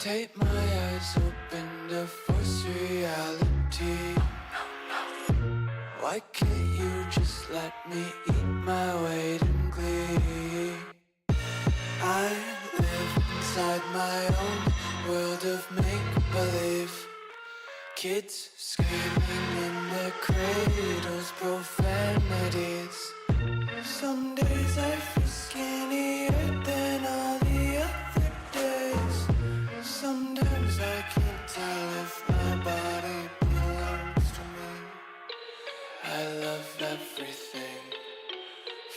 Take my eyes open to force reality. Why can't you just let me eat my weight in glee? I live inside my own world of make-believe. Kids screaming in their cradles, profanities. Some days I feel skinnier than all the other days. Sometimes I can't tell if my body belongs to me. I love everything.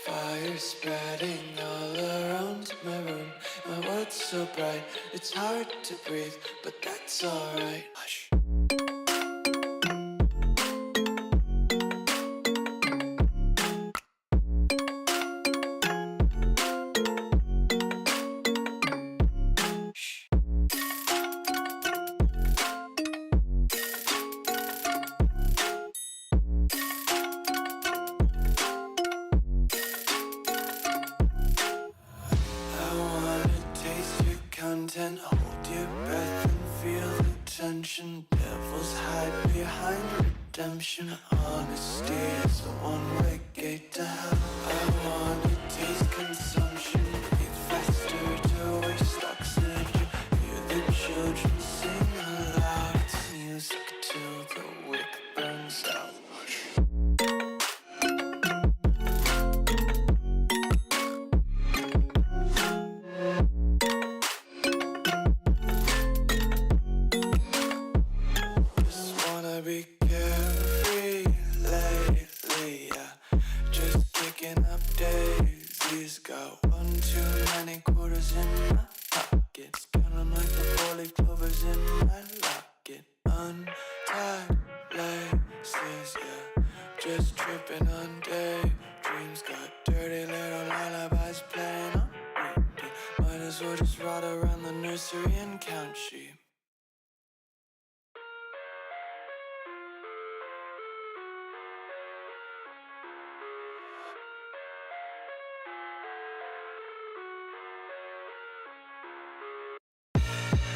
Fire spreading all around my room. My world's so bright, it's hard to breathe, but that's alright. Hush. Content, hold your breath and feel the tension. Devils hide behind redemption. Honesty is a one-way gate to hell. I wanna taste consumption, breathe faster to waste oxygen. Hear the children sing aloud. It's music till the wick burns out. Be carefree lately, yeah. Just picking up daisies. Got one too many quarters in my pockets. Count 'em like the four-leaf clovers in my locket. Untied laces, yeah. Just tripping on daydreams. Got dirty little lullabies playing on repeat. Might as well just ride around the nursery and count sheep.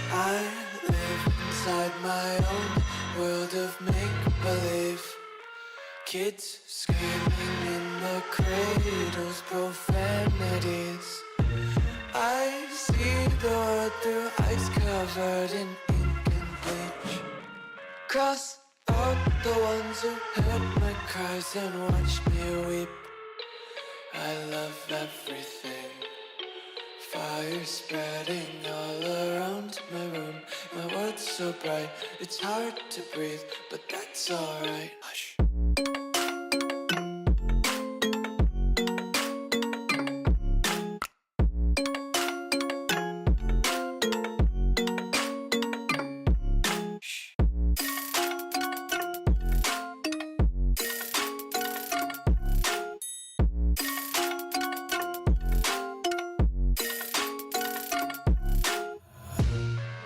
I live inside my own world of make-believe. Kids screaming in their cradles, profanities. I see the world through ice covered in ink and bleach. Cross out the ones who heard my cries and watched me weep. I love everything. Fire spreading all around my room. My world's so bright, it's hard to breathe, but that's alright. Hush.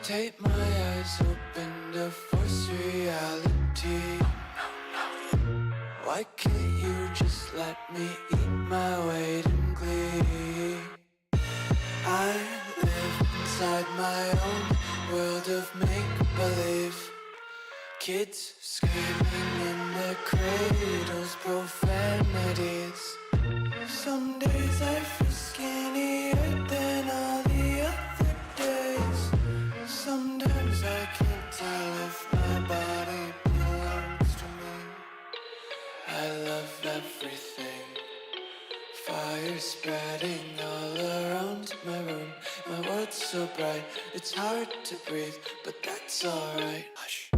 Take my eyes open to force reality. Why can't you just let me eat my weight in glee? I live inside my own world of make-believe. Kids screaming in their cradles, profanities. Some days I feel skinnier than all the other days. Sometimes I can't tell if my body belongs to me. I love everything. Fire spreading all around my room. My world's so bright, it's hard to breathe, but that's alright. Hush.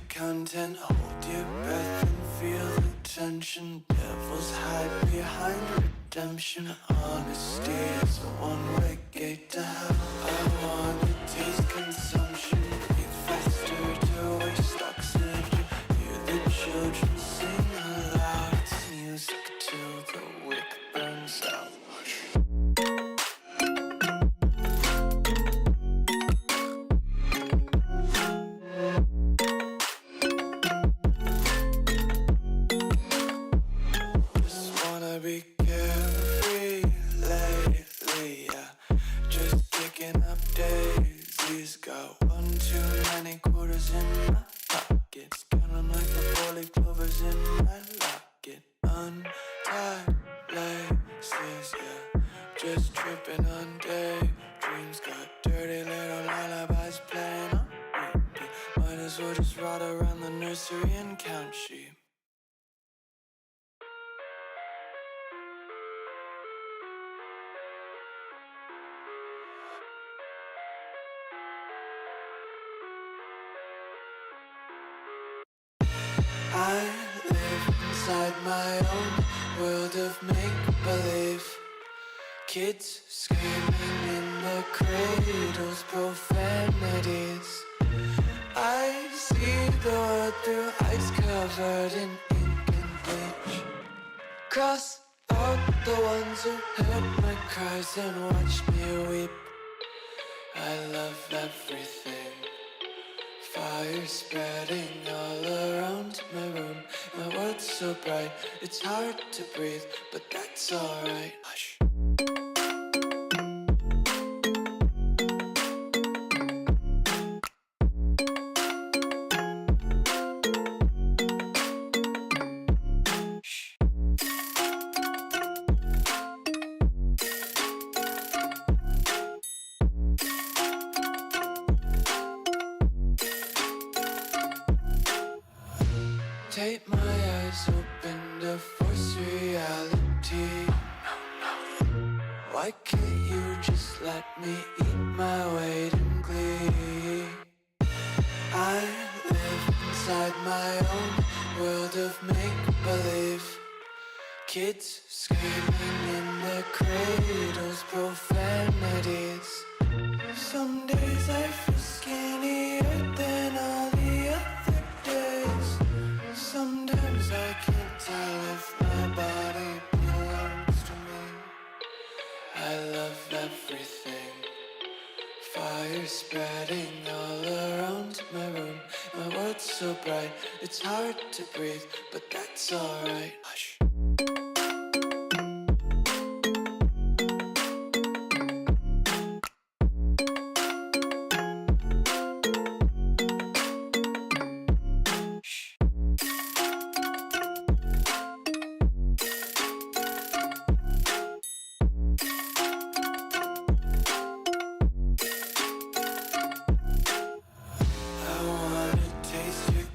Content, hold your breath and feel the tension. Devils hide behind redemption. Honesty is a one-way gate to hell. I wanna taste consumption, breathe faster to waste oxygen. Hear the children just tripping on day. Dreams got dirty little lullabies playing on repeat. Might as well just ride around the nursery and count sheep. I live inside my own world of make-believe. Kids screaming in the cradles, profanities. I see the world through ice covered in ink and bleach. Cross out the ones who heard my cries and watched me weep. I love everything. Fire spreading all around my room. My world's so bright, it's hard to breathe, but that's alright. Hush. Take my eyes open to force reality. Why can't you just let me eat my weight in glee? I live inside my own world of make-believe. Kids screaming in the cradles, profanities. Some days I feel skinnier than all the other days. Sometimes I can't tell if my body belongs to me. I love everything. Fire spreading all around my room. My world's so bright, it's hard to breathe, but that's alright. Hush.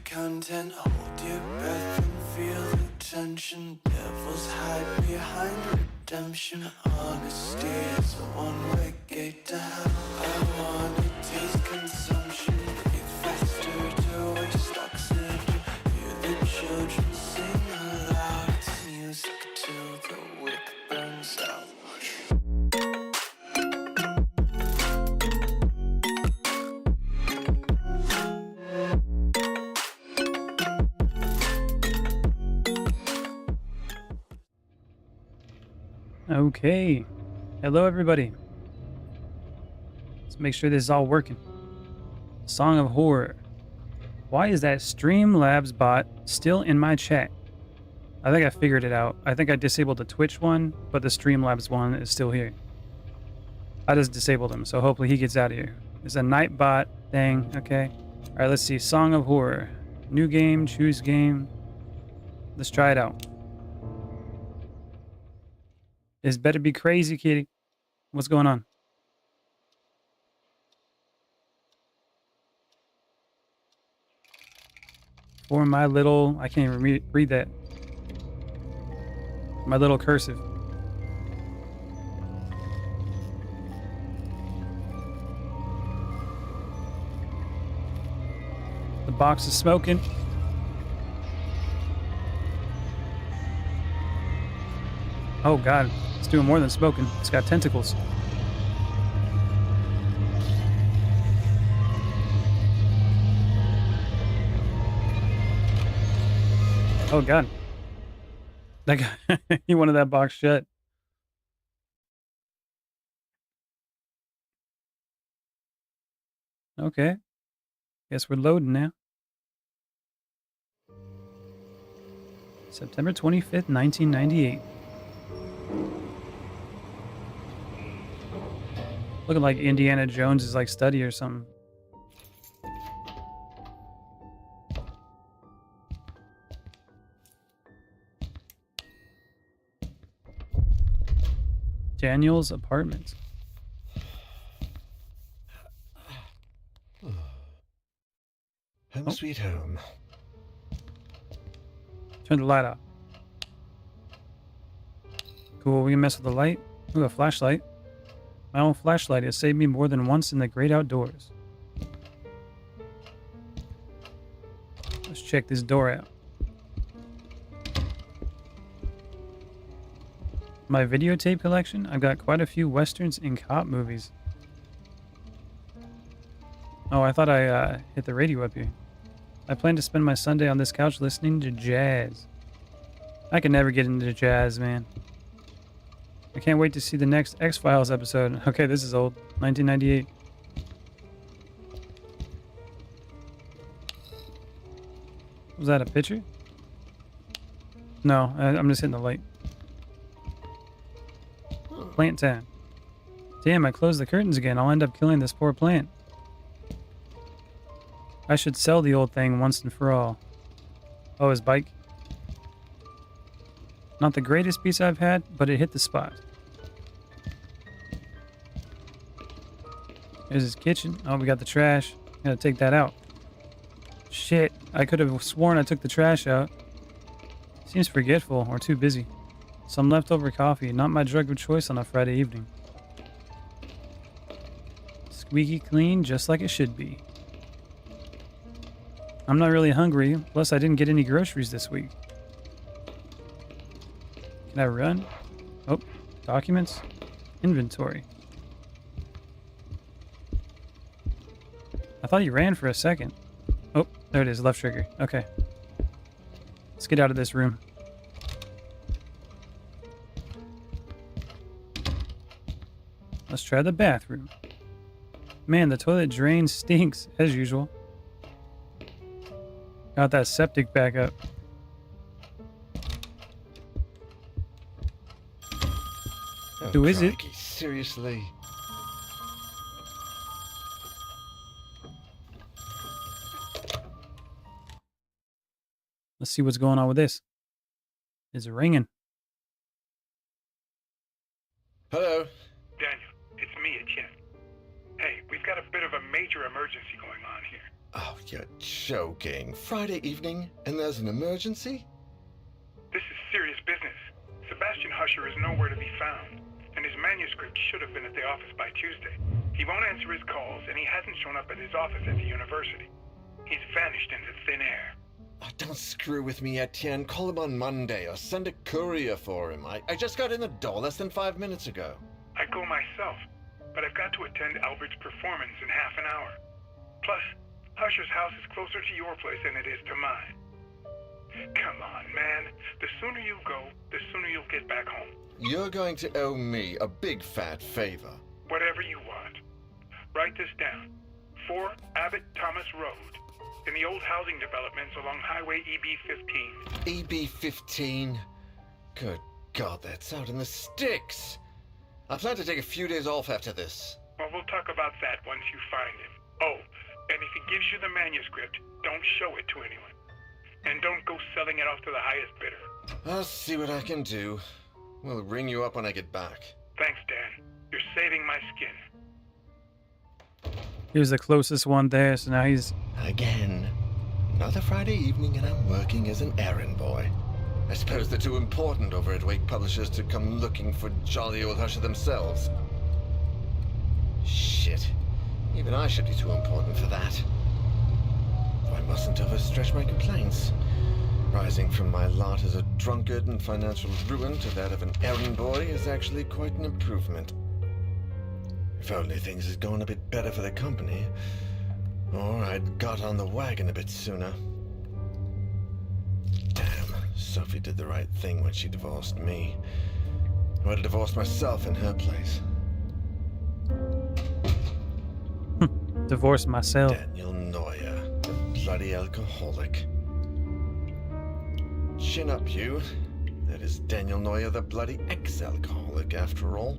Content, hold your breath and feel the tension. Devils hide behind redemption. Honesty is a one-way gate to hell. I wanna taste consumption. Breathe faster to waste oxygen. Hear the children sing aloud. It's music till the wick burns out. Okay, hello everybody. Let's make sure this is all working. Song of Horror. Why is that Streamlabs bot still in my chat? I think I figured it out. I think I disabled the Twitch one, but the Streamlabs one is still here. I just disabled him, so hopefully he gets out of here. It's a night bot thing, okay? Alright, let's see. Song of Horror. New game, choose game. Let's try it out. This better be crazy, kitty. What's going on? For my little... I can't even read that. My little cursive. The box is smoking. Oh, God. It's doing more than smoking. It's got tentacles. Oh, God. That guy, he wanted that box shut. Okay. Guess we're loading now. September 25th, 1998. Looking like Indiana Jones is like study or something. Daniel's apartment. Home sweet home. Turn the light off. Cool, we can mess with the light. Ooh, a flashlight. My own flashlight has saved me more than once in the great outdoors. Let's check this door out. My videotape collection, I've got quite a few westerns and cop movies. Oh, I thought I hit the radio up here. I plan to spend my Sunday on this couch listening to jazz. I can never get into jazz, man. I can't wait to see the next X-Files episode. Okay, this is old. 1998. Was that a picture? No, I'm just hitting the light. Plant time. Damn, I closed the curtains again. I'll end up killing this poor plant. I should sell the old thing once and for all. Oh, his bike. Not the greatest piece I've had, but it hit the spot. Here's his kitchen. Oh, we got the trash. Gotta take that out. Shit, I could have sworn I took the trash out. Seems forgetful or too busy. Some leftover coffee, not my drug of choice on a Friday evening. Squeaky clean, just like it should be. I'm not really hungry, plus I didn't get any groceries this week. Can I run? Oh, documents? Inventory. I thought he ran for a second. Oh, there it is, left trigger. Okay. Let's get out of this room. Let's try the bathroom. Man, the toilet drain stinks, as usual. Got that septic back up. Oh, Who is it? crikey, seriously? Let's see what's going on with this. It's ringing. Hello? Daniel, it's me, Etienne. Hey, we've got a bit of a major emergency going on here. Oh, you're joking. Friday evening, and there's an emergency? This is serious business. Sebastian Husher is nowhere to be found, and his manuscript should have been at the office by Tuesday. He won't answer his calls, and he hasn't shown up at his office at the university. He's vanished into thin air. Oh, don't screw with me, Etienne. Call him on Monday, or send a courier for him. I just got in the door less than 5 minutes ago. I'd go myself, but I've got to attend Albert's performance in half an hour. Plus, Husher's house is closer to your place than it is to mine. Come on, man. The sooner you go, the sooner you'll get back home. You're going to owe me a big fat favor. Whatever you want. Write this down. 4 Abbott Thomas Road, in the old housing developments along Highway EB-15. EB-15? Good God, that's out in the sticks. I plan to take a few days off after this. Well, we'll talk about that once you find him. Oh, and if he gives you the manuscript, don't show it to anyone. And don't go selling it off to the highest bidder. I'll see what I can do. We'll ring you up when I get back. Thanks, Dan. You're saving my skin. He was the closest one there, so now he's... Again. Another Friday evening and I'm working as an errand boy. I suppose they're too important over at Wake Publishers to come looking for jolly old Husher themselves. Shit. Even I should be too important for that. I mustn't overstretch my complaints. Rising from my lot as a drunkard and financial ruin to that of an errand boy is actually quite an improvement. If only things had gone a bit better for the company, or I'd got on the wagon a bit sooner. Damn, Sophie did the right thing when she divorced me. I would have divorced myself in her place. divorced myself. Daniel Neuer, the bloody alcoholic. Chin up, you. That is Daniel Neuer, the bloody ex-alcoholic, after all.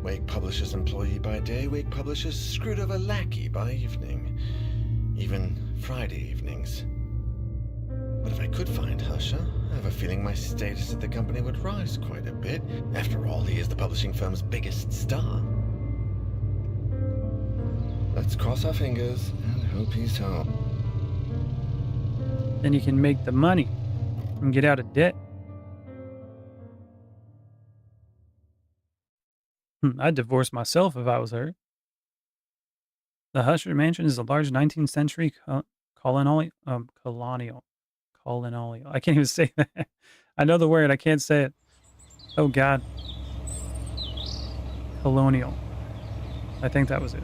Wake Publishers employee by day, Wake Publishers screwed over lackey by evening. Even Friday evenings. But if I could find Husher, I have a feeling my status at the company would rise quite a bit. After all, he is the publishing firm's biggest star. Let's cross our fingers and hope he's home. Then you can make the money and get out of debt. I'd divorce myself if I was her. The Husher Mansion is a large 19th century colonial. I can't even say that. I know the word. I can't say it. Oh, God. Colonial. I think that was it.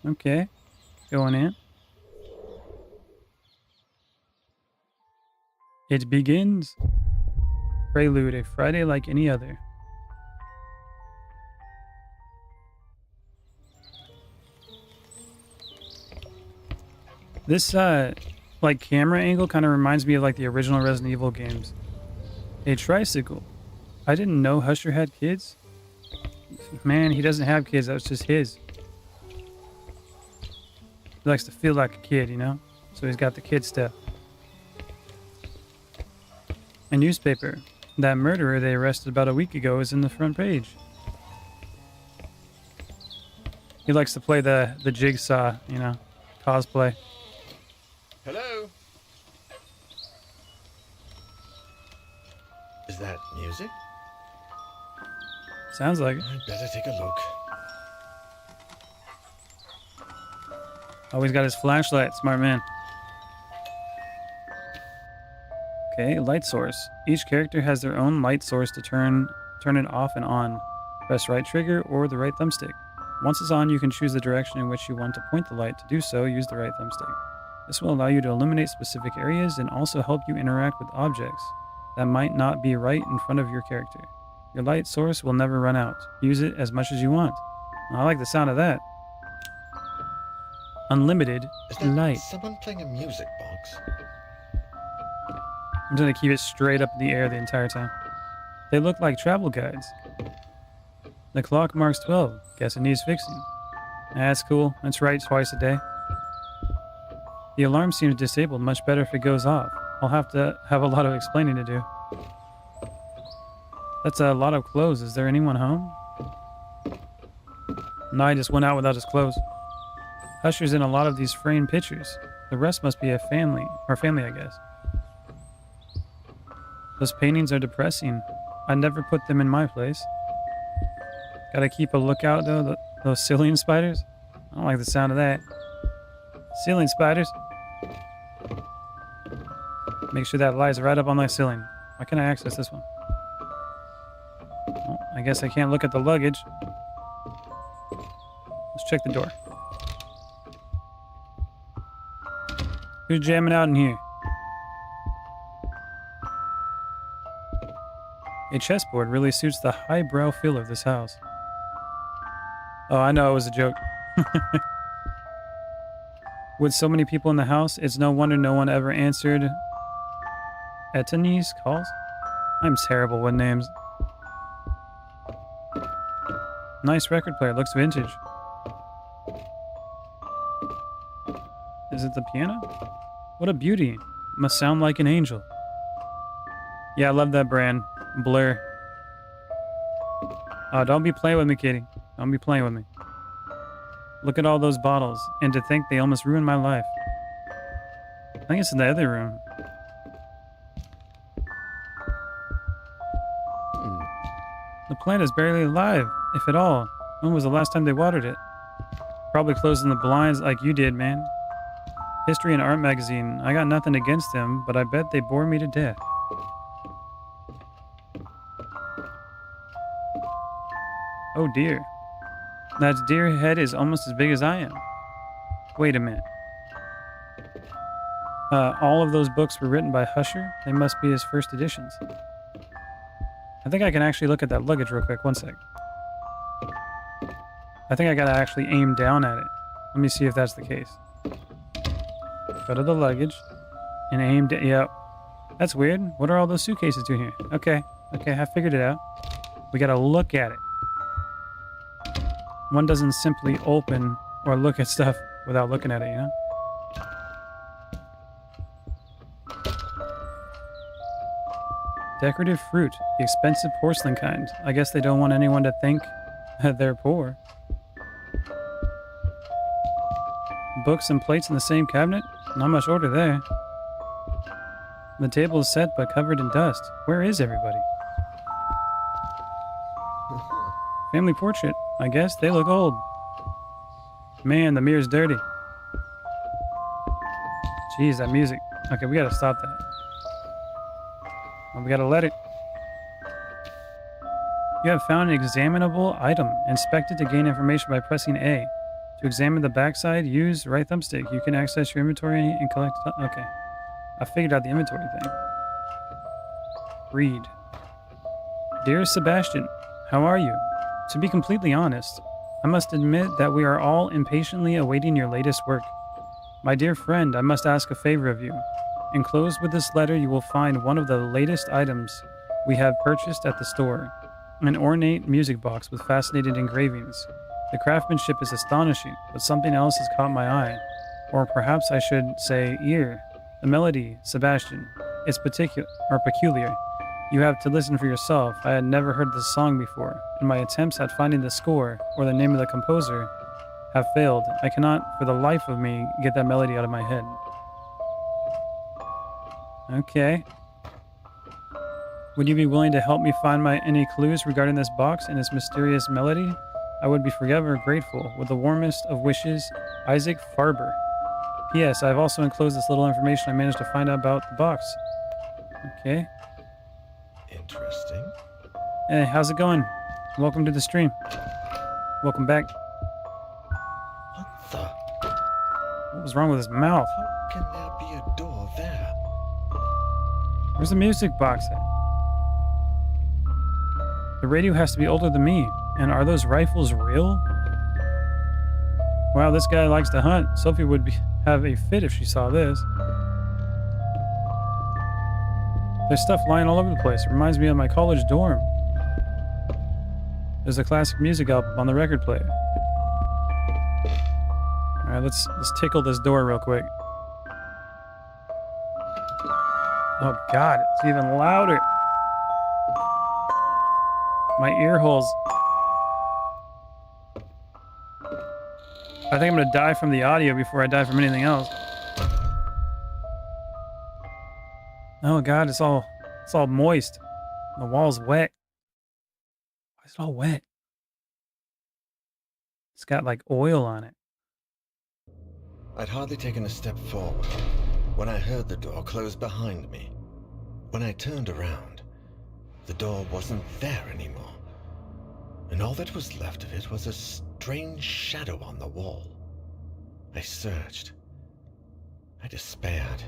Okay. Going in. It begins. Prelude, a Friday like any other. This, like, camera angle kind of reminds me of, like, the original Resident Evil games. A tricycle. I didn't know Husher had kids. Man, he doesn't have kids. That was just his. He likes to feel like a kid, you know? So he's got the kid stuff. A newspaper. That murderer they arrested about a week ago is in the front page. He likes to play the jigsaw, you know, cosplay. Hello? Is that music? Sounds like it. I'd better take a look. Oh, he's got his flashlight. Smart man. Okay, light source. Each character has their own light source to turn it off and on. Press right trigger or the right thumbstick. Once it's on, you can choose the direction in which you want to point the light. To do so, use the right thumbstick. This will allow you to illuminate specific areas and also help you interact with objects that might not be right in front of your character. Your light source will never run out. Use it as much as you want. I like the sound of that. Unlimited Is that light. someone playing a music box? I'm going to keep it straight up in the air the entire time. They look like travel guides. The clock marks 12. Guess it needs fixing. That's cool. That's right, twice a day. The alarm seems disabled. Much better if it goes off. I'll have to have a lot of explaining to do. That's a lot of clothes. Is there anyone home? No, I just went out without his clothes. Husher's in a lot of these framed pictures. The rest must be a family, I guess. Those paintings are depressing. I'd never put them in my place. Gotta keep a lookout though, those ceiling spiders. I don't like the sound of that. Ceiling spiders. Make sure that lies right up on my ceiling. Why can't I access this one? Well, I guess I can't look at the luggage. Let's check the door. Who's jamming out in here? A chessboard really suits the highbrow feel of this house. Oh, I know it was a joke. With so many people in the house, it's no wonder no one ever answered Etienne's calls. I'm terrible with names. Nice record player, looks vintage. Is it the piano? What a beauty. Must sound like an angel. Yeah, I love that brand. Blur. Oh, don't be playing with me, kitty. Don't be playing with me. Look at all those bottles, and to think they almost ruined my life. I think it's in the other room. The plant is barely alive, if at all. When was the last time they watered it? Probably closing the blinds like you did, man. History and Art magazine. I got nothing against them, but I bet they bore me to death. Oh dear. That deer head is almost as big as I am. Wait a minute. All of those books were written by Husher? They must be his first editions. I think I can actually look at that luggage real quick. One sec. I think I gotta actually aim down at it. Let me see if that's the case. Go to the luggage and aim down. Yep. That's weird. What are all those suitcases doing here? Okay. Okay, I figured it out. We gotta look at it. One doesn't simply open or look at stuff without looking at it, you know? Decorative fruit, the expensive porcelain kind. I guess they don't want anyone to think that they're poor. Books and plates in the same cabinet? Not much order there. The table is set but covered in dust. Where is everybody? Family portrait. I guess they look old. Man, the mirror's dirty. Jeez, that music. Okay, we gotta stop that. We gotta let it. You have found an examinable item. Inspect it to gain information by pressing A. To examine the backside, use right thumbstick. You can access your inventory and collect... Okay. I figured out the inventory thing. Read. Dear Sebastian, how are you? To be completely honest, I must admit that we are all impatiently awaiting your latest work. My dear friend, I must ask a favor of you. Enclosed with this letter, you will find one of the latest items we have purchased at the store. An ornate music box with fascinating engravings. The craftsmanship is astonishing, but something else has caught my eye. Or perhaps I should say ear. The melody, Sebastian, is peculiar. You have to listen for yourself. I had never heard this song before, and my attempts at finding the score, or the name of the composer, have failed. I cannot, for the life of me, get that melody out of my head. Okay. Would you be willing to help me find any clues regarding this box and its mysterious melody? I would be forever grateful. With the warmest of wishes, Isaac Farber. P.S. I have also enclosed this little information I managed to find out about the box. Okay. Interesting. Hey, how's it going? Welcome to the stream. Welcome back. What the? What was wrong with his mouth? How can there be a door there? Where's the music box at? The radio has to be older than me. And are those rifles real? Wow, this guy likes to hunt. Sophie would have a fit if she saw this. There's stuff lying all over the place. It reminds me of my college dorm. There's a classic music album on the record player. Alright, let's tickle this door real quick. Oh god, it's even louder. My ear holes. I think I'm gonna die from the audio before I die from anything else. Oh god, it's all moist. The wall's wet. Why is it all wet? It's got like oil on it. I'd hardly taken a step forward when I heard the door close behind me. When I turned around, the door wasn't there anymore. And all that was left of it was a strange shadow on the wall. I searched. I despaired.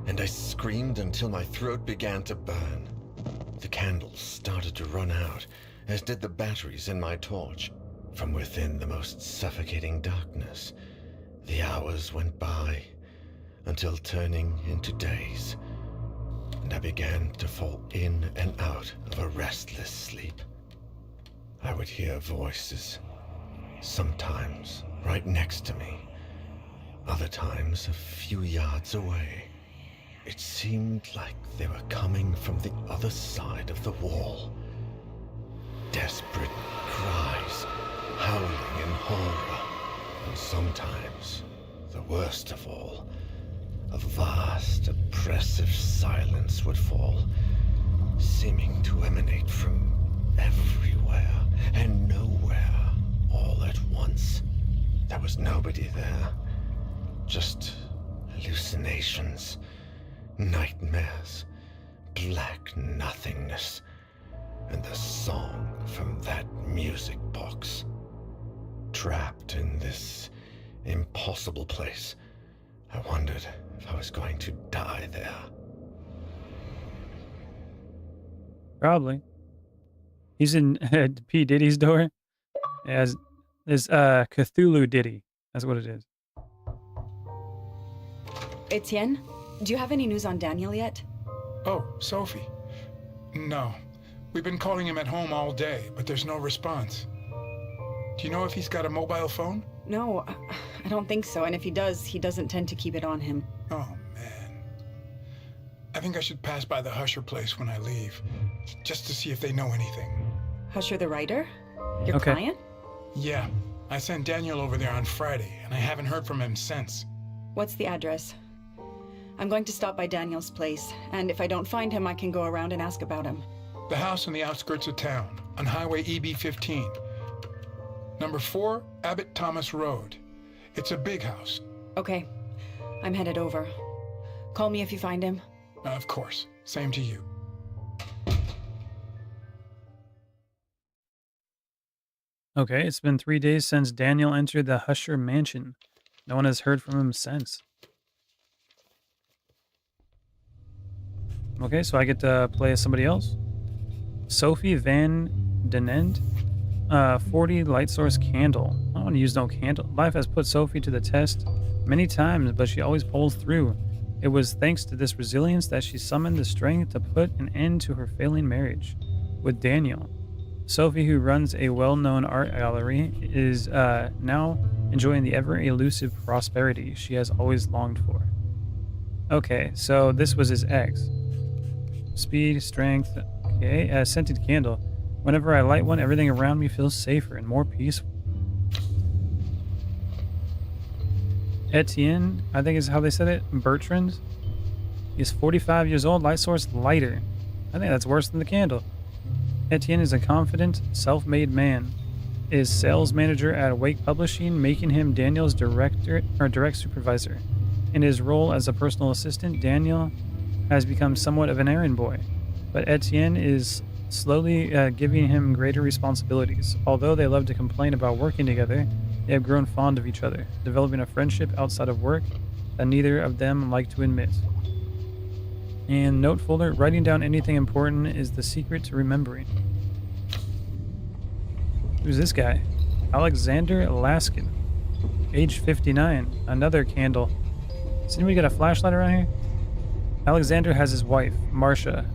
And I screamed until my throat began to burn. The candles started to run out, as did the batteries in my torch. From within the most suffocating darkness, the hours went by, until turning into days, and I began to fall in and out of a restless sleep. I would hear voices, sometimes right next to me, other times a few yards away. It seemed like they were coming from the other side of the wall. Desperate cries, howling in horror, and sometimes, the worst of all, a vast, oppressive silence would fall, seeming to emanate from everywhere and nowhere all at once. There was nobody there, just hallucinations, nightmares, black nothingness, and the song from that music box. Trapped in this impossible place, I wondered if I was going to die there. Probably. He's in P. Diddy's door. As this Cthulhu Diddy. That's what it is. Etienne, do you have any news on Daniel yet? Oh, Sophie. No. We've been calling him at home all day, but there's no response. Do you know if he's got a mobile phone? No, I don't think so. And if he does, he doesn't tend to keep it on him. Oh, man. I think I should pass by the Husher place when I leave, just to see if they know anything. Husher the writer? Your Okay. client? Yeah, I sent Daniel over there on Friday, and I haven't heard from him since. What's the address? I'm going to stop by Daniel's place, and if I don't find him, I can go around and ask about him. The house on the outskirts of town, on Highway EB-15. Number 4, Abbott Thomas Road. It's a big house. Okay, I'm headed over. Call me if you find him. Of course. Same to you. Okay, it's been 3 days since Daniel entered the Husher mansion. No one has heard from him since. Okay, so I get to play as somebody else. Sophie Van Denend. 40 light source candle. I don't want to use no candle. Life has put Sophie to the test many times, but she always pulls through. It was thanks to this resilience that she summoned the strength to put an end to her failing marriage with Daniel. Sophie, who runs a well-known art gallery, is now enjoying the ever-elusive prosperity she has always longed for. Okay, so this was his ex. Speed, strength, okay, scented candle. Whenever I light one, everything around me feels safer and more peaceful. Etienne, I think is how they said it. Bertrand. He's 45 years old, light source lighter. I think that's worse than the candle. Etienne is a confident, self-made man. Is sales manager at Wake Publishing, making him Daniel's direct supervisor. In his role as a personal assistant, Daniel has become somewhat of an errand boy, but Etienne is slowly giving him greater responsibilities. Although they love to complain about working together, they have grown fond of each other, developing a friendship outside of work that neither of them like to admit. And note folder, writing down anything important is the secret to remembering. Who's this guy? Alexander Laskin, age 59, another candle. Does anybody got a flashlight around here? Alexander has his wife, Marcia,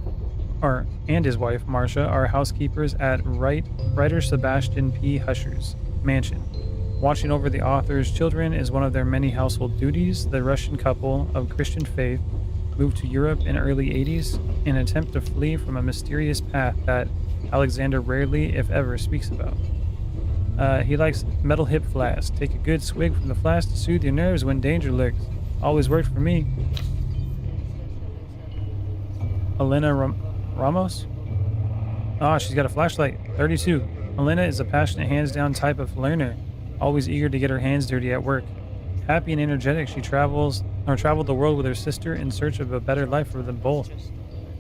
and his wife, Marcia, are housekeepers at writer Sebastian P. Husher's mansion. Watching over the author's children is one of their many household duties. The Russian couple of Christian faith moved to Europe in early 80s in an attempt to flee from a mysterious path that Alexander rarely, if ever, speaks about. He likes metal hip flasks. Take a good swig from the flask to soothe your nerves when danger lurks. Always worked for me. Elena Ramos? Oh, she's got a flashlight. 32. Elena is a passionate, hands-down type of learner, always eager to get her hands dirty at work. Happy and energetic, she traveled the world with her sister in search of a better life for them both.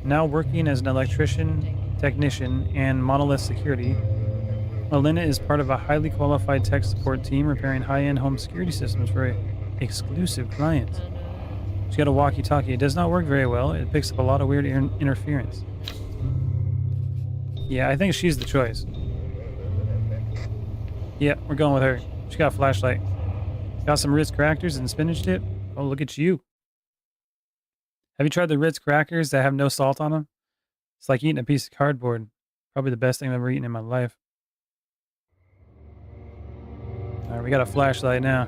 Now working as an electrician, technician, and monolith security, Elena is part of a highly qualified tech support team repairing high-end home security systems for exclusive clients. She's got a walkie-talkie. It does not work very well. It picks up a lot of weird interference. Yeah, I think she's the choice. Yeah, we're going with her. She got a flashlight. Got some Ritz crackers and spinach dip. Oh, look at you. Have you tried the Ritz crackers that have no salt on them? It's like eating a piece of cardboard. Probably the best thing I've ever eaten in my life. Alright, we got a flashlight now.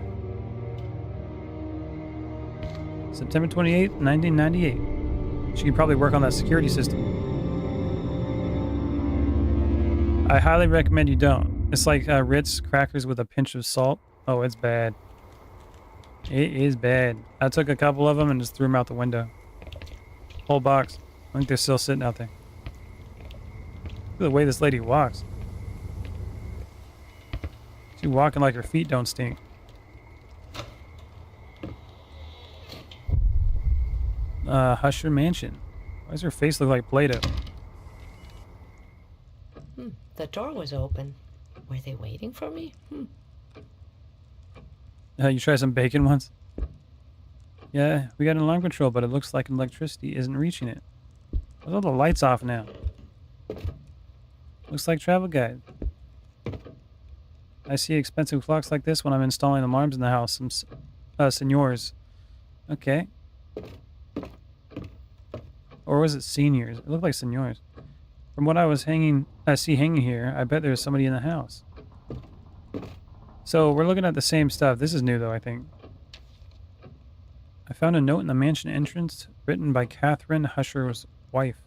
September 28th, 1998. She can probably work on that security system. I highly recommend you don't. It's like Ritz crackers with a pinch of salt. Oh, it's bad. It is bad. I took a couple of them and just threw them out the window. Whole box. I think they're still sitting out there. Look at the way this lady walks. She's walking like her feet don't stink. Husher Mansion. Why does her face look like Play-Doh? The door was open. Were they waiting for me? You try some bacon once? Yeah, we got an alarm control, but it looks like electricity isn't reaching it. Why are all the lights off now? Looks like travel guide. I see expensive clocks like this when I'm installing alarms in the house. Some seniors. Okay. Or was it seniors? It looked like seniors. From what I was see hanging here, I bet there's somebody in the house. So we're looking at the same stuff. This is new though, I think. I found a note in the mansion entrance written by Catherine Husher's wife.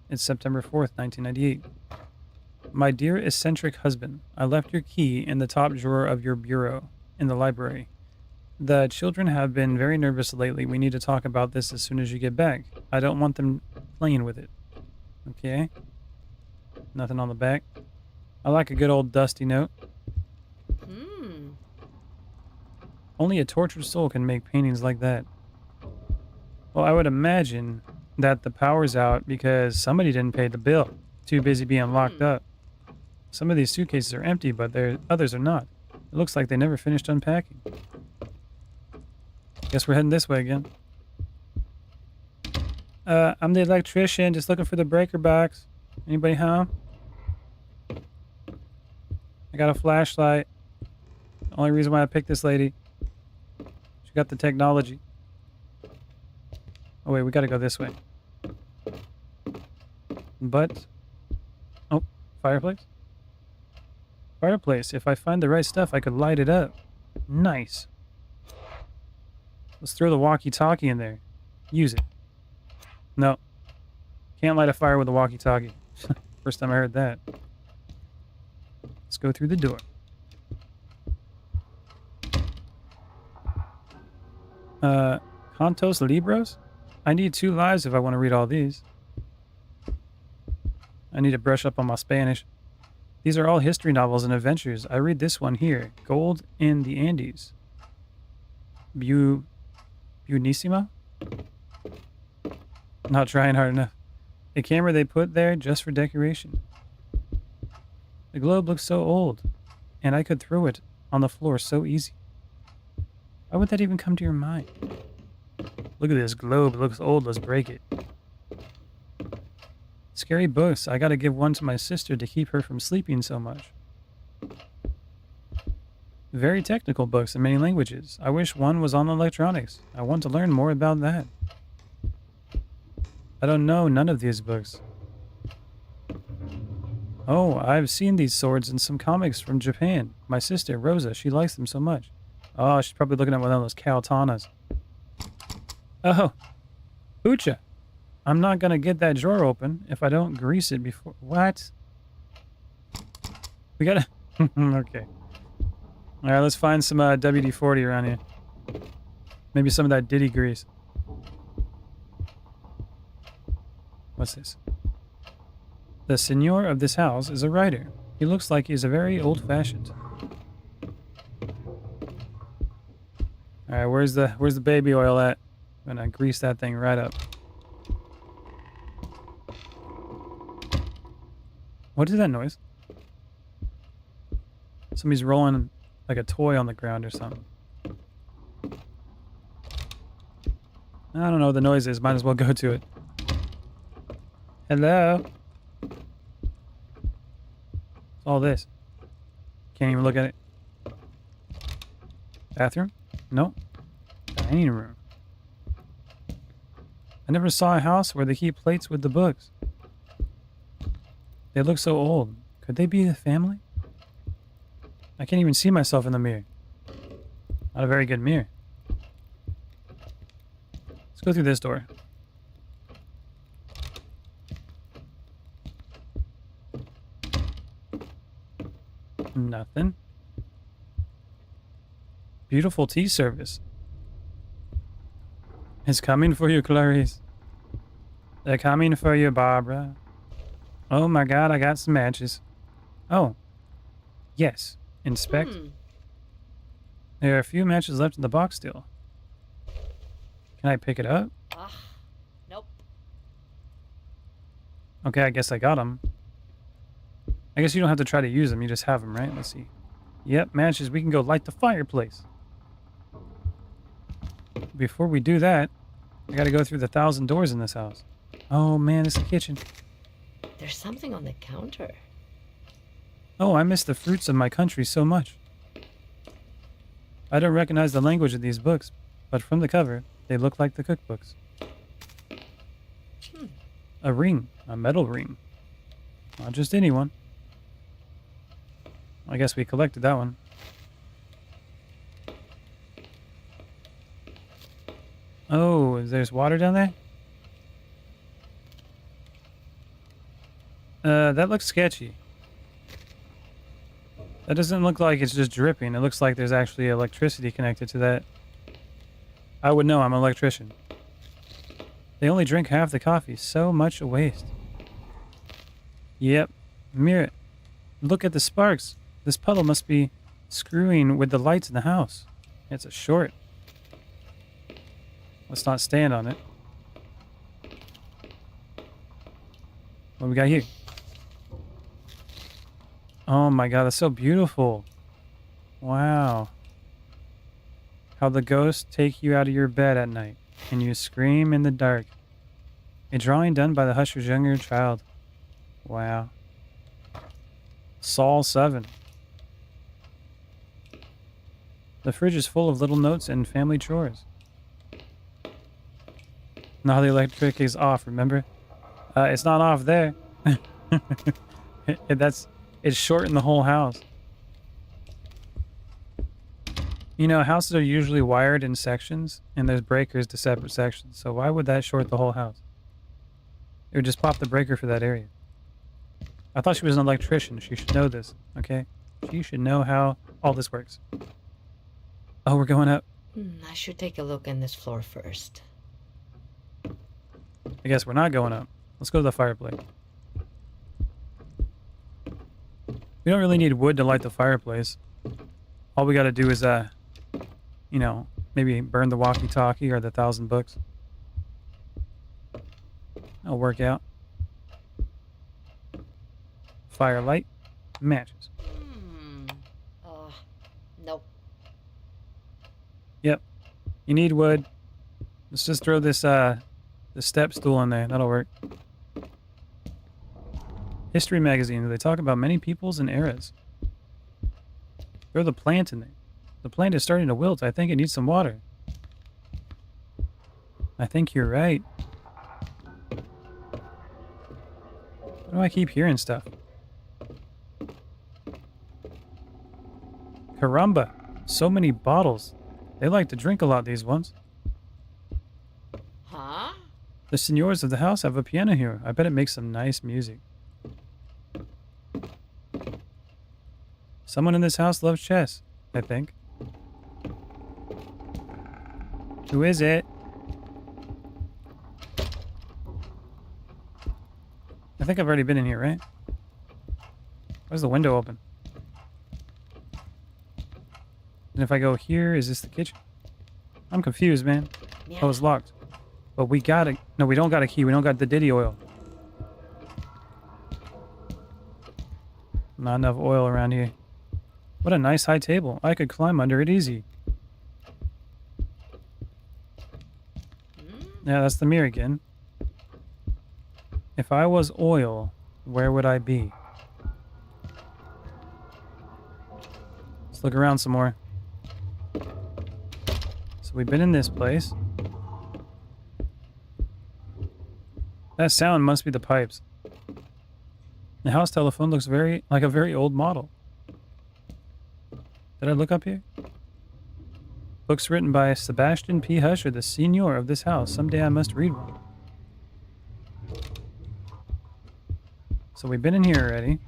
It's September 4th, 1998. My dear eccentric husband, I left your key in the top drawer of your bureau in the library. The children have been very nervous lately. We need to talk about this as soon as you get back. I don't want them playing with it. Okay. Nothing on the back. I like a good old dusty note. Only a tortured soul can make paintings like that. Well, I would imagine that the power's out because somebody didn't pay the bill. Too busy being locked up. Some of these suitcases are empty, but others are not. It looks like they never finished unpacking. Guess we're heading this way again. I'm the electrician, just looking for the breaker box. Anybody home? I got a flashlight. The only reason why I picked this lady. She got the technology. Oh wait, we gotta go this way. But... oh, fireplace? Fireplace. If I find the right stuff, I could light it up. Nice. Let's throw the walkie-talkie in there. Use it. No. Can't light a fire with a walkie-talkie. First time I heard that. Let's go through the door. Cantos Libros? I need 2 lives if I want to read all these. I need to brush up on my Spanish. These are all history novels and adventures. I read this one here. Gold in the Andes. Buenísima? Not trying hard enough. A camera they put there just for decoration. The globe looks so old, and I could throw it on the floor so easy. Why would that even come to your mind? Look at this globe. It looks old. Let's break it. Scary books. I gotta give one to my sister to keep her from sleeping so much. Very technical books in many languages. I wish one was on electronics. I want to learn more about that. I don't know none of these books. Oh, I've seen these swords in some comics from Japan. My sister, Rosa, she likes them so much. Oh, she's probably looking at one of those katanas. Oh, Hoocha. I'm not going to get that drawer open if I don't grease it before... What? We gotta... Okay. Alright, let's find some WD-40 around here. Maybe some of that Diddy grease. What's this? The senor of this house is a writer. He looks like he's a very old-fashioned. Alright, where's the baby oil at? I'm gonna grease that thing right up. What is that noise? Somebody's rolling like a toy on the ground or something. I don't know what the noise is. Might as well go to it. Hello? What's all this? Can't even look at it. Bathroom? No. Dining room. I never saw a house where they keep plates with the books. They look so old. Could they be the family? I can't even see myself in the mirror. Not a very good mirror. Let's go through this door. Nothing. Beautiful tea service. It's coming for you, Clarice. They're coming for you, Barbara. Oh my god, I got some matches. Oh. Yes. Inspect. There are a few matches left in the box still. Can I pick it up? Nope. Okay, I guess I got them. I guess you don't have to try to use them, you just have them, right? Let's see. Yep, matches. We can go light the fireplace. Before we do that, I gotta go through the 1,000 doors in this house. Oh man, it's the kitchen. There's something on the counter. Oh, I miss the fruits of my country so much. I don't recognize the language of these books, but from the cover, they look like the cookbooks. A ring. A metal ring. Not just anyone. I guess we collected that one. Oh, there's water down there? That looks sketchy. That doesn't look like it's just dripping. It looks like there's actually electricity connected to that. I would know, I'm an electrician. They only drink half the coffee. So much waste. Yep. Mirror. Look at the sparks. This puddle must be screwing with the lights in the house. It's a short. Let's not stand on it. What we got here? Oh my god, that's so beautiful. Wow. How the ghosts take you out of your bed at night and you scream in the dark. A drawing done by the Husher's younger child. Wow. Saul 7. The fridge is full of little notes and family chores. Now the electric is off, remember? It's not off there. It's short in the whole house. You know, houses are usually wired in sections, and there's breakers to separate sections. So why would that short the whole house? It would just pop the breaker for that area. I thought she was an electrician. She should know this, okay? She should know how all this works. Oh, we're going up. I should take a look in this floor first. I guess we're not going up. Let's go to the fireplace. We don't really need wood to light the fireplace. All we gotta do is, you know, maybe burn the walkie-talkie or the 1,000 books. That'll work out. Firelight, matches. Nope. Yep. You need wood. Let's just throw this, the step stool in there. That'll work. History magazine. They talk about many peoples and eras. Throw the plant in there. The plant is starting to wilt. I think it needs some water. I think you're right. Why do I keep hearing stuff? Caramba. So many bottles. They like to drink a lot, these ones. Huh? The senors of the house have a piano here. I bet it makes some nice music. Someone in this house loves chess, I think. Who is it? I think I've already been in here, right? Why's the window open? And if I go here, is this the kitchen? I'm confused, man. Yeah. Oh, it's locked. But we got a... No, we don't got a key. We don't got the Diddy oil. Not enough oil around here. What a nice high table. I could climb under it easy. Yeah, that's the mirror again. If I was oil, where would I be? Let's look around some more. So we've been in this place. That sound must be the pipes. The house telephone looks like a very old model. Did I look up here? Books written by Sebastian P. Husher, the senior of this house. Someday I must read one. So we've been in here already.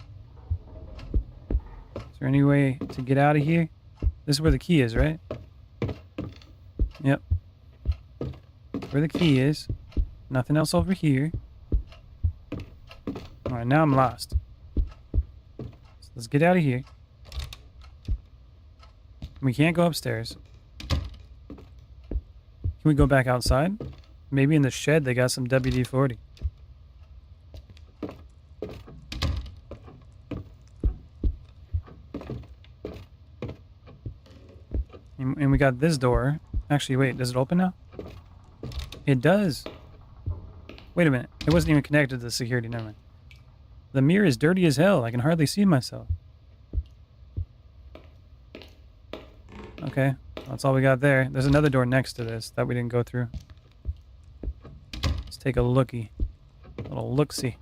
Is there any way to get out of here? This is where the key is, right? Yep. Where the key is. Nothing else over here. Alright, now I'm lost. So let's get out of here. We can't go upstairs. Can we go back outside? Maybe in the shed they got some WD-40. And we got this door. Actually, wait, does it open now? It does. Wait a minute. It wasn't even connected to the security. Never mind. The mirror is dirty as hell. I can hardly see myself. Okay. That's all we got there. There's another door next to this that we didn't go through. Let's take a looky. A little look-see.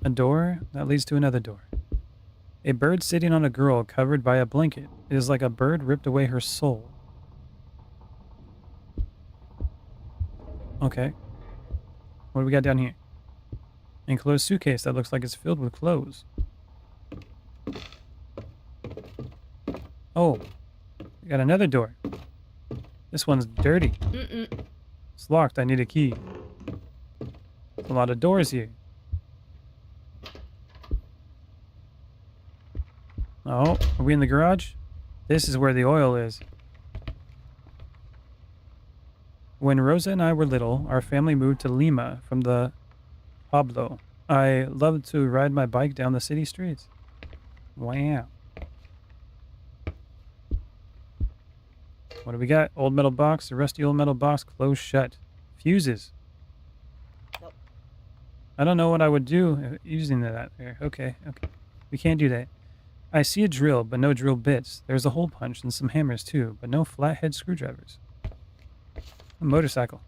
A door that leads to another door. A bird sitting on a girl covered by a blanket. It is like a bird ripped away her soul. Okay. What do we got down here? Enclosed suitcase that looks like it's filled with clothes. Oh, we got another door. This one's dirty. It's locked. I need a key. There's a lot of doors here. Oh, are we in the garage? This is where the oil is. When Rosa and I were little, our family moved to Lima from the Pablo. I loved to ride my bike down the city streets. Wow. What do we got? Old metal box, a rusty old metal box, closed shut. Fuses. Nope. I don't know what I would do using that there. Okay. We can't do that. I see a drill, but no drill bits. There's a hole punch and some hammers too, but no flathead screwdrivers. A motorcycle.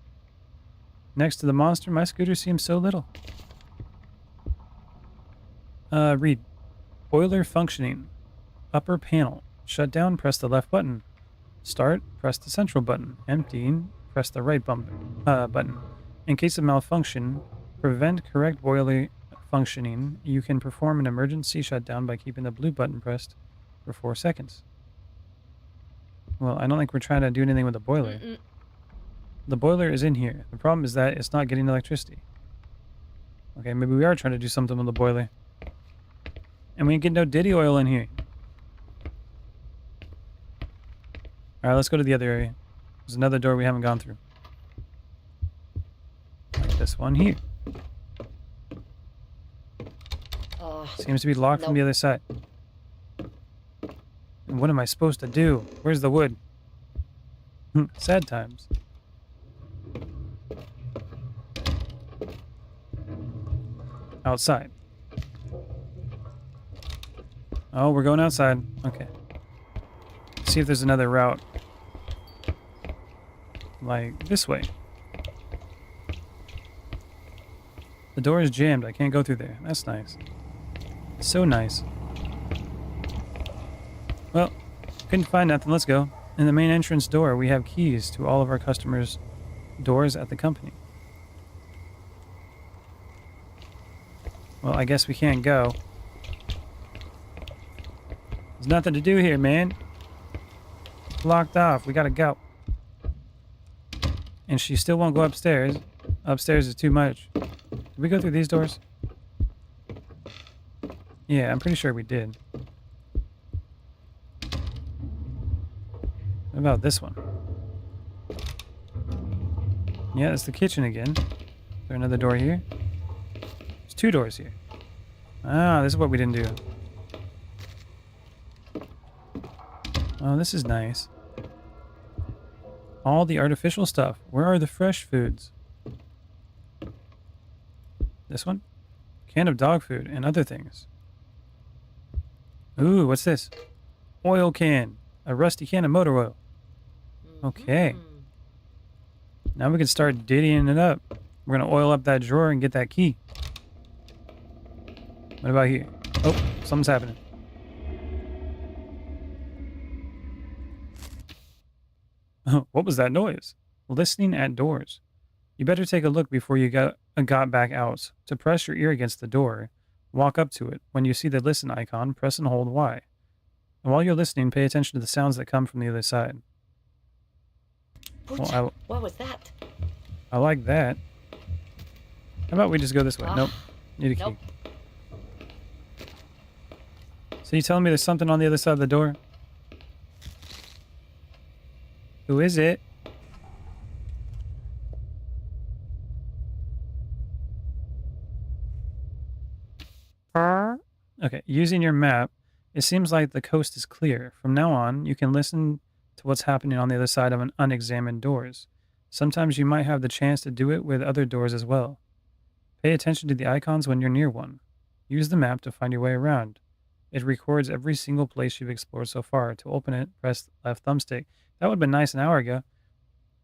Next to the monster, my scooter seems so little. Read. Boiler functioning. Upper panel. Shut down, press the left button. Start, press the central button. Emptying, press the right button. In case of malfunction, prevent correct boiler functioning, you can perform an emergency shutdown by keeping the blue button pressed for 4 seconds. Well, I don't think we're trying to do anything with the boiler. The boiler is in here. The problem is that it's not getting electricity. Okay, maybe we are trying to do something with the boiler. And we ain't getting no Diddy oil in here. Alright, let's go to the other area. There's another door we haven't gone through. Like this one here. Seems to be locked from the other side. And what am I supposed to do? Where's the wood? Sad times. Outside. Oh, we're going outside. Okay. See if there's another route. Like this way. The door is jammed. I can't go through there. That's nice. So nice. Well, couldn't find nothing. Let's go. In the main entrance door, we have keys to all of our customers' doors at the company. Well, I guess we can't go. There's nothing to do here, man. Blocked off. We gotta go. And she still won't go upstairs. Upstairs is too much. Did we go through these doors? Yeah, I'm pretty sure we did. What about this one? Yeah, it's the kitchen again. Is there another door here? There's 2 doors here. Ah, this is what we didn't do. Oh, this is nice. All the artificial stuff. Where are the fresh foods? This one? Can of dog food and other things. Ooh, what's this? Oil can. A rusty can of motor oil. Okay. Now we can start diddying it up. We're going to oil up that drawer and get that key. What about here? Oh, something's happening. What was that noise? Listening at doors. You better take a look before you got back out. To press your ear against the door, walk up to it. When you see the listen icon, press and hold Y. And while you're listening, pay attention to the sounds that come from the other side. Well, what was that? I like that. How about we just go this way? Nope. Need a key. Nope. So you telling me there's something on the other side of the door? Who is it? Okay, using your map, it seems like the coast is clear. From now on, you can listen to what's happening on the other side of an unexamined doors. Sometimes you might have the chance to do it with other doors as well. Pay attention to the icons when you're near one. Use the map to find your way around. It records every single place you've explored so far. To open it, press left thumbstick. That would have been nice an hour ago.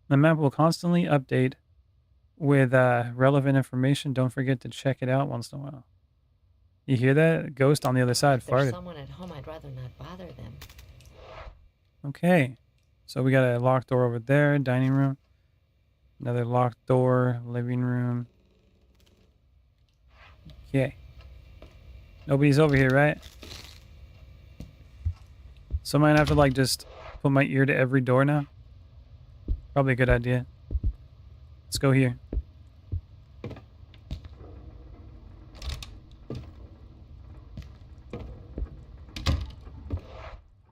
The map will constantly update with relevant information. Don't forget to check it out once in a while. You hear that? Ghost on the other side If there's farted. someone at home, I'd rather not bother them. Okay. So we got a locked door over there, dining room. Another locked door, living room. Okay. Nobody's over here, right? So I might have to like just put my ear to every door now. Probably a good idea. Let's go here.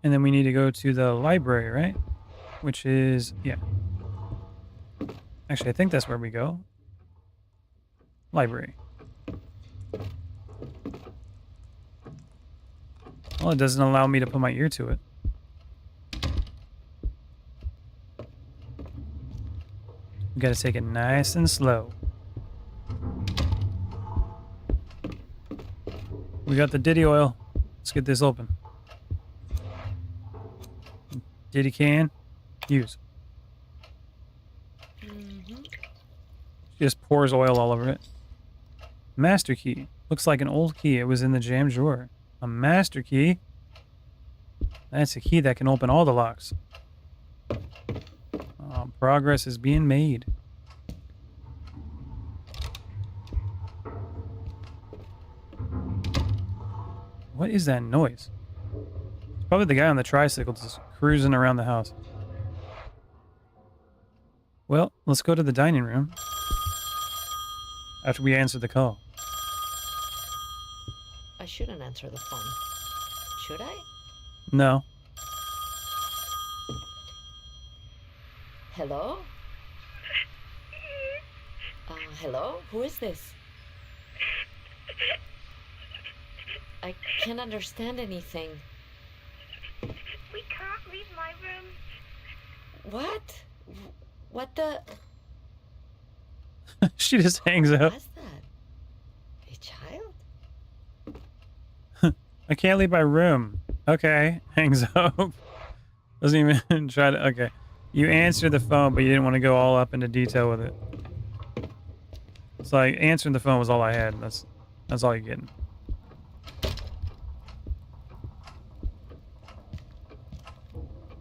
And then we need to go to the library, right? Which is, yeah. Actually, I think that's where we go. Library. Well, it doesn't allow me to put my ear to it. We gotta take it nice and slow. We got the Diddy oil. Let's get this open. Diddy can. Use. Just pours oil all over it. Master key. Looks like an old key. It was in the jam drawer. A master key? That's a key that can open all the locks. Progress is being made. What is that noise? It's probably the guy on the tricycle just cruising around the house. Well, let's go to the dining room after we answer the call. I shouldn't answer the phone. Should I? No. Hello? Hello? Who is this? I can't understand anything. We can't leave my room. What? What the? She just hangs up. What's that? A child? I can't leave my room. Okay. Hangs up. Doesn't even try to. Okay. You answered the phone, but you didn't want to go all up into detail with it. It's like answering the phone was all I had. That's all you're getting.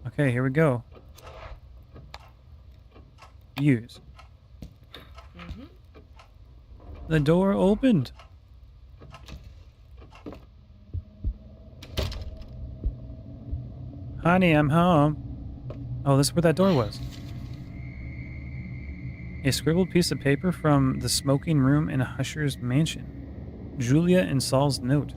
Okay, here we go. Use. The door opened. Honey, I'm home. Oh, this is where that door was. A scribbled piece of paper from the smoking room in Husher's mansion. Julia and Saul's note.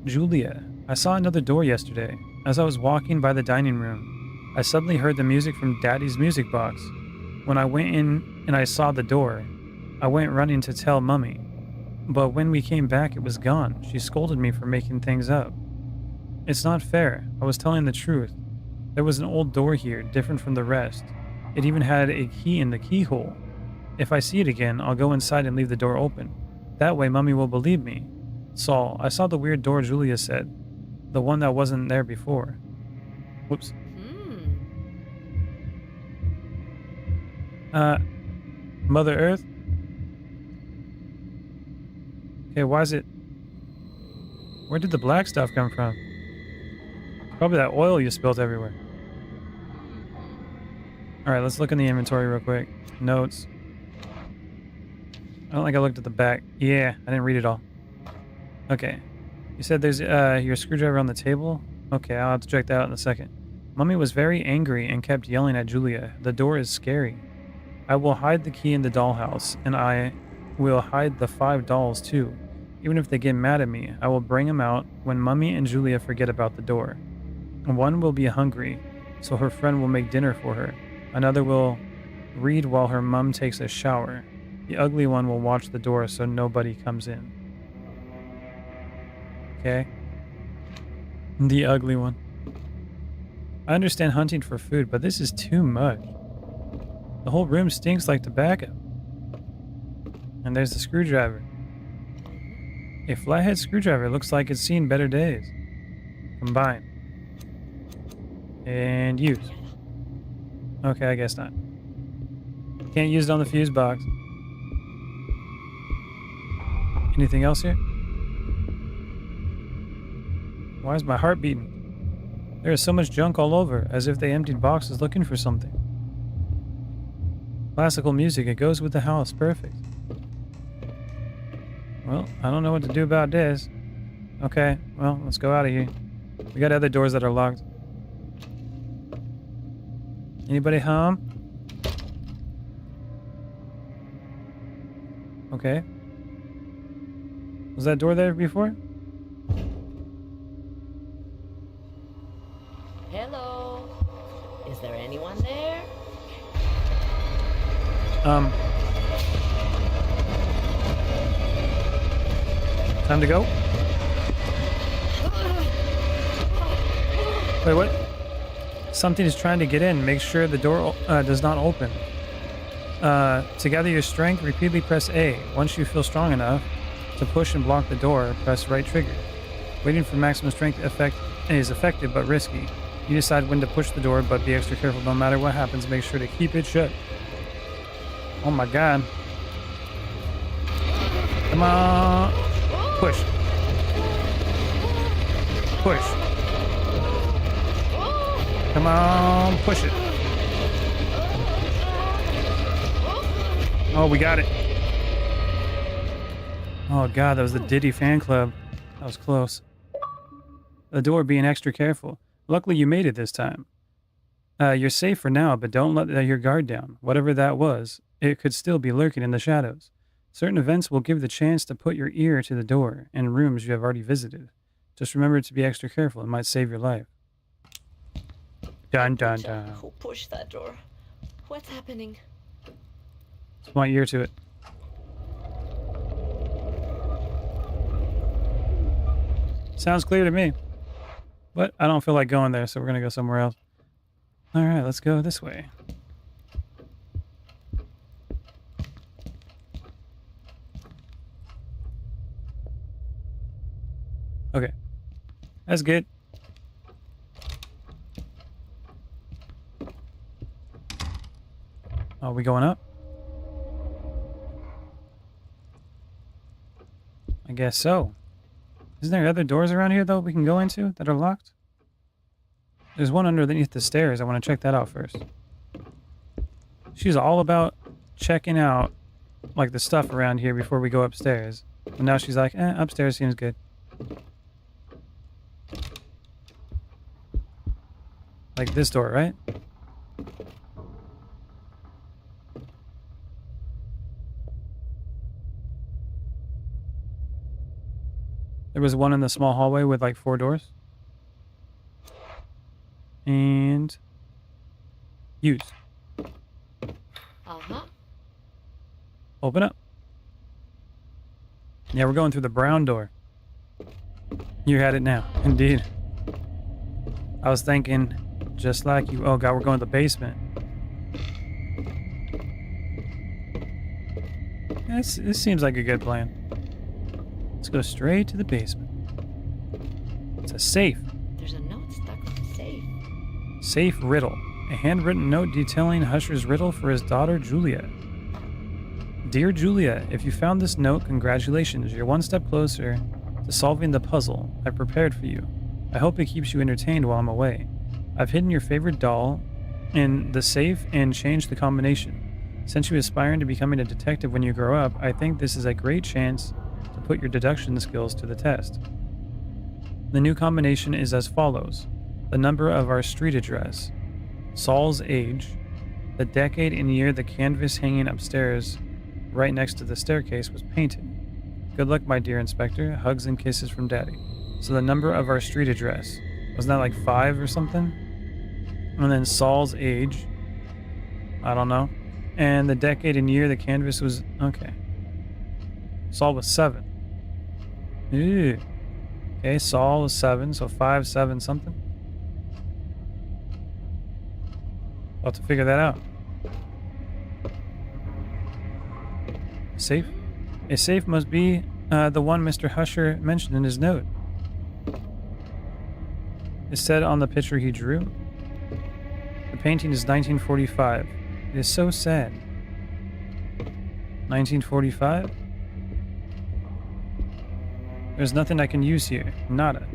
Julia, I saw another door yesterday. As I was walking by the dining room, I suddenly heard the music from Daddy's music box. When I went in and I saw the door, I went running to tell Mummy. But when we came back, it was gone. She scolded me for making things up. It's not fair. I was telling the truth. There was an old door here, different from the rest. It even had a key in the keyhole. If I see it again, I'll go inside and leave the door open. That way, Mummy will believe me. Saul, I saw the weird door Julia said. The one that wasn't there before. Whoops. Mother Earth? Okay, why is it... Where did the black stuff come from? Probably that oil you spilled everywhere. Alright, let's look in the inventory real quick. Notes. I don't think I looked at the back. Yeah, I didn't read it all. Okay. You said there's your screwdriver on the table? Okay, I'll have to check that out in a second. Mummy was very angry and kept yelling at Julia. The door is scary. I will hide the key in the dollhouse, and I will hide the 5 dolls too. Even if they get mad at me, I will bring them out when Mummy and Julia forget about the door. One will be hungry, so her friend will make dinner for her. Another will read while her mum takes a shower. The ugly one will watch the door so nobody comes in. Okay. The ugly one. I understand hunting for food, but this is too much. The whole room stinks like tobacco. And there's the screwdriver. A flathead screwdriver looks like it's seen better days. Combine. And use. Okay, I guess not. Can't use it on the fuse box. Anything else here? Why is my heart beating? There is so much junk all over, as if they emptied boxes looking for something. Classical music, it goes with the house, perfect. Well, I don't know what to do about this. Okay, well, let's go out of here. We got other doors that are locked. Anybody home? Okay. Was that door there before? Hello? Is there anyone there? Time to go? Wait, what? Something is trying to get in. Make sure the door does not open. To gather your strength, repeatedly press A. Once you feel strong enough to push and block the door, press right trigger. Waiting for maximum strength effect is effective but risky. You decide when to push the door, but be extra careful. No matter what happens, make sure to keep it shut. Oh my god. Come on. Push. Push. Come on, push it. Oh, we got it. Oh god, that was the Diddy fan club. That was close. The door, being extra careful. Luckily you made it this time. You're safe for now, but don't let your guard down. Whatever that was, it could still be lurking in the shadows. Certain events will give the chance to put your ear to the door in rooms you have already visited. Just remember to be extra careful. It might save your life. Dun dun dun. Who pushed that door? What's happening? Just point your ear to it. Sounds clear to me. But I don't feel like going there, so we're gonna go somewhere else. Alright, let's go this way. Okay. That's good. Are we going up? I guess so. Isn't there other doors around here, though, we can go into that are locked? There's one underneath the stairs. I want to check that out first. She's all about checking out, like, the stuff around here before we go upstairs. And now she's like, upstairs seems good. Like this door, right? There was one in the small hallway with like 4 doors. And use. Uh-huh. Open up. Yeah, we're going through the brown door. You had it now. Indeed. I was thinking just like you. Oh god, we're going to the basement. This seems like a good plan. Let's go straight to the basement. It's a safe. There's a note stuck on the safe. Safe riddle. A handwritten note detailing Husher's riddle for his daughter, Julia. Dear Julia, if you found this note, congratulations. You're one step closer to solving the puzzle I prepared for you. I hope it keeps you entertained while I'm away. I've hidden your favorite doll in the safe and changed the combination. Since you're aspiring to becoming a detective when you grow up, I think this is a great chance to put your deduction skills to the test. The new combination is as follows. The number of our street address, Saul's age, the decade and year the canvas hanging upstairs right next to the staircase was painted. Good luck, my dear inspector. Hugs and kisses from Daddy. So the number of our street address, wasn't that like 5 or something? And then Saul's age, I don't know. And the decade and year the canvas was, okay. Saul was 7. Ew. Okay, Saul was 7, so 5, 7 something. I'll have to figure that out. Safe? A safe must be the one Mr. Husher mentioned in his note. It said on the picture he drew. The painting is 1945. It is so sad. 1945? There's nothing I can use here. Nada.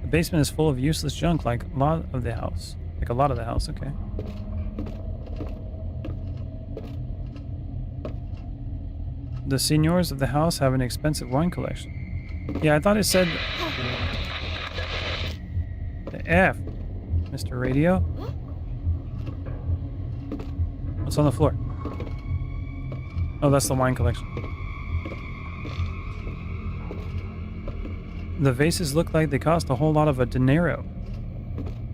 The basement is full of useless junk like a lot of the house. Like a lot of the house, okay. The seniors of the house have an expensive wine collection. Yeah, I thought it said... The F, Mr. Radio. What's on the floor? Oh, that's the wine collection. The vases look like they cost a whole lot of a dinero.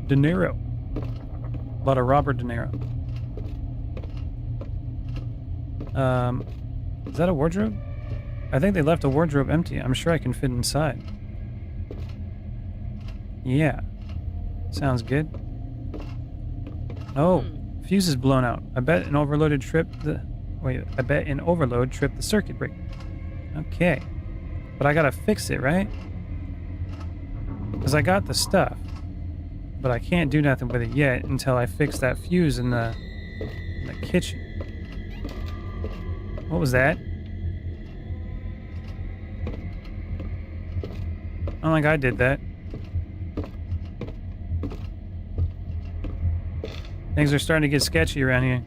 Dinero. A lot of Robert De Niro. Is that a wardrobe? I think they left a wardrobe empty. I'm sure I can fit inside. Yeah. Sounds good. Oh, fuse is blown out. I bet an overload tripped the circuit breaker. Okay. But I gotta fix it, right? Because I got the stuff. But I can't do nothing with it yet until I fix that fuse in the kitchen. What was that? I don't think I did that. Things are starting to get sketchy around here.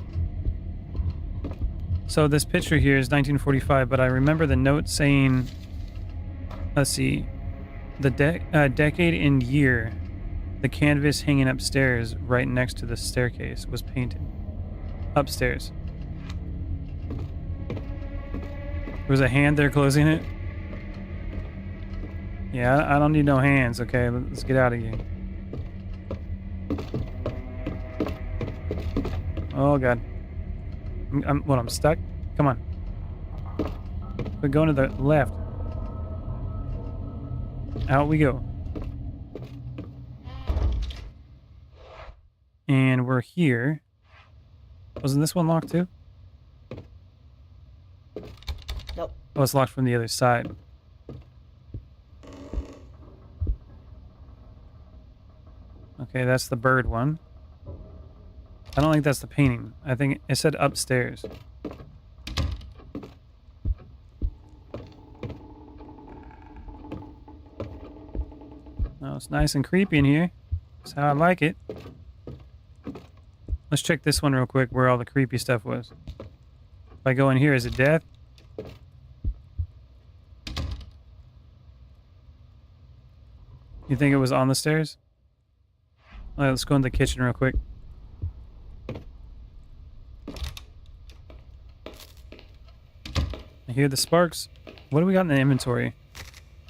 So this picture here is 1945, but I remember the note saying, let's see, the decade and year. The canvas hanging upstairs right next to the staircase was painted. Upstairs. There was a hand there closing it. Yeah, I don't need no hands, okay? Let's get out of here. Oh, God. I'm stuck? Come on. We're going to the left. Out we go. And we're here. Wasn't this one locked too? Nope. Oh, it's locked from the other side. Okay, that's the bird one. I don't think that's the painting. I think it said upstairs. Oh, it's nice and creepy in here. That's how I like it. Let's check this one real quick where all the creepy stuff was. If I go in here, is it death? You think it was on the stairs? Alright, let's go in the kitchen real quick. I hear the sparks. What do we got in the inventory?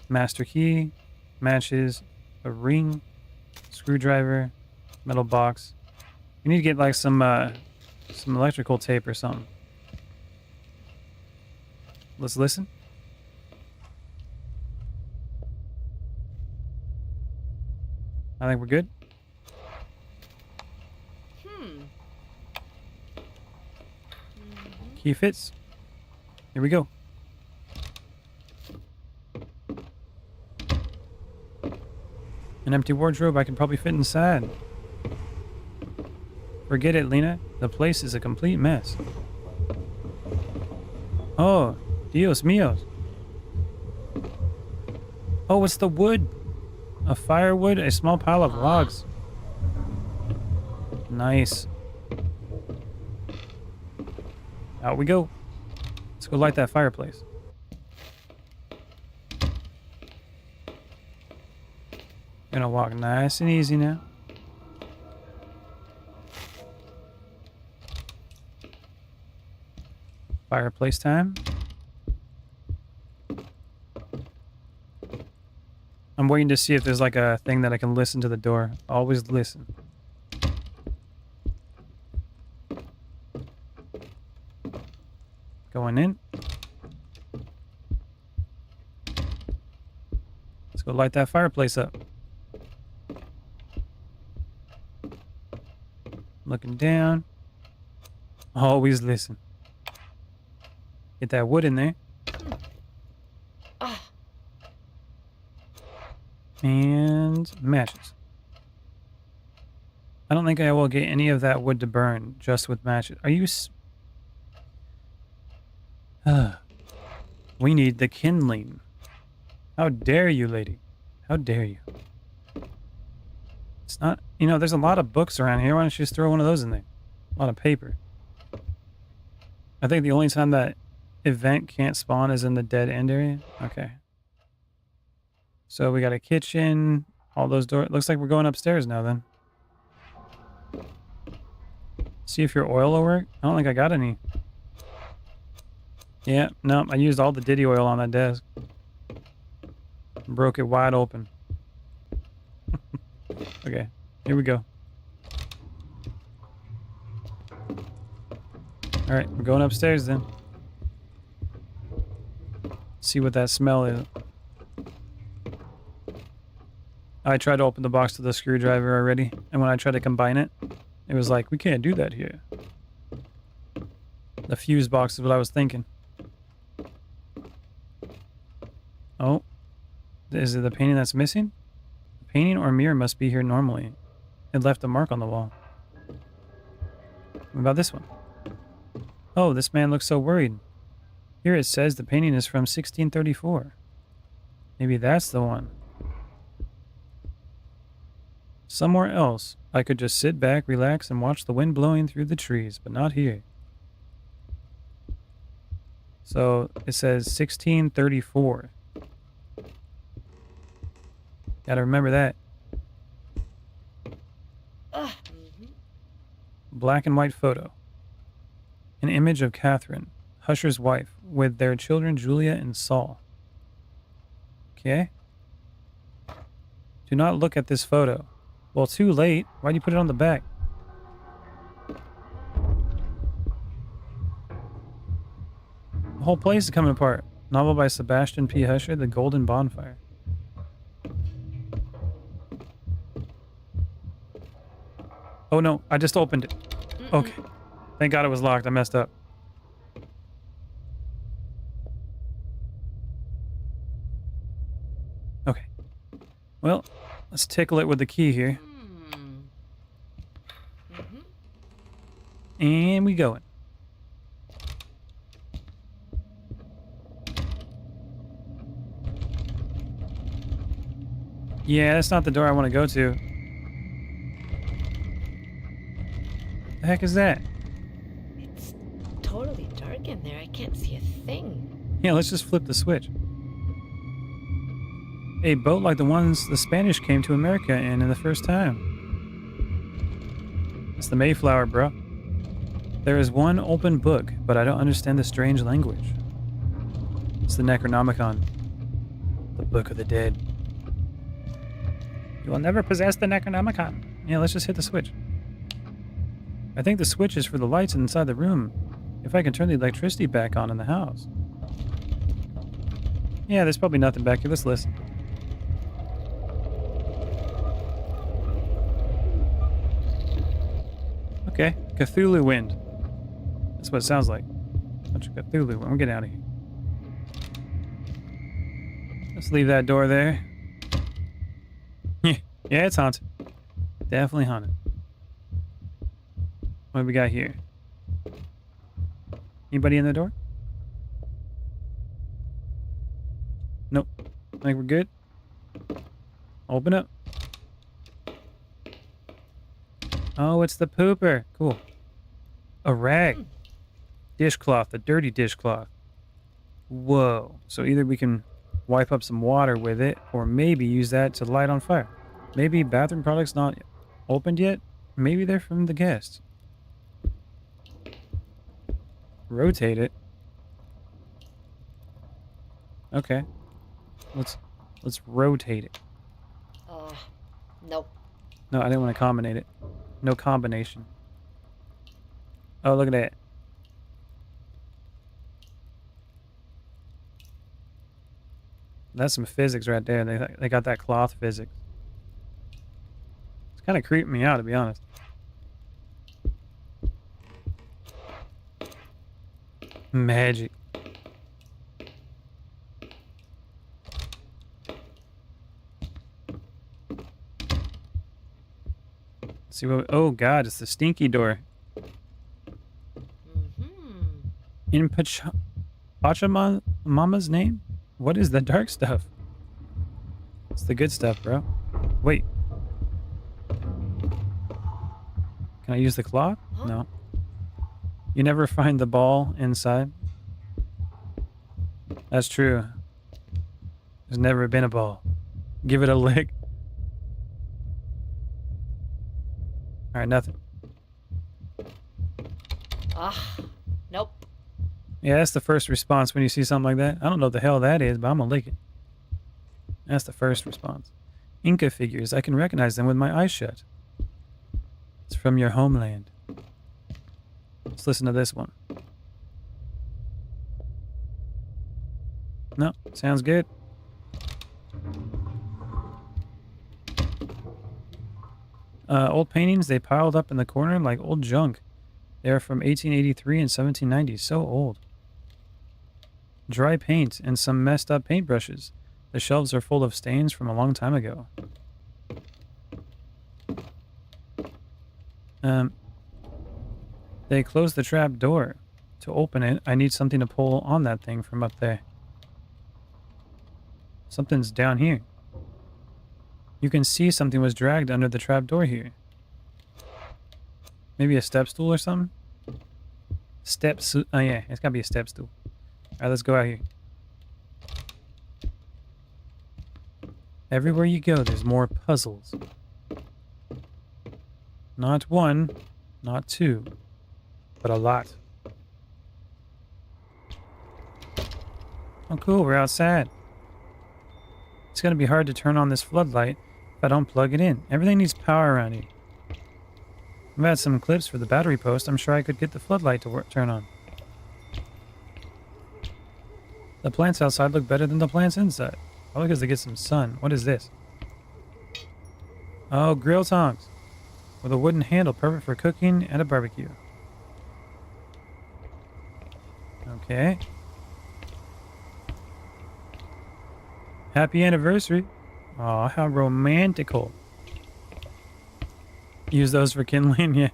Master key, matches, a ring, screwdriver, metal box. We need to get like some electrical tape or something. Let's listen. I think we're good. Key fits. Here we go. An empty wardrobe I can probably fit inside. Forget it, Lena. The place is a complete mess. Oh, Dios míos. Oh, it's the wood. A firewood, a small pile of logs. Nice. Out we go. Let's go light that fireplace. Gonna walk nice and easy now. Fireplace time. I'm waiting to see if there's like a thing that I can listen to the door. Always listen. Going in. Let's go light that fireplace up. Looking down. Always listen. Get that wood in there. And matches. I don't think I will get any of that wood to burn just with matches. Are you... We need the kindling. How dare you, lady? How dare you? It's not, you know, there's a lot of books around here. Why don't you just throw one of those in there? A lot of paper. I think the only time that event can't spawn is in the dead end area. Okay. So we got a kitchen, all those doors. Looks like we're going upstairs now then. See if your oil will work. I don't think I got any. Yeah, no, I used all the Diddy oil on that desk. Broke it wide open. Okay, here we go. Alright, we're going upstairs then. See what that smell is. I tried to open the box with a screwdriver already, and when I tried to combine it, it was like, we can't do that here. The fuse box is what I was thinking. Oh. Is it the painting that's missing? The painting or mirror must be here normally. It left a mark on the wall. What about this one? Oh, this man looks so worried. Here it says the painting is from 1634. Maybe that's the one. Somewhere else, I could just sit back, relax, and watch the wind blowing through the trees, but not here. So it says 1634. Gotta remember that. Black and white photo. An image of Catherine, Husher's wife, with their children Julia and Saul. Okay. Do not look at this photo. Well, too late. Why'd you put it on the back? The whole place is coming apart. Novel by Sebastian P. Husher, The Golden Bonfire. Oh no, I just opened it. Okay. Thank God it was locked. I messed up. Okay. Well, let's tickle it with the key here. And we going. Yeah, that's not the door I want to go to. The heck is that? It's totally dark in there. I can't see a thing. Yeah, let's just flip the switch. A boat like the ones the Spanish came to America in the first time. It's the Mayflower, bro. There is one open book, but I don't understand the strange language. It's the Necronomicon. The Book of the Dead. You will never possess the Necronomicon. Yeah, let's just hit the switch. I think the switch is for the lights inside the room. If I can turn the electricity back on in the house. Yeah, there's probably nothing back here. Let's listen. Okay, Cthulhu wind. That's what it sounds like. Bunch of Cthulhu wind. We're getting out of here. Let's leave that door there. Yeah, it's haunted. Definitely haunted. What do we got here? Anybody in the door? Nope. I think we're good. Open up. Oh, it's the pooper. Cool. A rag. Dishcloth. A dirty dishcloth. Whoa. So either we can wipe up some water with it, or maybe use that to light on fire. Maybe bathroom products not opened yet? Maybe they're from the guests. Rotate it. Okay. Let's rotate it. Nope. No, I didn't want to combine it. No combination. Oh, look at that. That's some physics right there. They got that cloth physics. It's kind of creeping me out, to be honest. Magic. Let's see what. Oh God, it's the stinky door. In Pachamama's name? What is the dark stuff? It's the good stuff, bro. Wait. Can I use the clock? Huh? No. You never find the ball inside? That's true. There's never been a ball. Give it a lick. Alright, nothing. Ah, nope. Yeah, that's the first response when you see something like that. I don't know what the hell that is, but I'm gonna lick it. That's the first response. Inca figures. I can recognize them with my eyes shut. It's from your homeland. Let's listen to this one. No, sounds good. Old paintings, they piled up in the corner like old junk. They are from 1883 and 1790. So old. Dry paint and some messed up paintbrushes. The shelves are full of stains from a long time ago. They closed the trap door. To open it, I need something to pull on that thing from up there. Something's down here. You can see something was dragged under the trap door here. Maybe a step stool or something? Oh yeah, it's gotta be a step stool. Alright, let's go out here. Everywhere you go, there's more puzzles. Not one, not two, but a lot. Oh cool, we're outside. It's gonna be hard to turn on this floodlight if I don't plug it in. Everything needs power around here. I've had some clips for the battery post. I'm sure I could get the floodlight to turn on. The plants outside look better than the plants inside. Probably because they get some sun. What is this? Oh, grill tongs. With a wooden handle, perfect for cooking at a barbecue. Okay. Happy anniversary. Aw, how romantical. Use those for kindling, yeah.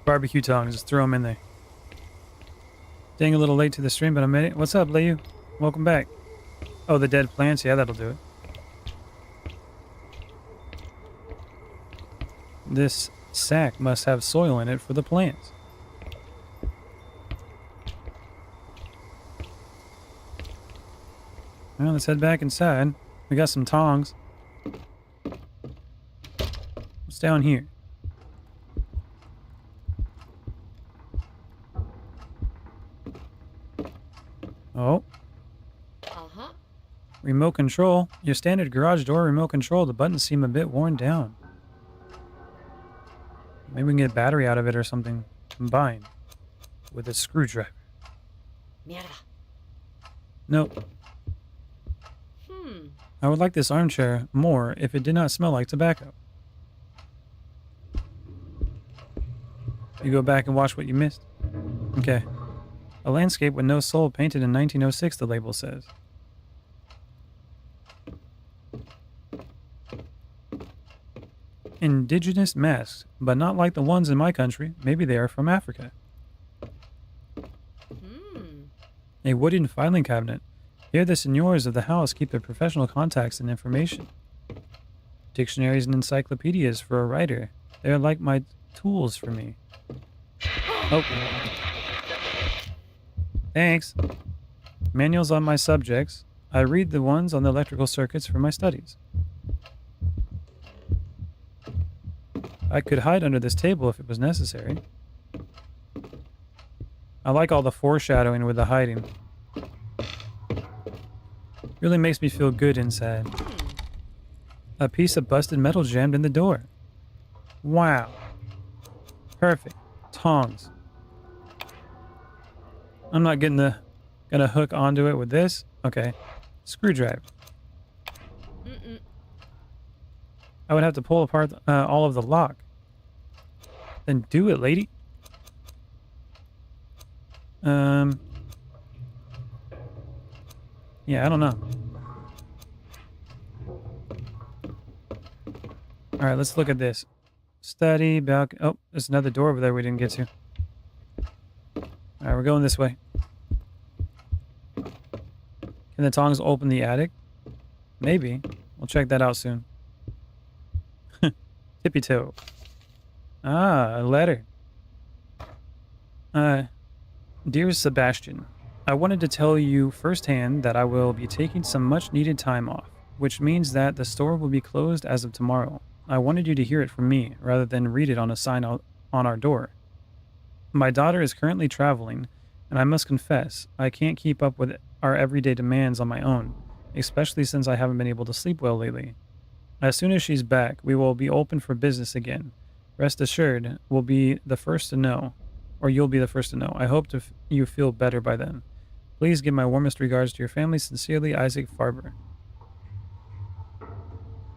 Barbecue tongs, just throw them in there. Staying a little late to the stream, but I made it. What's up, Leu? Welcome back. Oh, the dead plants? Yeah, that'll do it. This sack must have soil in it for the plants. Well, let's head back inside. We got some tongs. What's down here? Oh. Uh-huh. Remote control. Your standard garage door remote control. The buttons seem a bit worn down. Maybe we can get a battery out of it or something. Combined with a screwdriver. Mierda. Nope. I would like this armchair more if it did not smell like tobacco. You go back and watch what you missed. Okay. A landscape with no soul painted in 1906, the label says. Indigenous masks, but not like the ones in my country. Maybe they are from Africa. A wooden filing cabinet. Here the seigneurs of the house keep their professional contacts and information. Dictionaries and encyclopedias for a writer. They are like my tools for me. Oh. Thanks. Manuals on my subjects. I read the ones on the electrical circuits for my studies. I could hide under this table if it was necessary. I like all the foreshadowing with the hiding. Really makes me feel good inside. A piece of busted metal jammed in the door. Wow. Perfect. Tongs. I'm not gonna hook onto it with this. Okay. Screwdriver. I would have to pull apart all of the lock. Then do it, lady. Yeah, I don't know. Alright, let's look at this. Study, balcony. Oh, there's another door over there we didn't get to. Alright, we're going this way. Can the tongs open the attic? Maybe. We'll check that out soon. Tippy toe. Ah, a letter. Dear Sebastian, I wanted to tell you firsthand that I will be taking some much needed time off, which means that the store will be closed as of tomorrow. I wanted you to hear it from me rather than read it on a sign on our door. My daughter is currently traveling, and I must confess, I can't keep up with our everyday demands on my own, especially since I haven't been able to sleep well lately. As soon as she's back, we will be open for business again. Rest assured, we'll be the first to know, or you'll be the first to know. I hope you feel better by then. Please give my warmest regards to your family. Sincerely, Isaac Farber.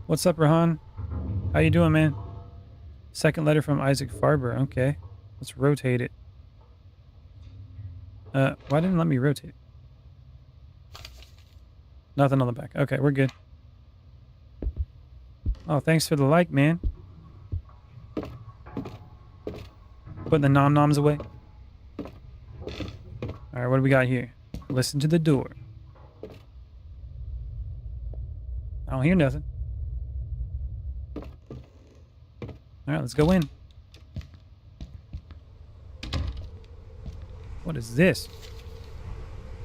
What's up, Rahan? How you doing, man? Second letter from Isaac Farber. Okay. Let's rotate it. Why didn't it let me rotate it? Nothing on the back. Okay, we're good. Oh, thanks for the like, man. Putting the nom-noms away. Alright, what do we got here? Listen to the door. I don't hear nothing. Alright, let's go in. What is this?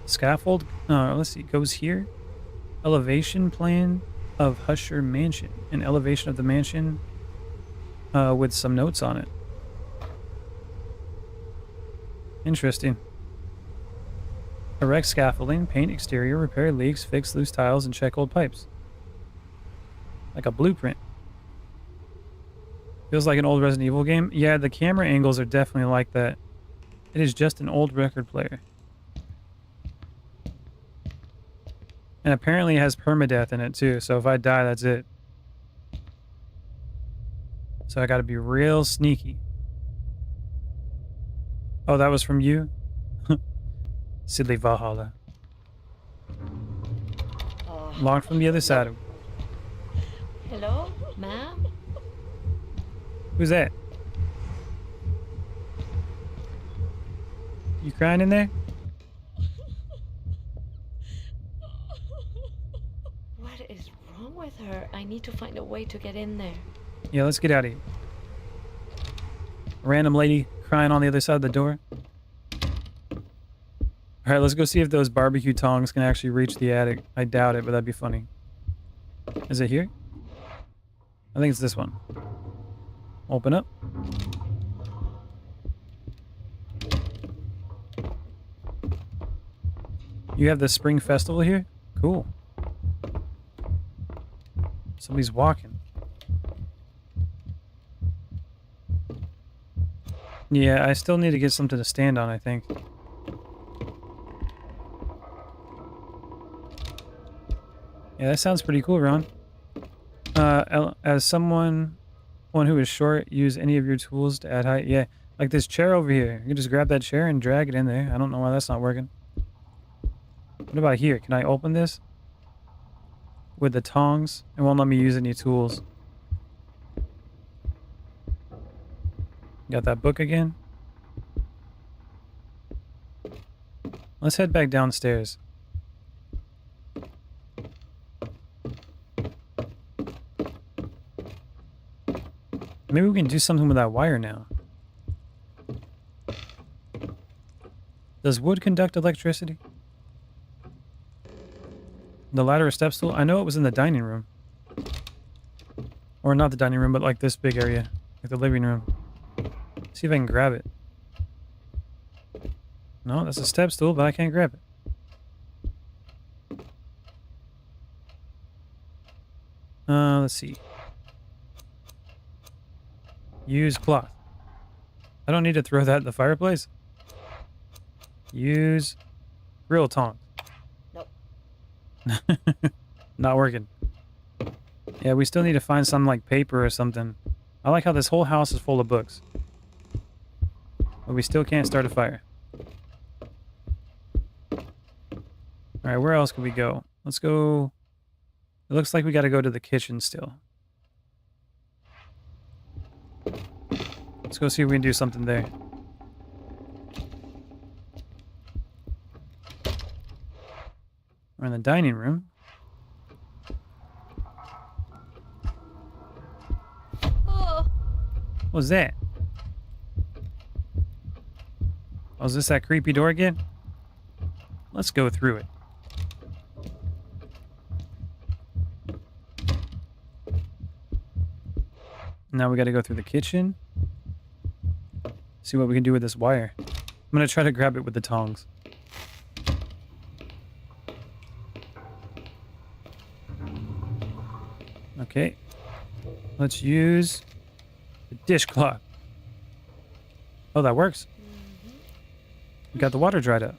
Scaffold? Let's see. Goes here. Elevation plan of Husher Mansion. An elevation of the mansion with some notes on it. Interesting. Erect scaffolding, paint exterior, repair leaks, fix loose tiles, and check old pipes. Like a blueprint. Feels like an old Resident Evil game. Yeah, the camera angles are definitely like that. It is just an old record player. And apparently it has permadeath in it too, so if I die, that's it. So I gotta be real sneaky. Oh, that was from you? Silly Valhalla. Locked from the other side. Hello, ma'am? Who's that? You crying in there? What is wrong with her? I need to find a way to get in there. Yeah, let's get out of here. A random lady crying on the other side of the door. Alright, let's go see if those barbecue tongs can actually reach the attic. I doubt it, but that'd be funny. Is it here? I think it's this one. Open up. You have the spring festival here? Cool. Somebody's walking. Yeah, I still need to get something to stand on, I think. Yeah, that sounds pretty cool, Ron. As someone who is short, use any of your tools to add height. Yeah, like this chair over here. You can just grab that chair and drag it in there. I don't know why that's not working. What about here? Can I open this? With the tongs? It won't let me use any tools. Got that book again? Let's head back downstairs. Maybe we can do something with that wire now. Does wood conduct electricity? The ladder or step stool? I know it was in the dining room. Or not the dining room, but like this big area. Like the living room. See if I can grab it. No, that's a step stool, but I can't grab it. Let's see. Use cloth. I don't need to throw that in the fireplace. Use grill tongs. Nope. Not working. Yeah, we still need to find some like paper or something. I like how this whole house is full of books. But we still can't start a fire. Alright, where else can we go? Let's go... It looks like we gotta go to the kitchen still. Let's go see if we can do something there. We're in the dining room. Oh, What was that? Oh, is this that creepy door again? Let's go through it. Now we got to go through the kitchen. See what we can do with this wire. I'm going to try to grab it with the tongs. Okay. Let's use the dishcloth. Oh, that works. We got the water dried up.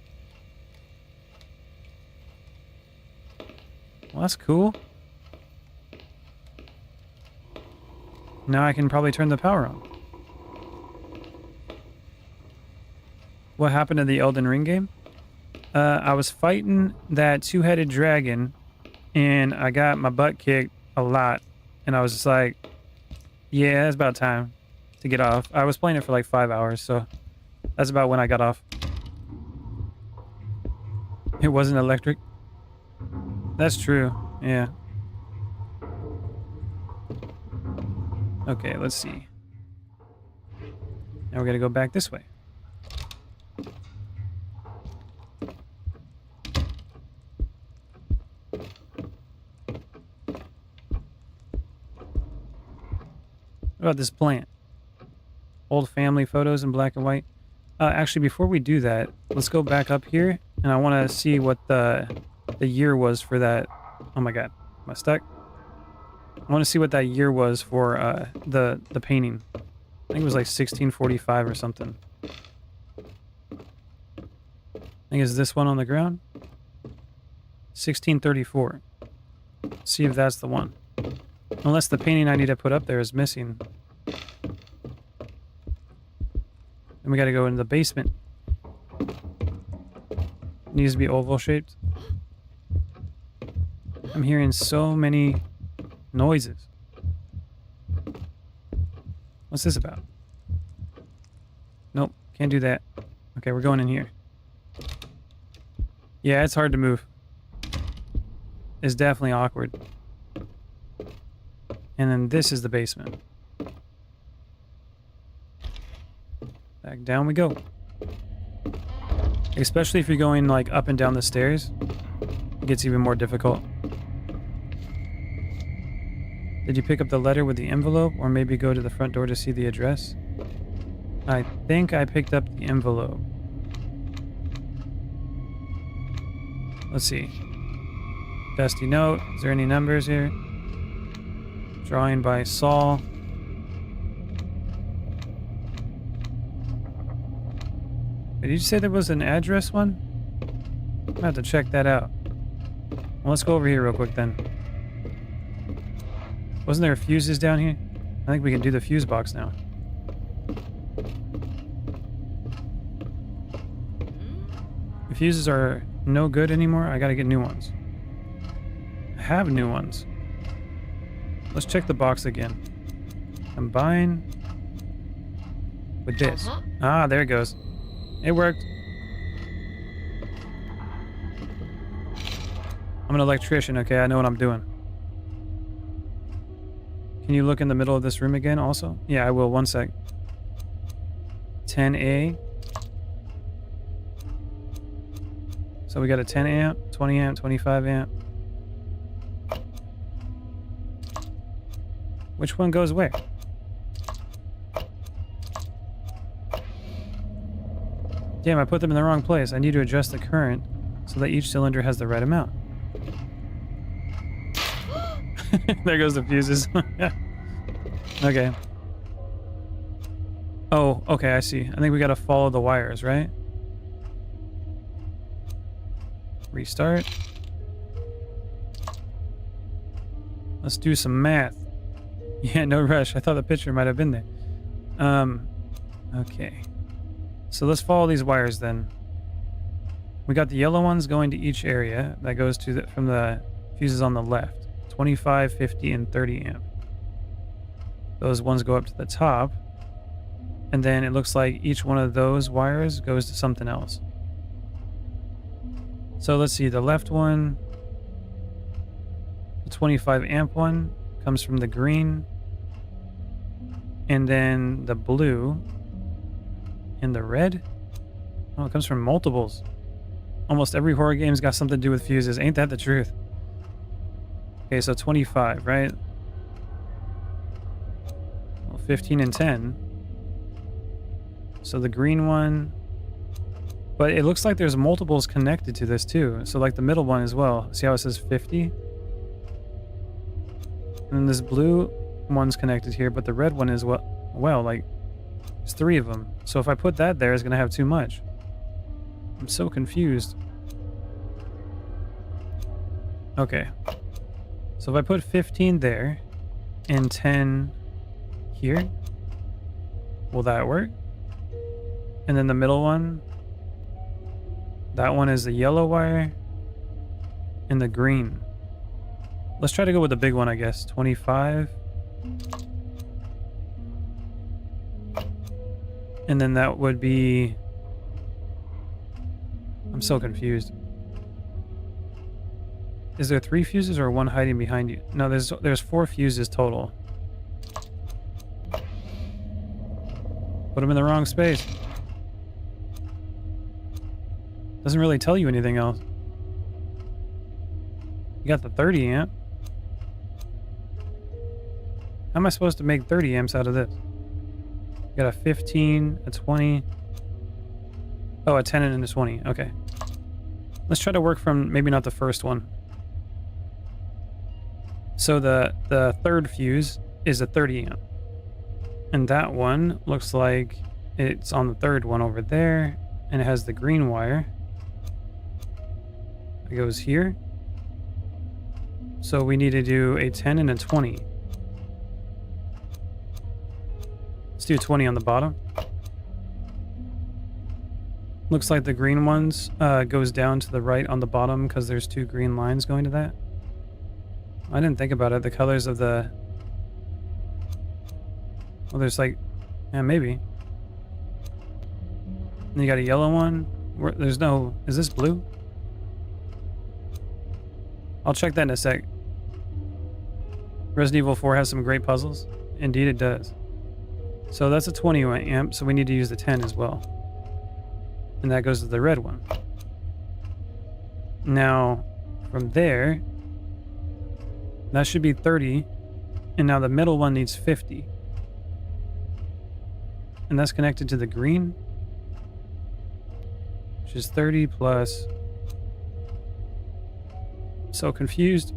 Well, that's cool. Now I can probably turn the power on. What happened in the Elden Ring game? I was fighting that two-headed dragon, and I got my butt kicked a lot, and I was just like, yeah, it's about time to get off. I was playing it for like 5 hours, so that's about when I got off. It wasn't electric. That's true, yeah. Okay, let's see. Now we gotta go back this way. What about this plant? Old family photos in black and white. Actually, before we do that, let's go back up here, and I want to see what the year was for that. Oh my god, am I stuck? I want to see what that year was for the painting. I think it was like 1645 or something. I think it's this one on the ground. 1634. See if that's the one. Unless the painting I need to put up there is missing. And we gotta go into the basement. It needs to be oval shaped. I'm hearing so many noises. What's this about? Nope, can't do that. Okay, we're going in here. Yeah, it's hard to move. It's definitely awkward. And then this is the basement. Back down we go. Especially if you're going like up and down the stairs, it gets even more difficult. Did you pick up the letter with the envelope, or maybe go to the front door to see the address? I think I picked up the envelope. Let's see. Dusty note. Is there any numbers here? Drawing by Saul. Did you say there was an address one? I'm gonna have to check that out. Well, let's go over here real quick then. Wasn't there fuses down here? I think we can do the fuse box now. The fuses are no good anymore. I gotta get new ones. I have new ones. Let's check the box again. Combine with this. Ah, there it goes. It worked. I'm an electrician, okay? I know what I'm doing. Can you look in the middle of this room again also? Yeah, I will. 1 sec. 10A. So we got a 10 amp, 20 amp, 25 amp. Which one goes where? Damn, I put them in the wrong place. I need to adjust the current so that each cylinder has the right amount. There goes the fuses. Okay. Oh, okay, I see. I think we gotta follow the wires, right? Restart. Let's do some math. Yeah, no rush. I thought the picture might have been there. Okay. So let's follow these wires then. We got the yellow ones going to each area. That goes to from the fuses on the left. 25, 50, and 30 amp. Those ones go up to the top. And then it looks like each one of those wires goes to something else. So let's see, the left one, the 25 amp one, comes from the green. And then the blue and the red Oh, it comes from multiples. Almost every horror game's got something to do with fuses. Ain't that the truth? Okay, so 25, right? Well, 15 and 10. So the green one. But it looks like there's multiples connected to this too. So like the middle one as well. See how it says 50? And then this blue one's connected here, but the red one is well, like there's 3 of them. So if I put that there, it's gonna have too much. I'm so confused. Okay. So if I put 15 there and 10 here, will that work? And then the middle one, that one is the yellow wire and the green. Let's try to go with the big one, I guess. 25. And then that would be... I'm so confused. Is there 3 fuses or 1 hiding behind you? No, there's 4 fuses total. Put them in the wrong space. Doesn't really tell you anything else. You got the 30 amp. How am I supposed to make 30 amps out of this? You got a 15, a 20. Oh, a 10 and a 20. Okay. Let's try to work from maybe not the first one. So the third fuse is a 30 amp. And that one looks like it's on the third one over there. And it has the green wire. It goes here. So we need to do a 10 and a 20. Let's do 20 on the bottom. Looks like the green ones goes down to the right on the bottom because there's 2 green lines going to that. I didn't think about it. The colors of the... Well, there's like... Yeah, maybe. And you got a yellow one. There's no... Is this blue? I'll check that in a sec. Resident Evil 4 has some great puzzles. Indeed it does. So that's a 20 amp, so we need to use the 10 as well. And that goes to the red one. Now, from there, that should be 30. And now the middle one needs 50. And that's connected to the green, which is 30 plus... So confused.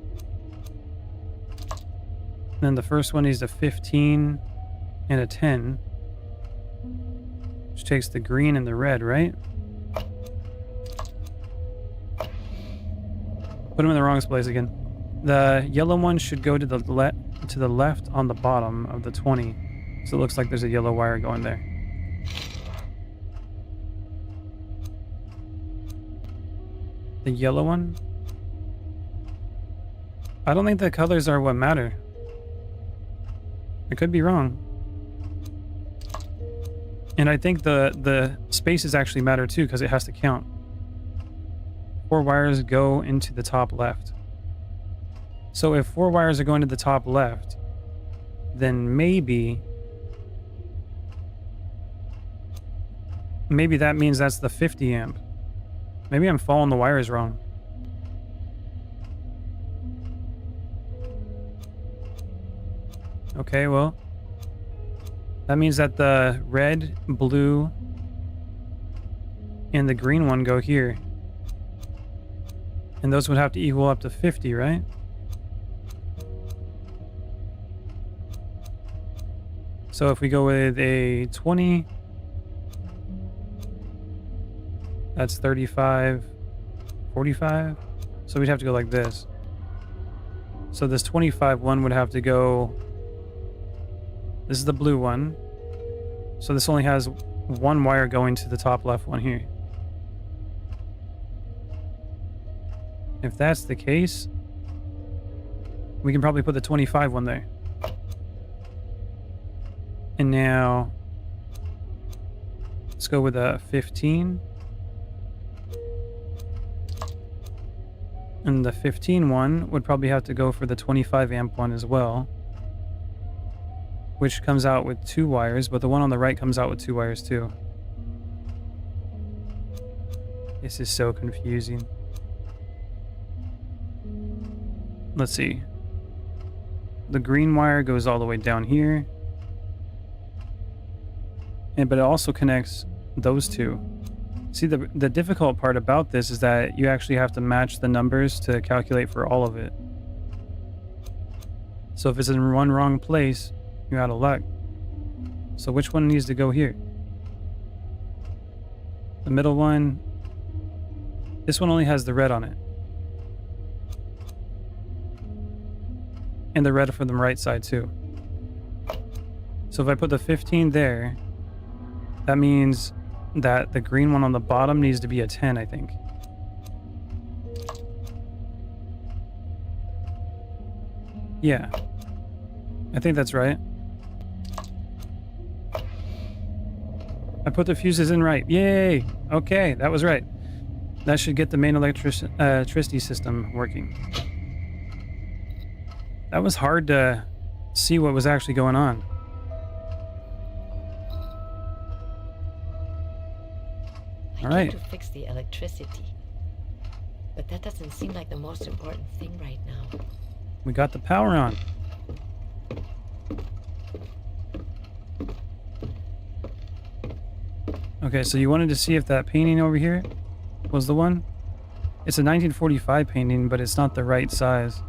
And then the first one needs a 15 and a 10, which takes the green and the red, right? Put them in the wrong place again. The yellow one should go to the left on the bottom of the 20. So it looks like there's a yellow wire going there. The yellow one? I don't think the colors are what matter. I could be wrong. And I think the spaces actually matter too, because it has to count. 4 wires go into the top left. So if 4 wires are going to the top left, then maybe that means that's the 50 amp. Maybe I'm following the wires wrong. Okay, well, that means that the red, blue, and the green one go here. And those would have to equal up to 50, right? So if we go with a 20, that's 35, 45. So we'd have to go like this. So this 25 one would have to go... This is the blue one. So this only has 1 wire going to the top left one here. If that's the case, we can probably put the 25 one there. And now, let's go with a 15. And the 15 one would probably have to go for the 25 amp one as well, which comes out with 2 wires, but the one on the right comes out with 2 wires too. This is so confusing. Let's see. The green wire goes all the way down here. But it also connects those two. See, the difficult part about this is that you actually have to match the numbers to calculate for all of it. So if it's in one wrong place, you're out of luck. So which one needs to go here? The middle one. This one only has the red on it. And the red from the right side too. So if I put the 15 there, that means that the green one on the bottom needs to be a 10, I think. Yeah. I think that's right. I put the fuses in right. Yay! Okay, that was right. That should get the main electricity system working. That was hard to see what was actually going on. I All right. came to fix the electricity. But that doesn't seem like the most important thing right now. We got the power on. Okay, so you wanted to see if that painting over here was the one? It's a 1945 painting, but it's not the right size.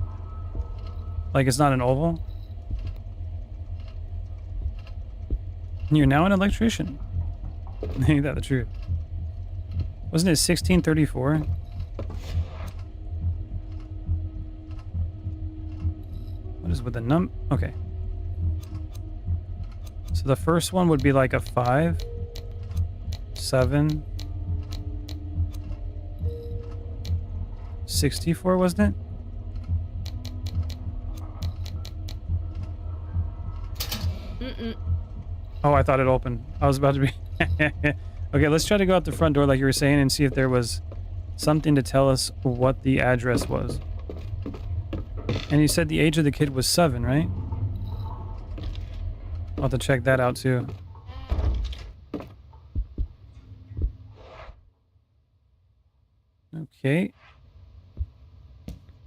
Like, it's not an oval. You're now an electrician. Ain't that the truth? Wasn't it 1634? What is with the okay. So the first one would be like a 5, 7, 64, wasn't it? Oh, I thought it opened. I was about to be... Okay, let's try to go out the front door like you were saying and see if there was something to tell us what the address was. And you said the age of the kid was 7, right? I'll have to check that out too. Okay.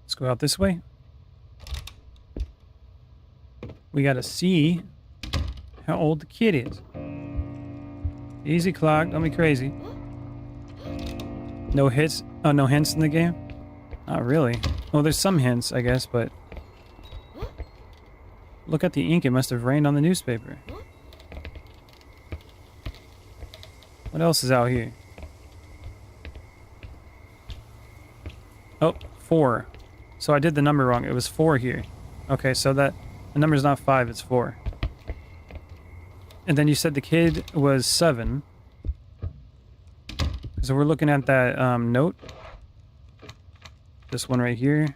Let's go out this way. We gotta see how old the kid is. Easy clock, don't be crazy. No hits? Oh, no hints in the game? Not really. Well, there's some hints, I guess, but... Look at the ink, it must have rained on the newspaper. What else is out here? Oh, 4. So I did the number wrong. It was 4 here. Okay, so that... The number's not 5, it's 4. And then you said the kid was 7. So we're looking at that note. This one right here.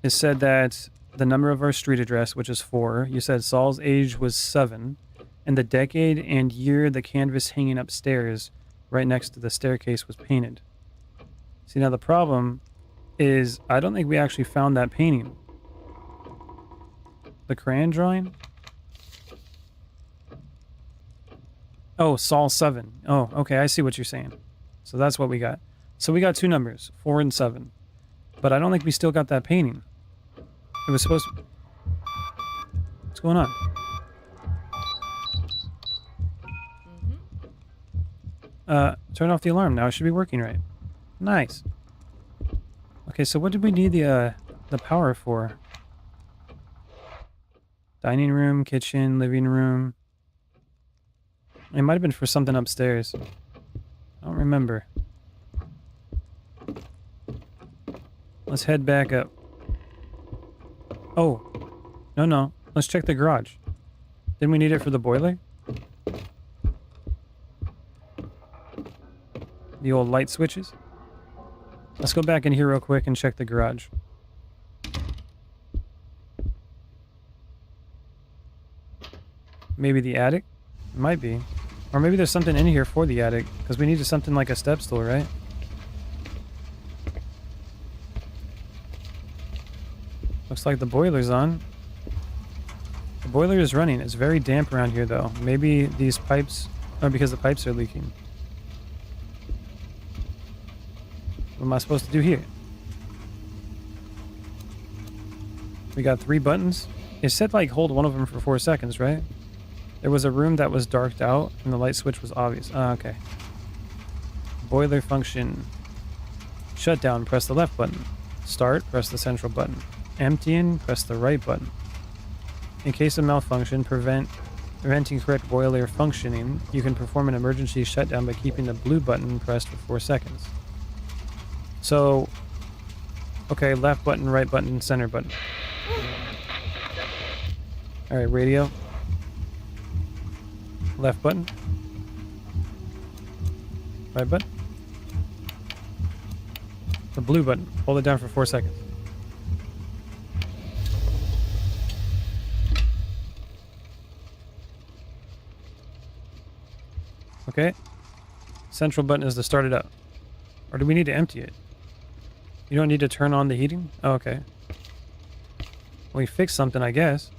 It said that the number of our street address, which is 4. You said Saul's age was 7. And the decade and year the canvas hanging upstairs right next to the staircase was painted. See, now the problem is I don't think we actually found that painting. The crayon drawing? Oh, Saul 7. Oh, okay, I see what you're saying. So that's what we got. So we got 2 numbers, 4 and 7. But I don't think we still got that painting. It was supposed to... What's going on? Turn off the alarm now. It should be working right. Nice. Okay, so what did we need the power for? Dining room, kitchen, living room. It might have been for something upstairs. I don't remember. Let's head back up. Oh. No. Let's check the garage. Didn't we need it for the boiler? The old light switches? Let's go back in here real quick and check the garage. Maybe the attic? It might be. Or maybe there's something in here for the attic, because we needed something like a step stool, right? Looks like the boiler's on. The boiler is running. It's very damp around here, though. Maybe these pipes... Oh, because the pipes are leaking. What am I supposed to do here? We got 3 buttons. It said like hold one of them for 4 seconds, right? There was a room that was darked out and the light switch was obvious. Ah, okay. Boiler function. Shutdown, press the left button. Start, press the central button. Emptying, press the right button. In case of malfunction, preventing correct boiler functioning, you can perform an emergency shutdown by keeping the blue button pressed for 4 seconds. So, okay, left button, right button, center button. Alright, radio. Left button. Right button. The blue button. Hold it down for 4 seconds. Okay. Central button is to start it up. Or do we need to empty it? You don't need to turn on the heating? Oh, okay. We fixed something, I guess.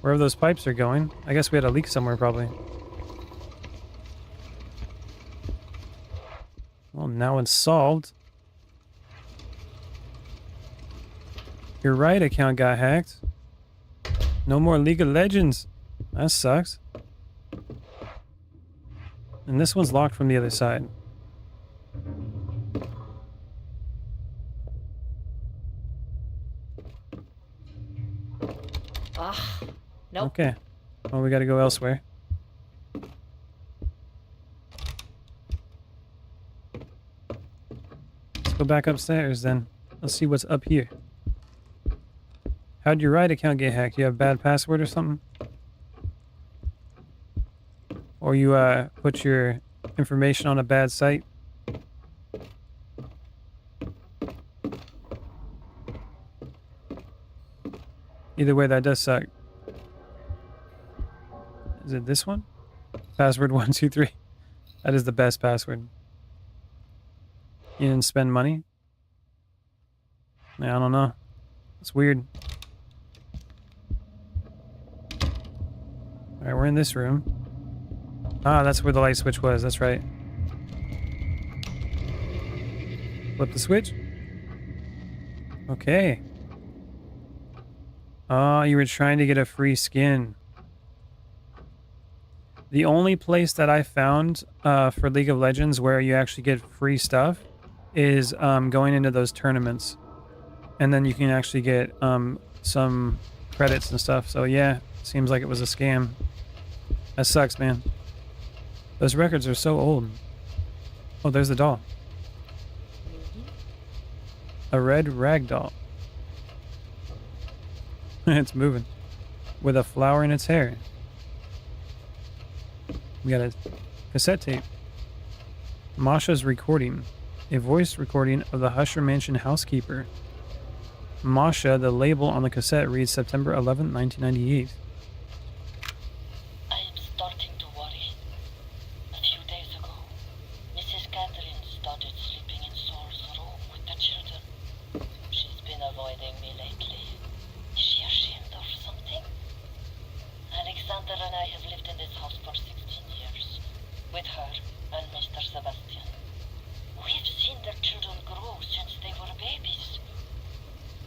Wherever those pipes are going. I guess we had a leak somewhere, probably. Well, now it's solved. Your right account got hacked. No more League of Legends. That sucks. And this one's locked from the other side. Ah, nope. Okay. Well, we gotta go elsewhere. Let's go back upstairs then. Let's see what's up here. How'd your right account get hacked? You have a bad password or something? Or you put your information on a bad site? Either way, that does suck. Is it this one? Password 123. That is the best password. You didn't spend money? Yeah, I don't know. It's weird. Alright, we're in this room. Ah, that's where the light switch was. That's right. Flip the switch. Okay. Oh, you were trying to get a free skin. The only place that I found for League of Legends where you actually get free stuff is going into those tournaments. And then you can actually get some credits and stuff. So yeah, seems like it was a scam. That sucks, man. Those records are so old. Oh, there's the doll. A red rag doll. It's moving. With a flower in its hair. We got a cassette tape. Masha's recording. A voice recording of the Husher Mansion housekeeper. Masha, the label on the cassette reads September 11th, 1998. I am starting to worry. A few days ago, Mrs. Catherine started sleeping in Saul's room with the children. She's been avoiding me lately. Is she ashamed or something? Alexander and I have lived in this house for 16 years, with her and Mr. Sebastian. We've seen their children grow since they were babies.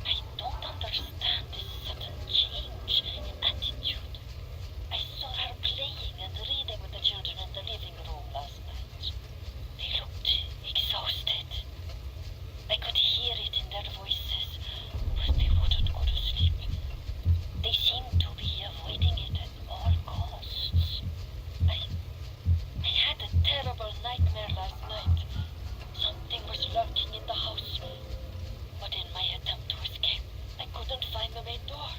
I don't understand this sudden change in attitude. I saw her playing and reading with the children in the living room last night. They looked exhausted. I could hear it in their voices, but they wouldn't go to sleep. They seemed to be avoiding it at all costs. I had a terrible nightmare last night. Something was lurking in the house. But in my attempt to escape, I couldn't find the main door.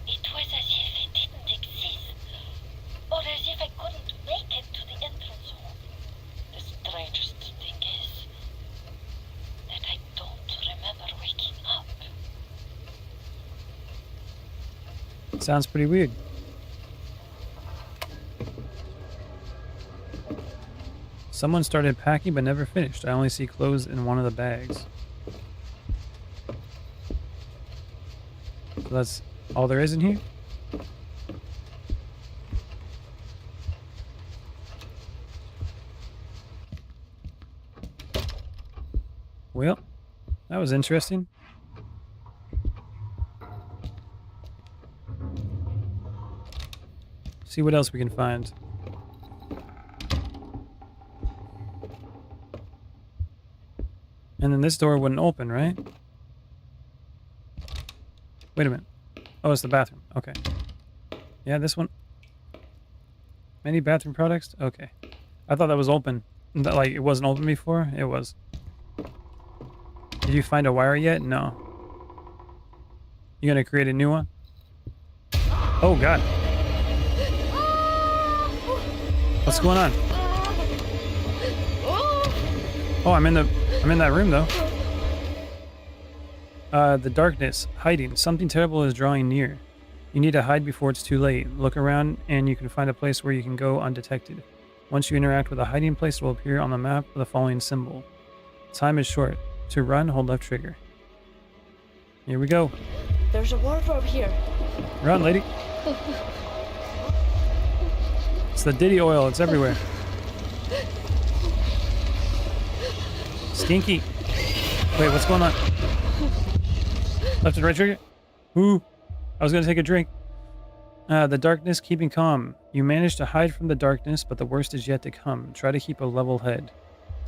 It was as if it didn't exist. Or as if I couldn't make it to the entrance hall. The strangest thing is that I don't remember waking up. Sounds pretty weird. Someone started packing but never finished. I only see clothes in one of the bags. So that's all there is in here? Well, that was interesting. See what else we can find. And then this door wouldn't open, right? Wait a minute. Oh, it's the bathroom. Okay. Yeah, this one. Many bathroom products? Okay. I thought that was open. That, like, it wasn't open before? It was. Did you find a wire yet? No. You gonna create a new one? Oh, God. What's going on? Oh, I'm in that room, though. The darkness. Hiding. Something terrible is drawing near. You need to hide before it's too late. Look around and you can find a place where you can go undetected. Once you interact with a hiding place, it will appear on the map with the following symbol. Time is short. To run, hold left trigger. Here we go. There's a wardrobe here. Run, lady. It's the Diddy oil. It's everywhere. Stinky. Wait, what's going on? Left and right trigger? Ooh. I was going to take a drink. The darkness, keeping calm. You managed to hide from the darkness, but the worst is yet to come. Try to keep a level head.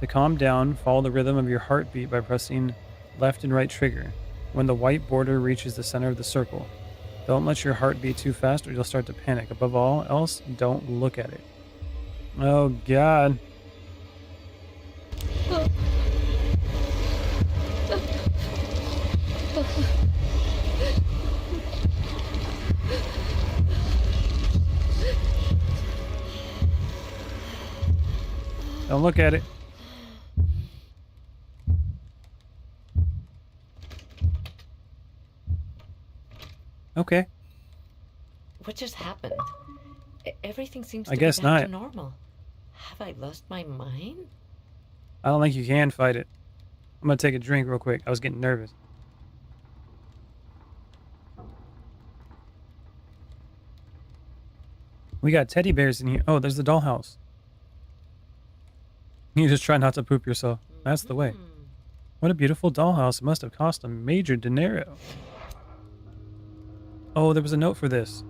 To calm down, follow the rhythm of your heartbeat by pressing left and right trigger when the white border reaches the center of the circle. Don't let your heart beat too fast or you'll start to panic. Above all else, don't look at it. Oh, God. Don't look at it. Okay. What just happened? Everything seems I to guess be back to not. normal. Have I lost my mind? I don't think you can fight it. I'm gonna take a drink real quick. I was getting nervous. We got teddy bears in here. Oh, there's the dollhouse. You just try not to poop yourself. That's the way. What a beautiful dollhouse. It must have cost a major dinero. Oh, there was a note for this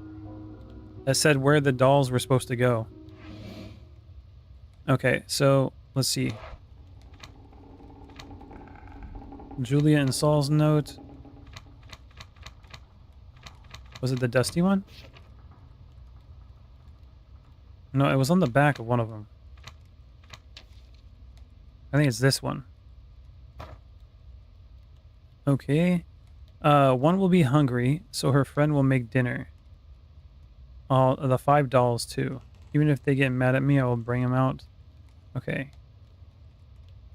that said where the dolls were supposed to go. Okay, so let's see. Julia and Saul's note. Was it the dusty one? No, it was on the back of one of them. I think it's this one. Okay. One will be hungry, so her friend will make dinner. All the 5 dolls too. Even if they get mad at me, I will bring them out. Okay.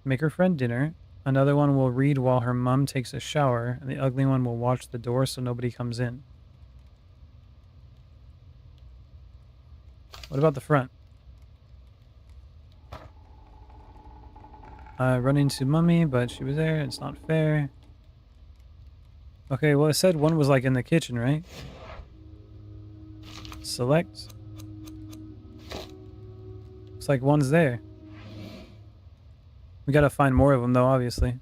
Make her friend dinner. Another one will read while her mom takes a shower, and the ugly one will watch the door so nobody comes in. What about the front? Run into Mummy, but she was there. It's not fair. Okay, well, I said one was like in the kitchen, right? Select. Looks like one's there. We gotta find more of them, though, obviously.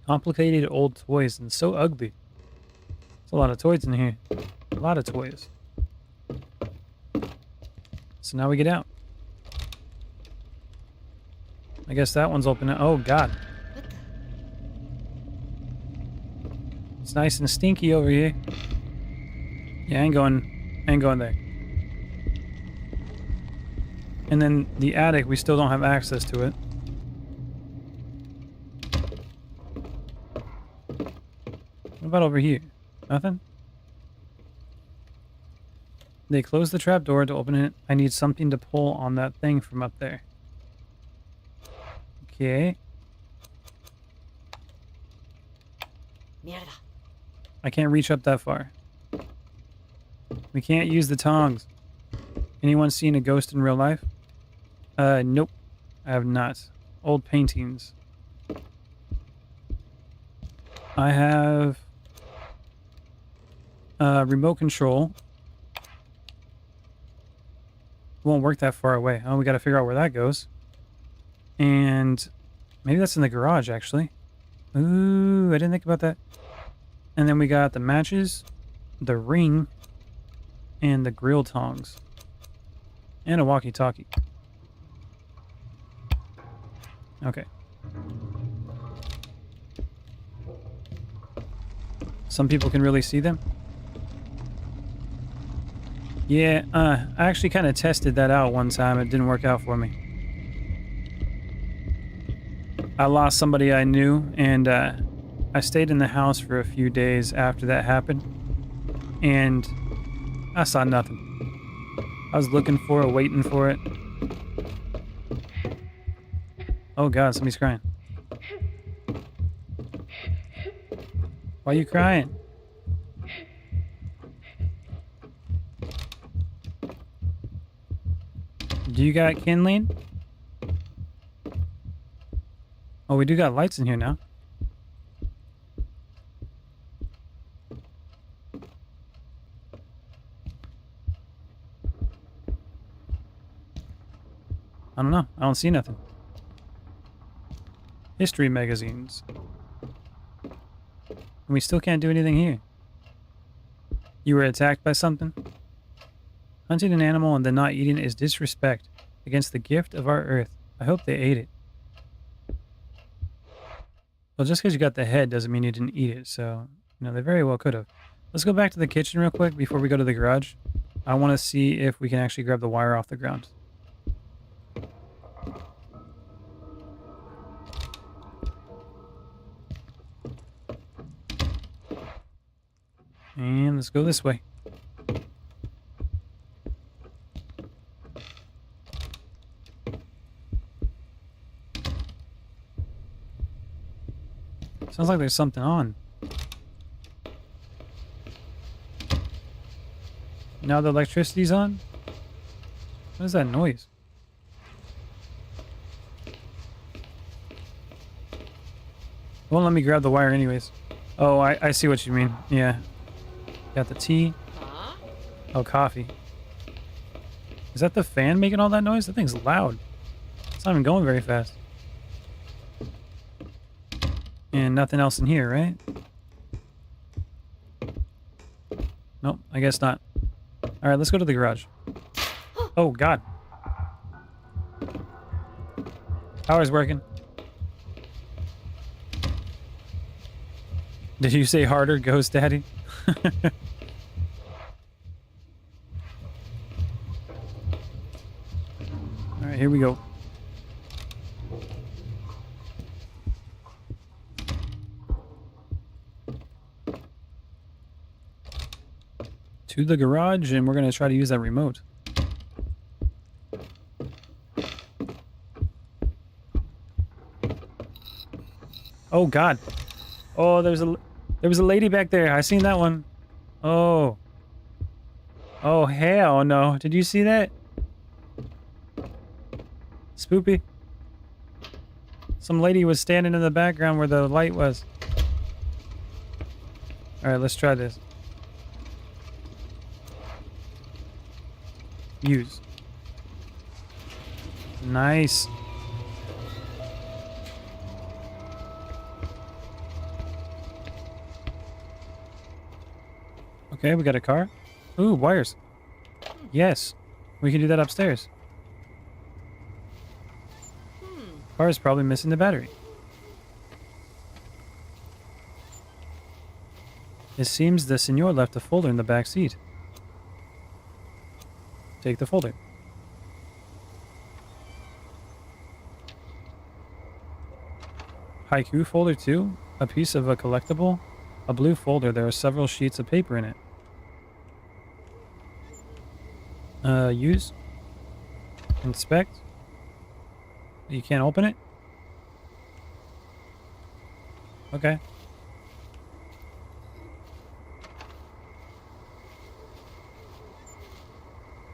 Complicated old toys and so ugly. There's a lot of toys in here. A lot of toys. So now we get out. I guess that one's open now. Oh, God. It's nice and stinky over here. Yeah, I ain't going there. And then the attic, we still don't have access to it. What about over here? Nothing? They close the trap door to open it. I need something to pull on that thing from up there. Okay. Mierda. I can't reach up that far. We can't use the tongs. Anyone seen a ghost in real life? Nope. I have not. Old paintings. I have remote control. Won't work that far away. Oh, we got to figure out where that goes. And Maybe that's in the garage, actually. Ooh, I didn't think about that. And then we got the matches, the ring, and the grill tongs. And a walkie-talkie. Okay. Some people can really see them. Yeah, I actually kind of tested that out one time. It didn't work out for me. I lost somebody I knew, and I stayed in the house for a few days after that happened, and I saw nothing. I was looking for it, waiting for it. Oh God, somebody's crying. Why are you crying? Do you got kindling? Oh, we do got lights in here now. I don't know. I don't see nothing. History magazines. And we still can't do anything here. You were attacked by something? Hunting an animal and then not eating it is disrespect against the gift of our earth. I hope they ate it. Well, just because you got the head doesn't mean you didn't eat it, so, you know, they very well could have. Let's go back to the kitchen real quick before we go to the garage. I want to see if we can actually grab the wire off the ground. And let's go this way. Sounds like there's something on. Now the electricity's on? What is that noise? Won't let me grab the wire anyways. Oh, I see what you mean. Yeah. Got the tea. Oh, coffee. Is that the fan making all that noise? That thing's loud. It's not even going very fast. And nothing else in here, right? Nope, I guess not. Alright, let's go to the garage. Oh, God. Power's working. Did you say harder, Ghost Daddy? Alright, here we go. To the garage, and we're going to try to use that remote. Oh God. Oh, there was a lady back there. I seen that one. Oh. Oh, hell no. Did you see that? Spoopy. Some lady was standing in the background where the light was. Alright, let's try this. Use. Nice. Okay, we got a car. Ooh, wires. Yes. We can do that upstairs. Car is probably missing the battery. It seems the senor left a folder in the back seat. Take the folder. Haiku folder 2. A piece of a collectible. A blue folder. There are several sheets of paper in it. Use. Inspect. You can't open it? Okay.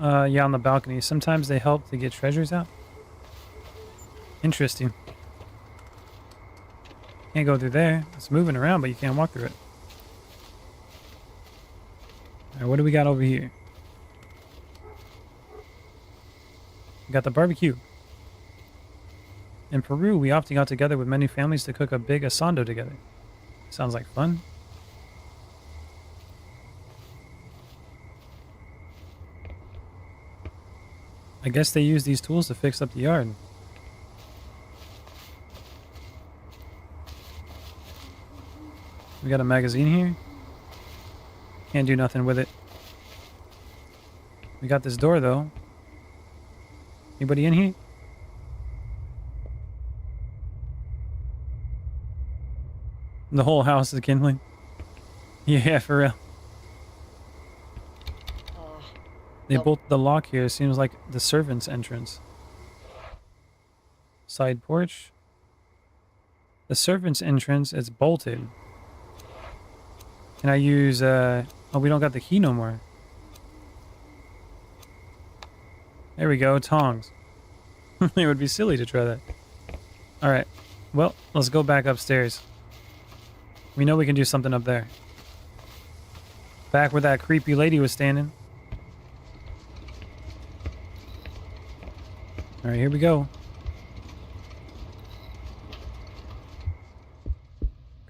Yeah, on the balcony. Sometimes they help to get treasures out. Interesting. Can't go through there. It's moving around, but you can't walk through it. Alright, what do we got over here? We got the barbecue. In Peru, we often got together with many families to cook a big asado together. Sounds like fun. I guess they use these tools to fix up the yard. We got a magazine here. Can't do nothing with it. We got this door though. Anybody in here? The whole house is kindling. Yeah, for real. They bolted the lock here. Seems like the servant's entrance. Side porch. The servant's entrance is bolted. Can I use, oh, we don't got the key no more. There we go, tongs. It would be silly to try that. Alright, well, let's go back upstairs. We know we can do something up there. Back where that creepy lady was standing. Alright, here we go.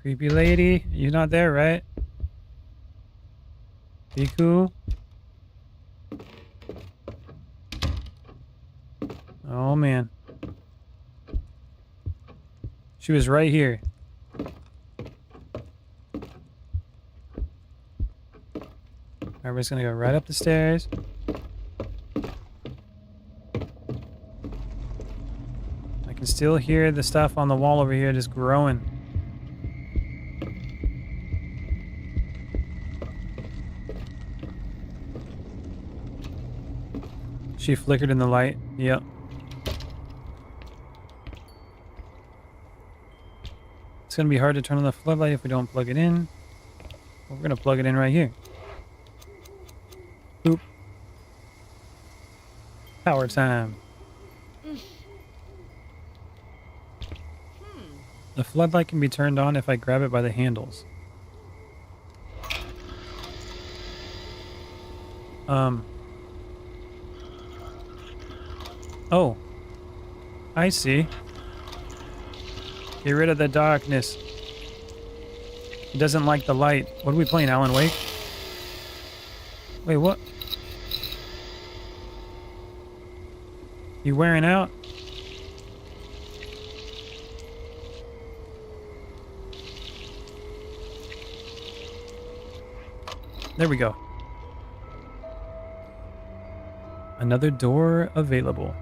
Creepy lady, you're not there, right? Be cool. Oh man. She was right here. Everybody's gonna go right up the stairs. I can still hear the stuff on the wall over here just growing. She flickered in the light. Yep. It's gonna be hard to turn on the floodlight if we don't plug it in. Well, we're gonna plug it in right here. Boop. Power time. The floodlight can be turned on if I grab it by the handles. Oh. I see. Get rid of the darkness. He doesn't like the light. What are we playing, Alan Wake? Wait, what? You wearing out? There we go. Another door available.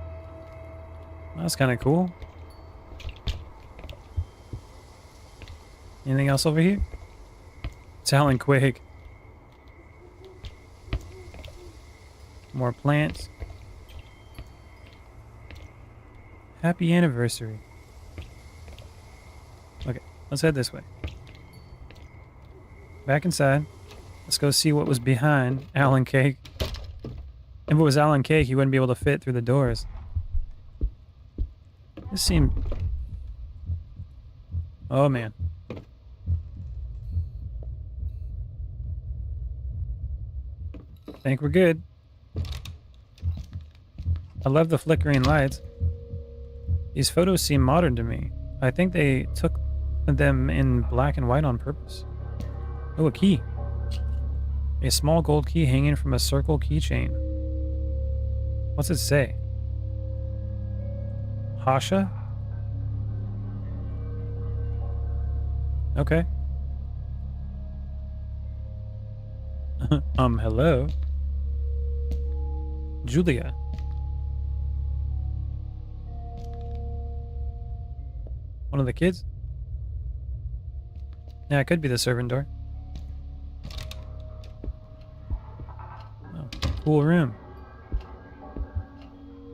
That's kind of cool. Anything else over here? It's Alan Quake. More plants. Happy anniversary. Okay, let's head this way. Back inside. Let's go see what was behind Alan Cake. If it was Alan Cake, he wouldn't be able to fit through the doors. This seemed... Oh, man. Think we're good. I love the flickering lights. These photos seem modern to me. I think they took them in black and white on purpose. Oh, a key. A small gold key hanging from a circle keychain. What's it say? Hasha? Okay. Hello? Julia. One of the kids? Yeah, it could be the servant door. Oh, cool room.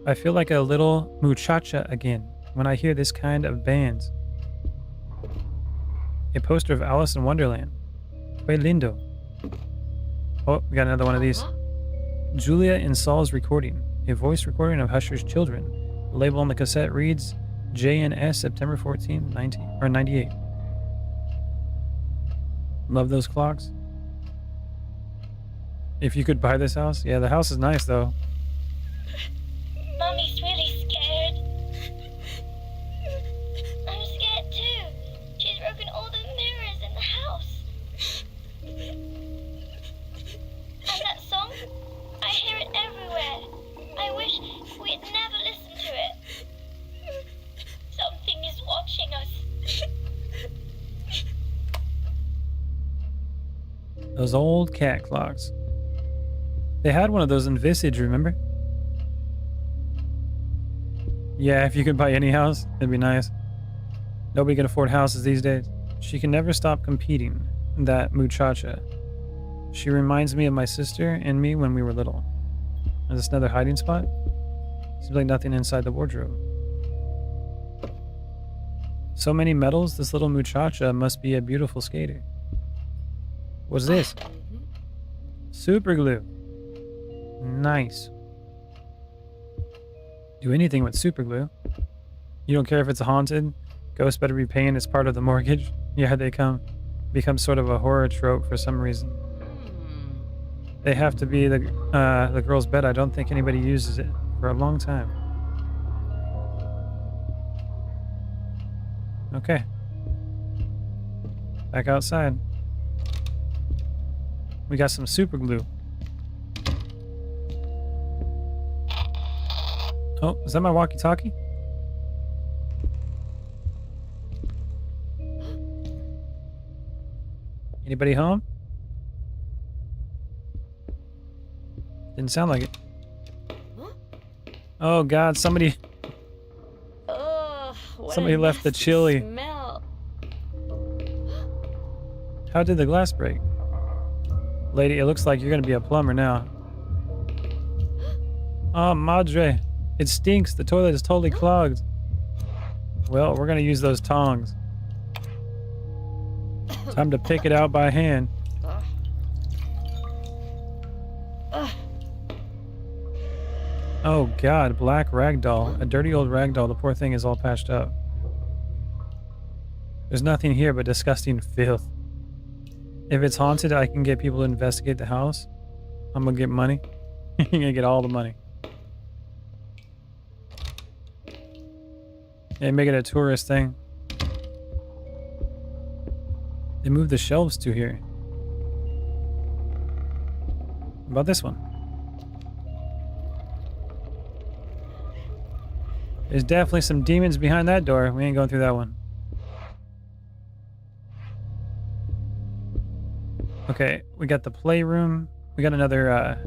I feel like a little muchacha again when I hear this kind of bands. A poster of Alice in Wonderland. Qué lindo. Oh, we got another one of these. Julia in Saul's recording. A voice recording of Husher's Children. The label on the cassette reads JNS September 14, 98. Love those clocks. If you could buy this house. Yeah, the house is nice though. Mommy's really scared. Those old cat clocks. They had one of those in Visage, remember? Yeah, if you could buy any house, it'd be nice. Nobody can afford houses these days. She can never stop competing, that muchacha. She reminds me of my sister and me when we were little. Is this another hiding spot? Seems like nothing inside the wardrobe. So many medals, this little muchacha must be a beautiful skater. What's this? Super glue. Nice. Do anything with super glue. You don't care if it's haunted? Ghosts better be paying as part of the mortgage? Yeah, they become sort of a horror trope for some reason. They have to be the girl's bed. I don't think anybody uses it for a long time. Okay. Back outside. We got some super glue. Oh, is that my walkie-talkie? Anybody home? Didn't sound like it. Oh God, somebody left the chili. Smell. How did the glass break? Lady, it looks like you're gonna be a plumber now. Oh, madre. It stinks. The toilet is totally clogged. Well, we're gonna use those tongs. Time to pick it out by hand. Oh God, black ragdoll. A dirty old ragdoll. The poor thing is all patched up. There's nothing here but disgusting filth. If it's haunted, I can get people to investigate the house. I'm gonna get money. You're gonna get all the money. Yeah, make it a tourist thing. They moved the shelves to here. What about this one? There's definitely some demons behind that door. We ain't going through that one. Okay, we got the playroom. We got another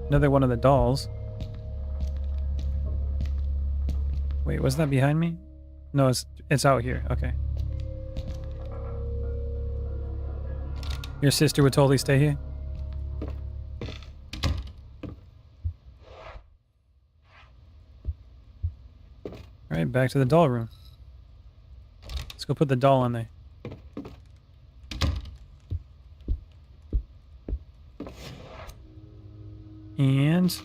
one of the dolls. Wait, wasn't that behind me? No, it's out here. Okay. Your sister would totally stay here? Alright, back to the doll room. Let's go put the doll in there. And...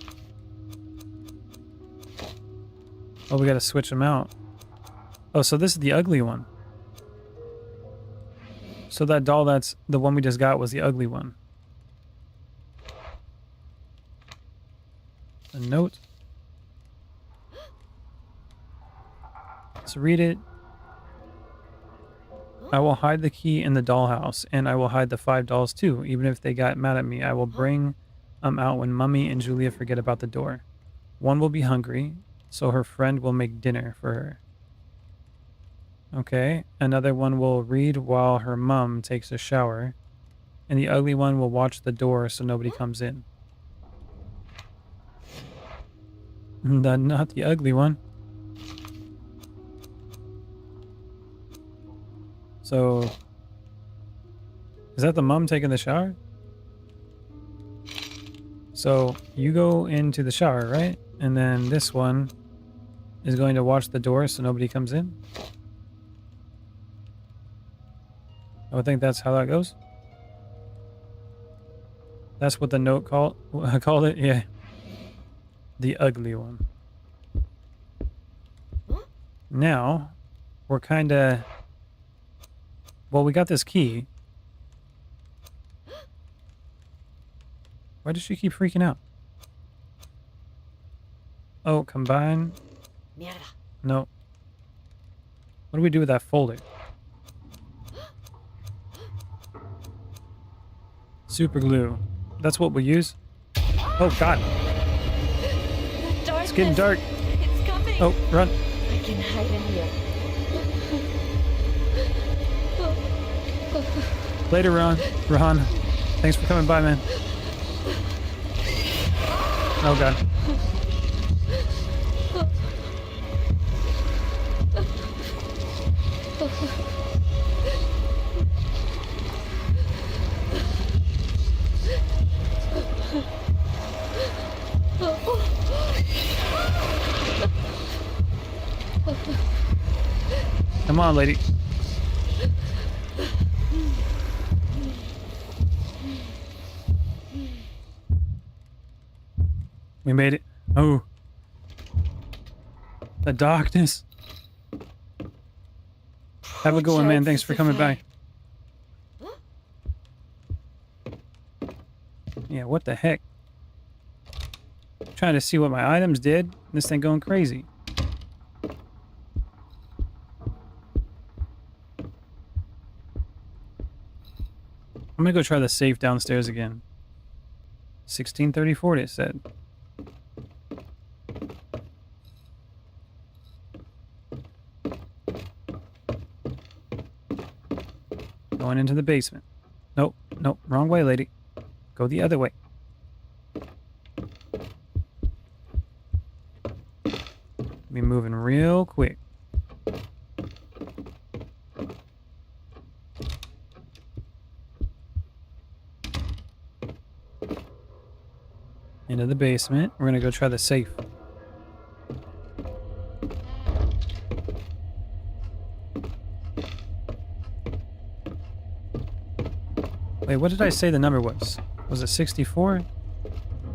oh, we gotta switch them out. Oh, so this is the ugly one. So that doll that's the one we just got was the ugly one. A note. Let's read it. I will hide the key in the dollhouse, and I will hide the 5 dolls too. Even if they got mad at me, I will bring them out when Mummy and Julia forget about the door. One will be hungry, so her friend will make dinner for her. Okay, another one will read while her mum takes a shower, and the ugly one will watch the door so nobody comes in. Not the ugly one. So, is that the mum taking the shower? So, you go into the shower, right? And then this one is going to watch the door so nobody comes in? I would think that's how that goes. That's what the note called it? Yeah. The ugly one. Now, we're kind of... well, we got this key. Why does she keep freaking out? Oh, combine. Mierda. No. What do we do with that folder? Super glue. That's what we use? Oh, God. It's getting dark. It's coming. Oh, run. I can hide in here. Later, Ron. Thanks for coming by, man. Oh, God. Come on, lady. We made it. Oh. The darkness. Have a good one, man. Thanks for coming by. Yeah, what the heck? Trying to see what my items did. This thing going crazy. I'm gonna go try the safe downstairs again. 1634, it said. Going into the basement. Nope, nope, wrong way, lady. Go the other way. Be moving real quick. Into the basement. We're gonna go try the safe. Wait, what did I say the number was? Was it 64?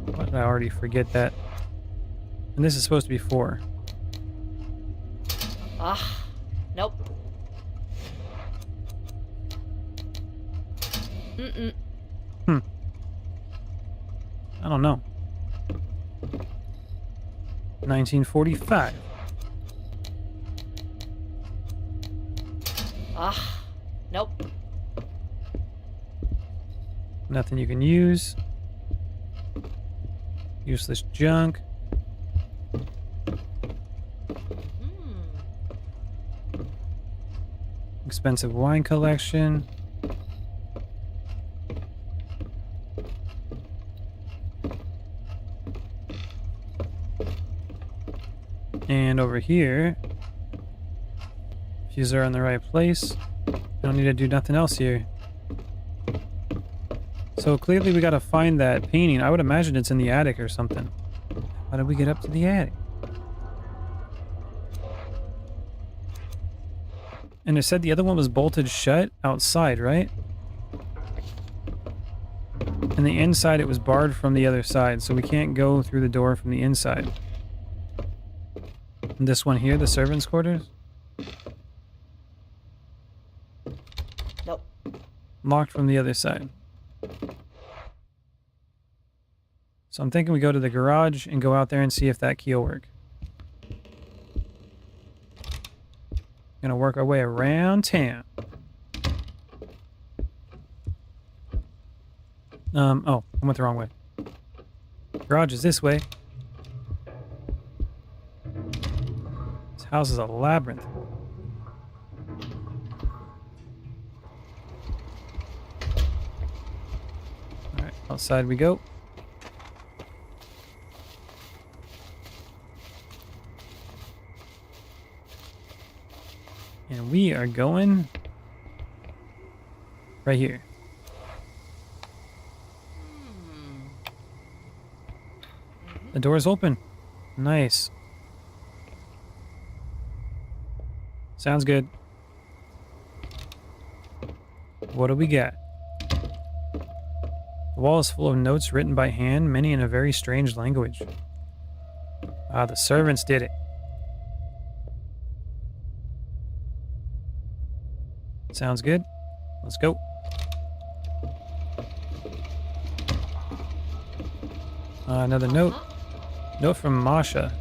Why did I already forget that? And this is supposed to be 4. Ah, nope. I don't know. 1945. Ah, nope. Nothing you can use. Useless junk. Expensive wine collection. And over here, fuse are in the right place. I don't need to do nothing else here. So clearly we gotta find that painting. I would imagine it's in the attic or something. How did we get up to the attic? And it said the other one was bolted shut outside, right? And the inside it was barred from the other side, so we can't go through the door from the inside. And this one here, the servants' quarters? Nope. Locked from the other side. So I'm thinking we go to the garage and go out there and see if that key will work. Gonna work our way around town. Oh, I went the wrong way. Garage is this way. This house is a labyrinth. Alright, outside we go. And we are going right here. The door's open. Nice. Sounds good. What do we got? The wall is full of notes written by hand, many in a very strange language. Ah, the servants did it. Sounds good. Let's go. Another note. Note from Masha.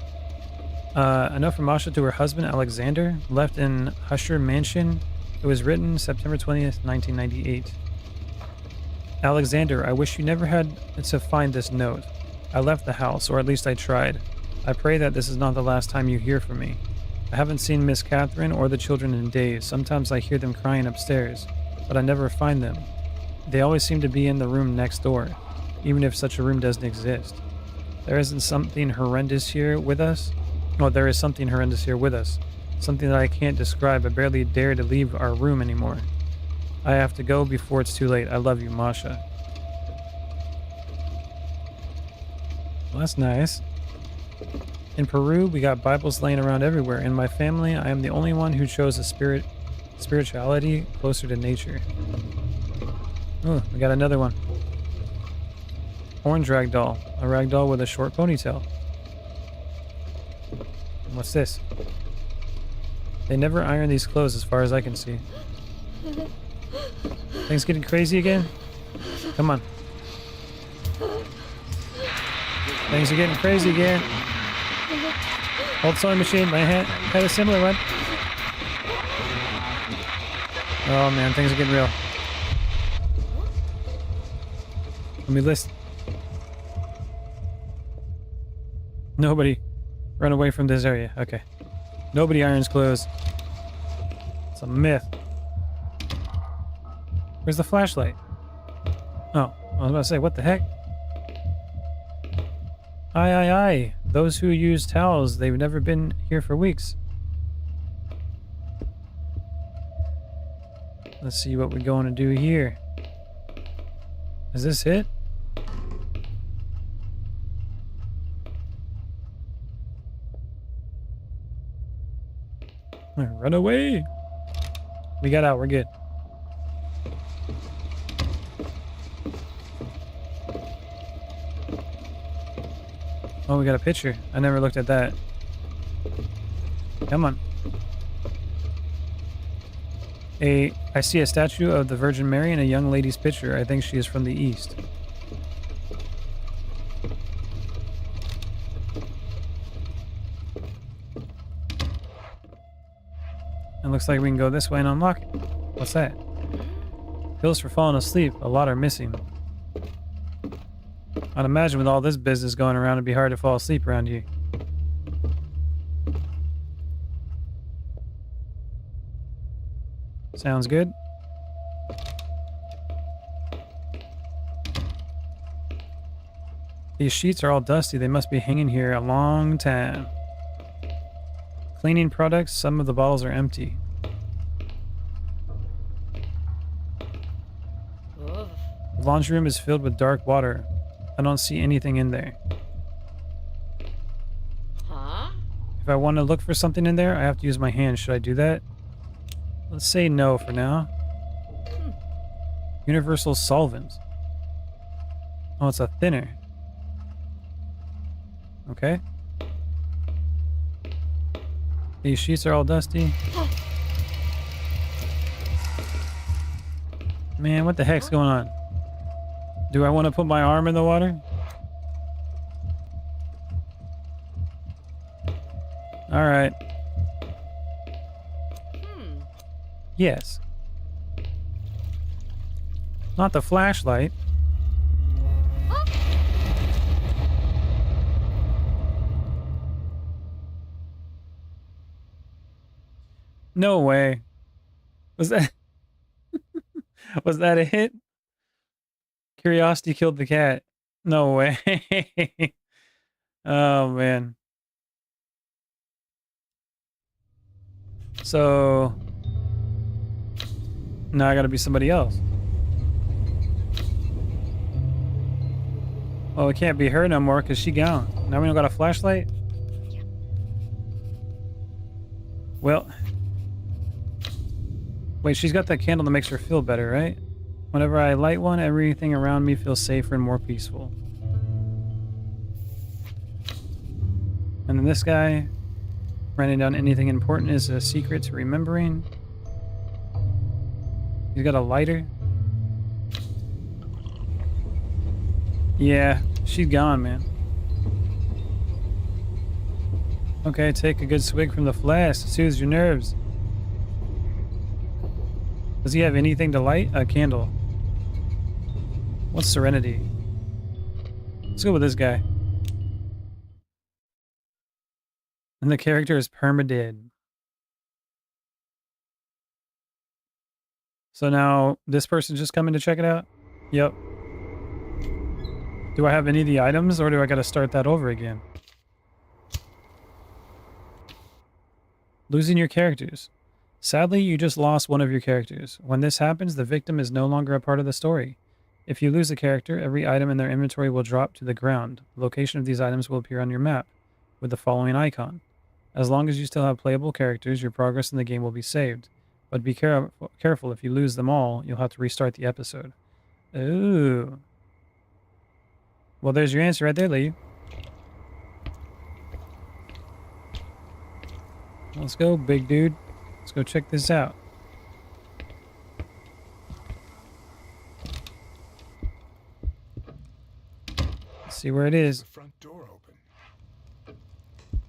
A note from Masha to her husband, Alexander, left in Husher Mansion. It was written September 20th, 1998. Alexander, I wish you never had to find this note. I left the house, or at least I tried. I pray that this is not the last time you hear from me. I haven't seen Miss Catherine or the children in days. Sometimes I hear them crying upstairs, but I never find them. They always seem to be in the room next door, even if such a room doesn't exist. There isn't something horrendous here with us. Well, there is something horrendous here with us. Something that I can't describe. I barely dare to leave our room anymore. I have to go before it's too late. I love you, Masha. Well, that's nice. In Peru, we got Bibles laying around everywhere. In my family, I am the only one who chose a spirituality closer to nature. Oh, we got another one. Orange ragdoll. A ragdoll with a short ponytail. And what's this? They never iron these clothes as far as I can see. Things getting crazy again? Come on. Things are getting crazy again. Old sewing machine. My hand had a similar one. Oh man, things are getting real. Let me list. Nobody run away from this area. Okay. Nobody irons clothes. It's a myth. Where's the flashlight? Oh, I was about to say, what the heck? Aye. Those who use towels, they've never been here for weeks. Let's see what we're going to do here. Is this it? Run away! We got out, we're good. Oh, we got a picture. I never looked at that. Come on. I see a statue of the Virgin Mary and a young lady's picture. I think she is from the East. It looks like we can go this way and unlock it. What's that? Pills for falling asleep. A lot are missing. I'd imagine with all this business going around, it'd be hard to fall asleep around here. Sounds good. These sheets are all dusty. They must be hanging here a long time. Cleaning products. Some of the bottles are empty. Ugh. The laundry room is filled with dark water. I don't see anything in there. Huh? If I want to look for something in there, I have to use my hand. Should I do that? Let's say no for now. Universal solvent. Oh, it's a thinner. Okay. These sheets are all dusty. Man, what the heck's going on? Do I want to put my arm in the water? All right. Yes. Not the flashlight. No way. Was that was that a hit? Curiosity killed the cat. No way. Oh man. So now I gotta be somebody else. Oh, it can't be her no more because she gone. Now we don't got a flashlight? Well. Wait, she's got that candle that makes her feel better, right? Whenever I light one, everything around me feels safer and more peaceful. And then this guy, writing down anything important is a secret to remembering. He's got a lighter. Yeah, she's gone, man. Okay, take a good swig from the flask. It soothes your nerves. Does he have anything to light? A candle. What's serenity? Let's go with this guy. And the character is perma-dead. So now this person's just coming to check it out? Yep. Do I have any of the items or do I got to start that over again? Losing your characters. Sadly, you just lost one of your characters. When this happens, the victim is no longer a part of the story. If you lose a character, every item in their inventory will drop to the ground. The location of these items will appear on your map with the following icon. As long as you still have playable characters, your progress in the game will be saved. But be careful, if you lose them all, you'll have to restart the episode. Ooh. Well, there's your answer right there, lady. Let's go, big dude. Let's go check this out. Let's see where it is. The front door open.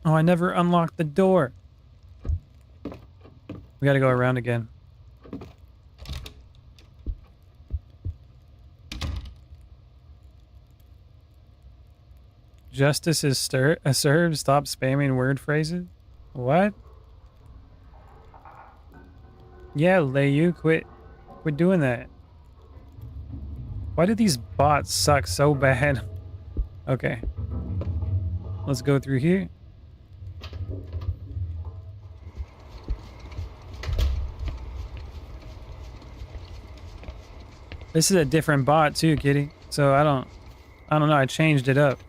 Oh, I never unlocked the door. We gotta go around again. Justice is served. Stop spamming word phrases. What? Yeah, Leyu, quit doing that. Why do these bots suck so bad? Okay. Let's go through here. This is a different bot too, kitty. So I don't know, I changed it up.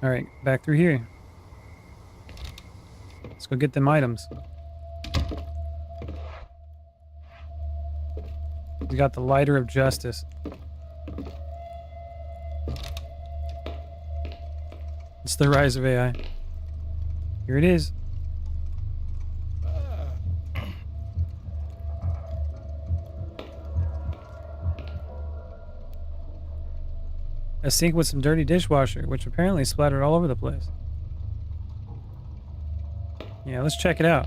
All right, back through here. Let's go get them items. We got the lighter of justice. It's the rise of AI. Here it is. A sink with some dirty dishwasher, which apparently splattered all over the place. Yeah, let's check it out.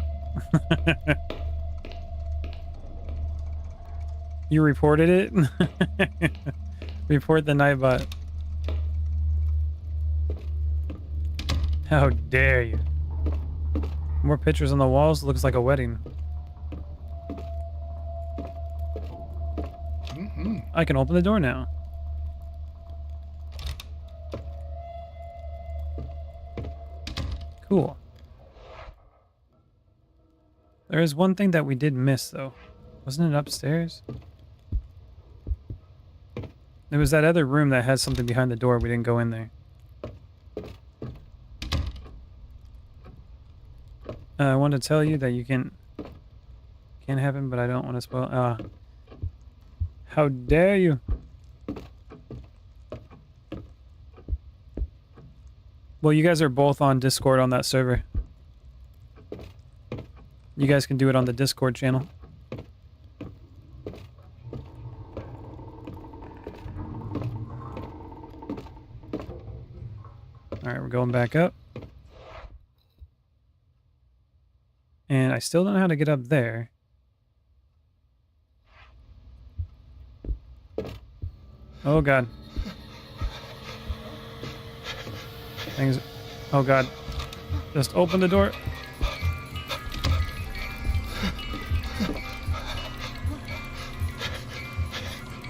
You reported it? Report the Nightbot. How dare you? More pictures on the walls. Looks like a wedding. I can open the door now. Cool. There is one thing that we did miss, though. Wasn't it upstairs? There was that other room that had something behind the door. We didn't go in there. I want to tell you that you can have him, but I don't want to spoil. How dare you? Well, you guys are both on Discord on that server. You guys can do it on the Discord channel. Alright, we're going back up. And I still don't know how to get up there. Oh god. Things. Oh god. Just open the door.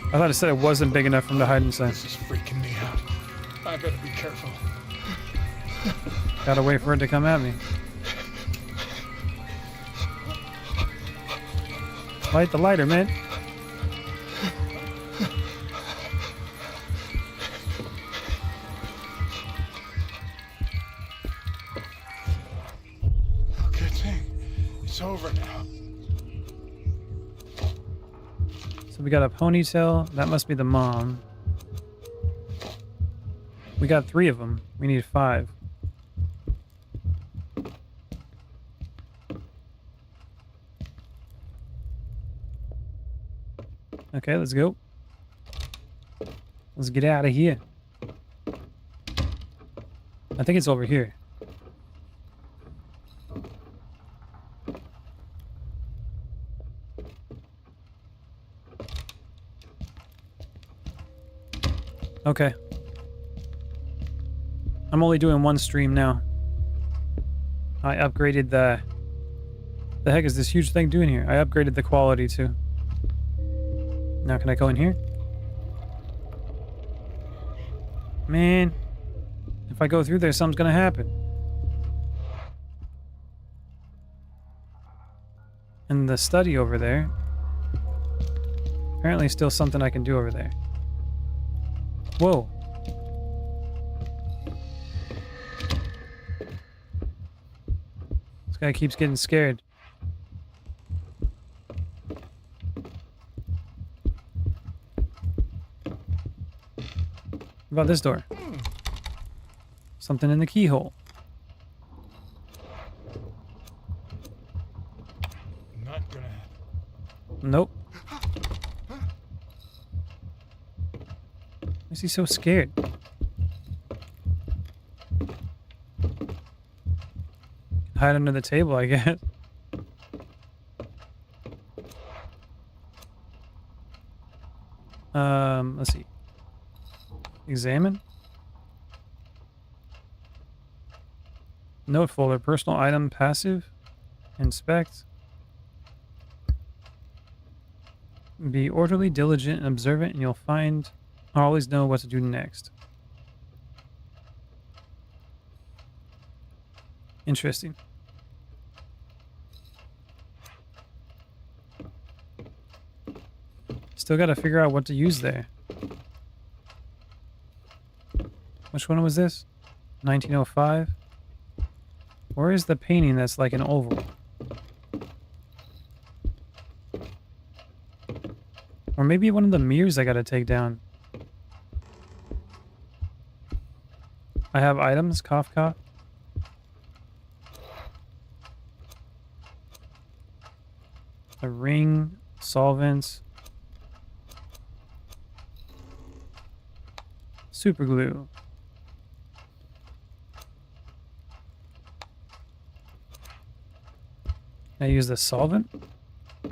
I thought it said it wasn't big enough for him to hide inside. This is freaking me out. I better be careful. Gotta wait for it to come at me. Light the lighter, man. Oh, good thing. It's over now. So we got a ponytail. That must be the mom. We got 3 of them. We need 5. Okay, let's go. Let's get out of here. I think it's over here. Okay. I'm only doing one stream now. I upgraded the heck is this huge thing doing here? I upgraded the quality too. Now can I go in here? Man, if I go through there, something's gonna happen. And the study over there. Apparently still something I can do over there. Whoa. This guy keeps getting scared. What about this door? Something in the keyhole. Not gonna happen. Nope. Why is he so scared? Hide under the table, I guess. Let's see. Examine. Note folder, personal item, passive. Inspect. Be orderly, diligent, and observant, and you'll find always know what to do next. Interesting. Still got to figure out what to use there. Which one was this? 1905. Where is the painting that's like an oval? Or maybe one of the mirrors I gotta take down. I have items, cough cough. A ring, solvents. Super glue. I use the solvent. If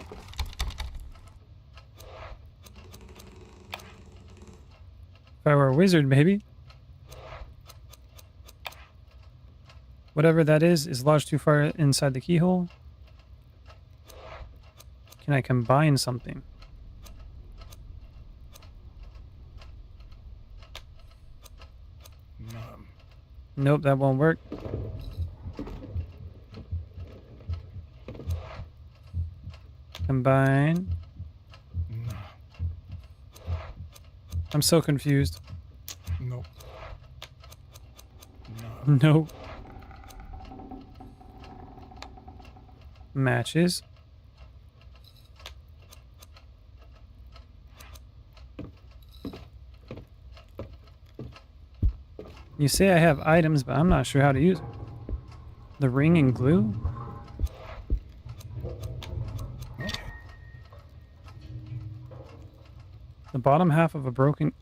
I were a wizard, maybe. Whatever that is lodged too far inside the keyhole. Can I combine something? Nope, that won't work. Combine. No. I'm so confused. Nope. No. Nope. Matches. You say I have items, but I'm not sure how to use them. The ring and glue? Okay. The bottom half of a broken...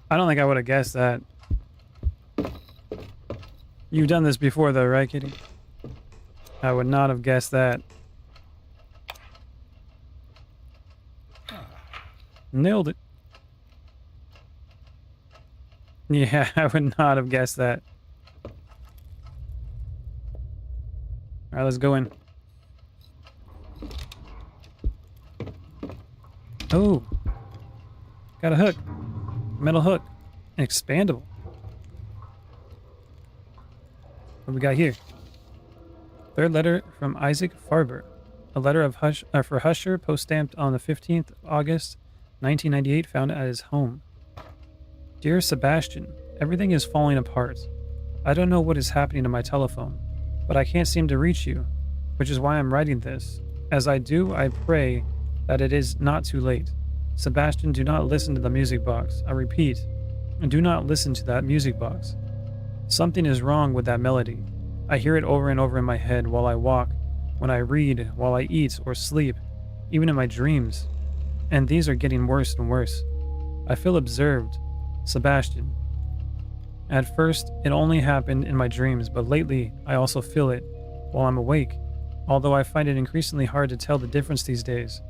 I don't think I would have guessed that. You've done this before though, right, Kitty? I would not have guessed that. Nailed it. Yeah, I would not have guessed that. Alright, let's go in. Oh. Got a hook. Metal hook. Expandable. What we got here? Third letter from Isaac Farber. A letter of for Husher, post-stamped on the 15th of August, 1998, found at his home. Dear Sebastian, everything is falling apart. I don't know what is happening to my telephone, but I can't seem to reach you, which is why I'm writing this. As I do, I pray that it is not too late. Sebastian, do not listen to the music box. I repeat, do not listen to that music box. Something is wrong with that melody. I hear it over and over in my head while I walk, when I read, while I eat or sleep, even in my dreams. And these are getting worse and worse. I feel observed. Sebastian. At first, it only happened in my dreams, but lately, I also feel it while I'm awake, although I find it increasingly hard to tell the difference these days.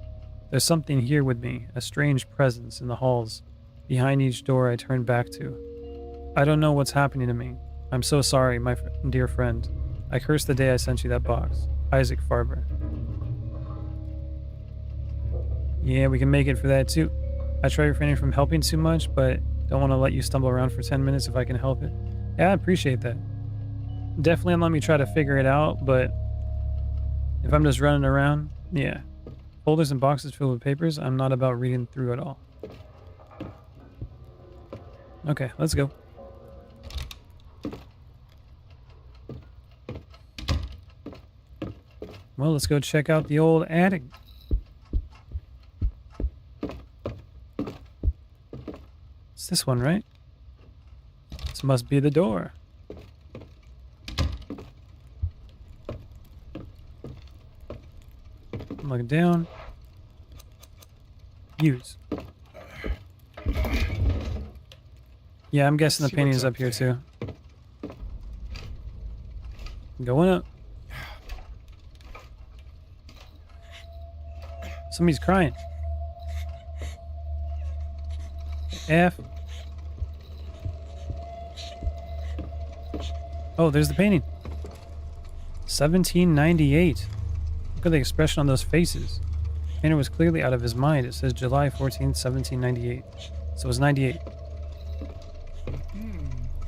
There's something here with me, a strange presence in the halls. Behind each door I turn back to. I don't know what's happening to me. I'm so sorry, my dear friend. I curse the day I sent you that box. Isaac Farber. Yeah, we can make it for that too. I try refraining from helping too much, but don't want to let you stumble around for 10 minutes if I can help it. Yeah, I appreciate that. Definitely let me try to figure it out, but if I'm just running around, yeah. Folders and boxes filled with papers, I'm not about reading through it all. Okay, let's go. Well, let's go check out the old attic. It's this one, right? This must be the door. Look down. Use. Yeah, I'm guessing the painting's up here too. Going up. Somebody's crying. F. Oh, there's the painting. 1798. Look at the expression on those faces. The painter was clearly out of his mind. It says July 14th, 1798. So it was 98.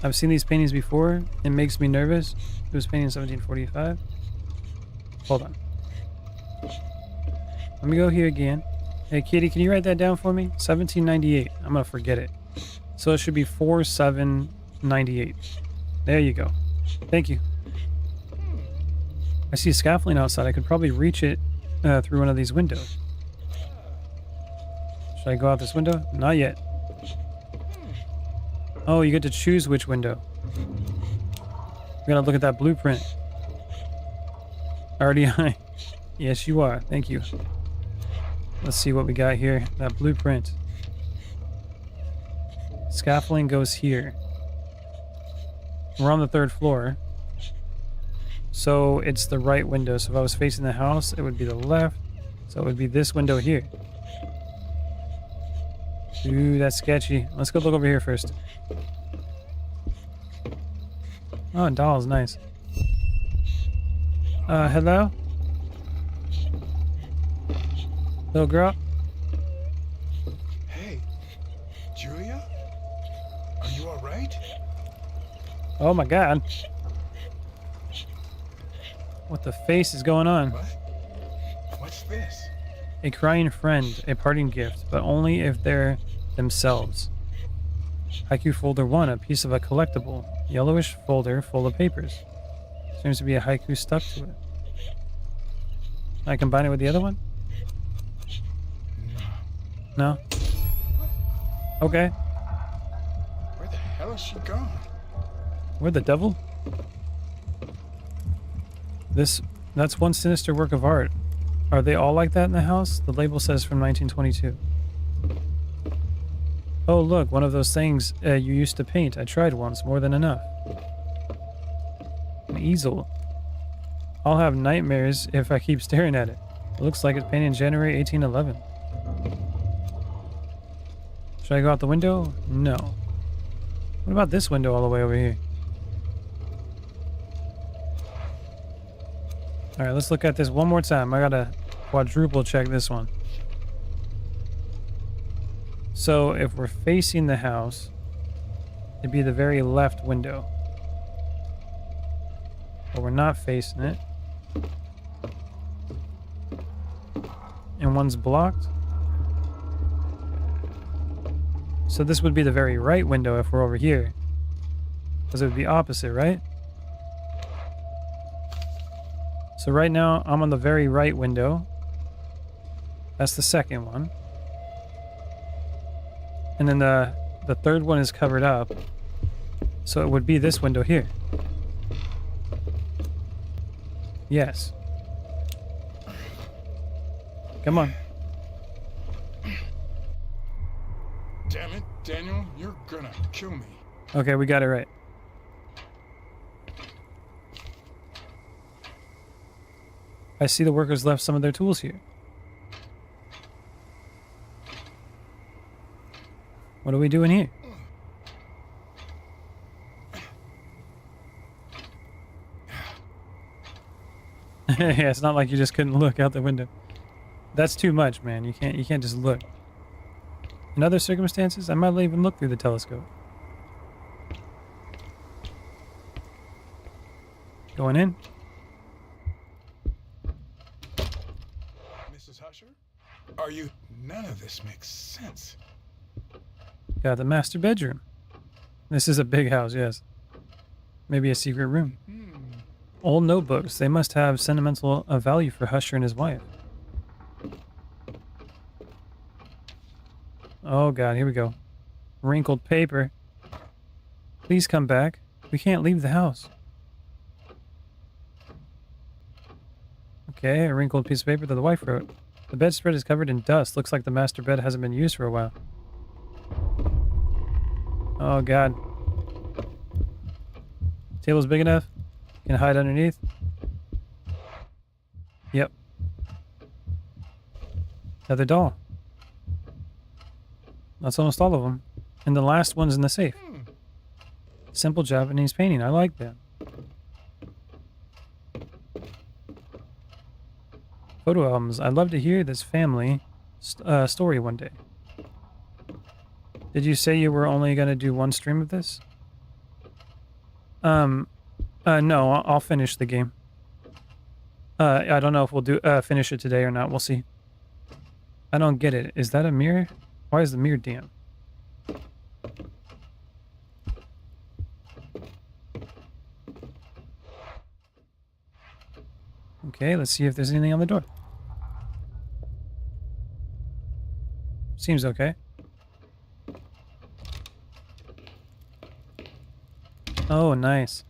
I've seen these paintings before. It makes me nervous. It was painted in 1745. Hold on. Let me go here again. Hey, Kitty, can you write that down for me? 1798. I'm going to forget it. So it should be 4798. There you go. Thank you. I see scaffolding outside. I could probably reach it through one of these windows. Should I go out this window? Not yet. Oh, you get to choose which window. We gotta look at that blueprint. RDI. Yes, you are. Thank you. Let's see what we got here. That blueprint. Scaffolding goes here. We're on the 3rd floor. So it's the right window. So if I was facing the house, it would be the left. So it would be this window here. Ooh, that's sketchy. Let's go look over here first. Oh, doll's nice. Hello? Little girl? Hey, Julia? Are you alright? Oh my god. What the face is going on? What? What's this? A crying friend, a parting gift, but only if they're themselves. Haiku folder 1, a piece of a collectible. Yellowish folder full of papers. Seems to be a haiku stuck to it. Can I combine it with the other one? No? Okay. Where the hell is she gone? Where the devil? That's one sinister work of art. Are they all like that in the house? The label says from 1922. Oh, look, one of those things you used to paint. I tried once, more than enough. An easel. I'll have nightmares if I keep staring at it. It looks like it's painted in January 1811. Should I go out the window? No. What about this window all the way over here? Alright, let's look at this one more time. I gotta quadruple check this one. So if we're facing the house, it'd be the very left window. But we're not facing it. And one's blocked. So this would be the very right window if we're over here. Because it would be opposite, right? So right now, I'm on the very right window. That's the second one. And then the third one is covered up. So it would be this window here. Yes. Come on. Damn it, Daniel, you're gonna kill me. Okay, we got it right. I see the workers left some of their tools here. What are we doing here? Yeah, it's not like you just couldn't look out the window. That's too much, man. You can't just look. In other circumstances, I might even look through the telescope. Going in. Mrs. Husher? Are you... None of this makes sense. Got the master bedroom. This is a big house, yes. Maybe a secret room. Old notebooks. They must have sentimental value for Husher and his wife. Oh god, here we go. Wrinkled paper. Please come back. We can't leave the house. Okay, a wrinkled piece of paper that the wife wrote. The bedspread is covered in dust. Looks like the master bed hasn't been used for a while. Oh god. Table's big enough? Can hide underneath? Yep. Another doll. That's almost all of them. And the last one's in the safe. Simple Japanese painting. I like that. Photo albums. I'd love to hear this family story one day. Did you say you were only going to do one stream of this? No, I'll finish the game. I don't know if we'll do finish it today or not. We'll see. I don't get it. Is that a mirror? Why is the mirror damp? Okay, let's see if there's anything on the door. Seems okay. Oh, nice.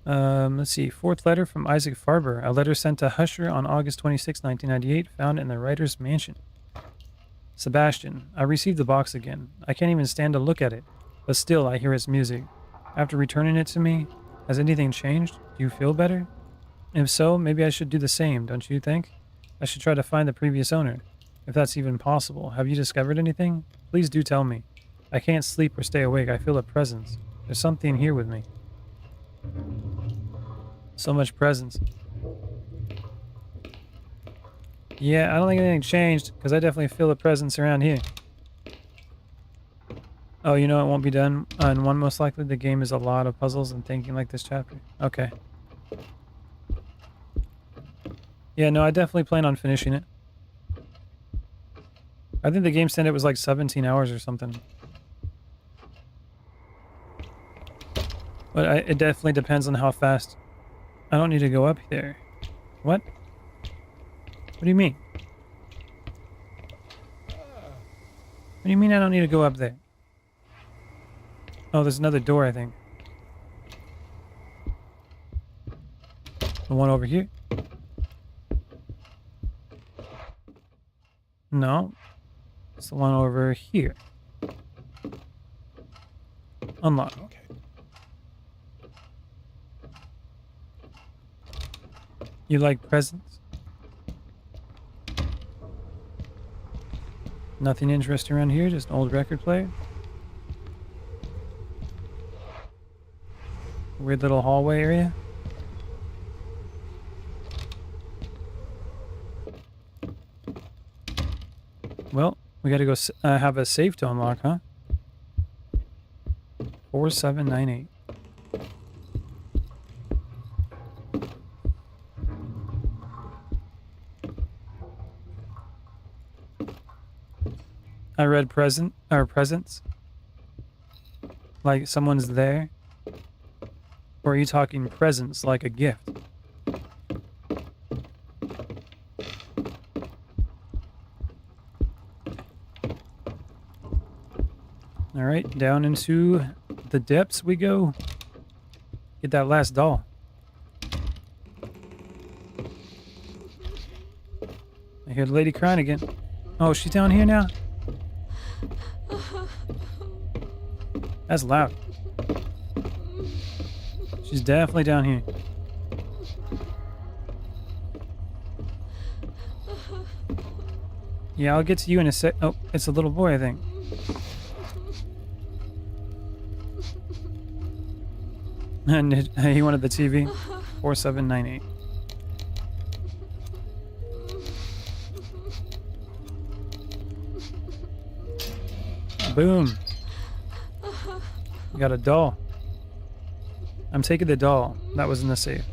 Let's see. Fourth letter from Isaac Farber. A letter sent to Husher on August 26, 1998, found in the writer's mansion. Sebastian, I received the box again. I can't even stand to look at it, but still I hear its music. After returning it to me, has anything changed? Do you feel better? If so, maybe I should do the same, don't you think? I should try to find the previous owner, if that's even possible. Have you discovered anything? Please do tell me. I can't sleep or stay awake. I feel a presence. There's something here with me. So much presence. Yeah, I don't think anything changed, because I definitely feel a presence around here. Oh, you know it won't be done on one, most likely. The game is a lot of puzzles and thinking like this chapter. Okay. Yeah, no, I definitely plan on finishing it. I think the game said it was like 17 hours or something. But it definitely depends on how fast. I don't need to go up there. What? What do you mean? What do you mean I don't need to go up there? Oh, there's another door, I think. The one over here? No. It's the one over here. Unlock. Okay. You like presents? Nothing interesting around here, just an old record player. Weird little hallway area. Well, we gotta go have a safe to unlock, huh? 4798. I read presents. Like someone's there. Or are you talking presents like a gift? Alright, down into the depths we go. Get that last doll. I hear the lady crying again. Oh, she's down here now? That's loud. She's definitely down here. Yeah, I'll get to you in a sec. Oh, it's a little boy, I think. And he wanted the TV. 4798. Boom. We got a doll. I'm taking the doll. That was in the safe.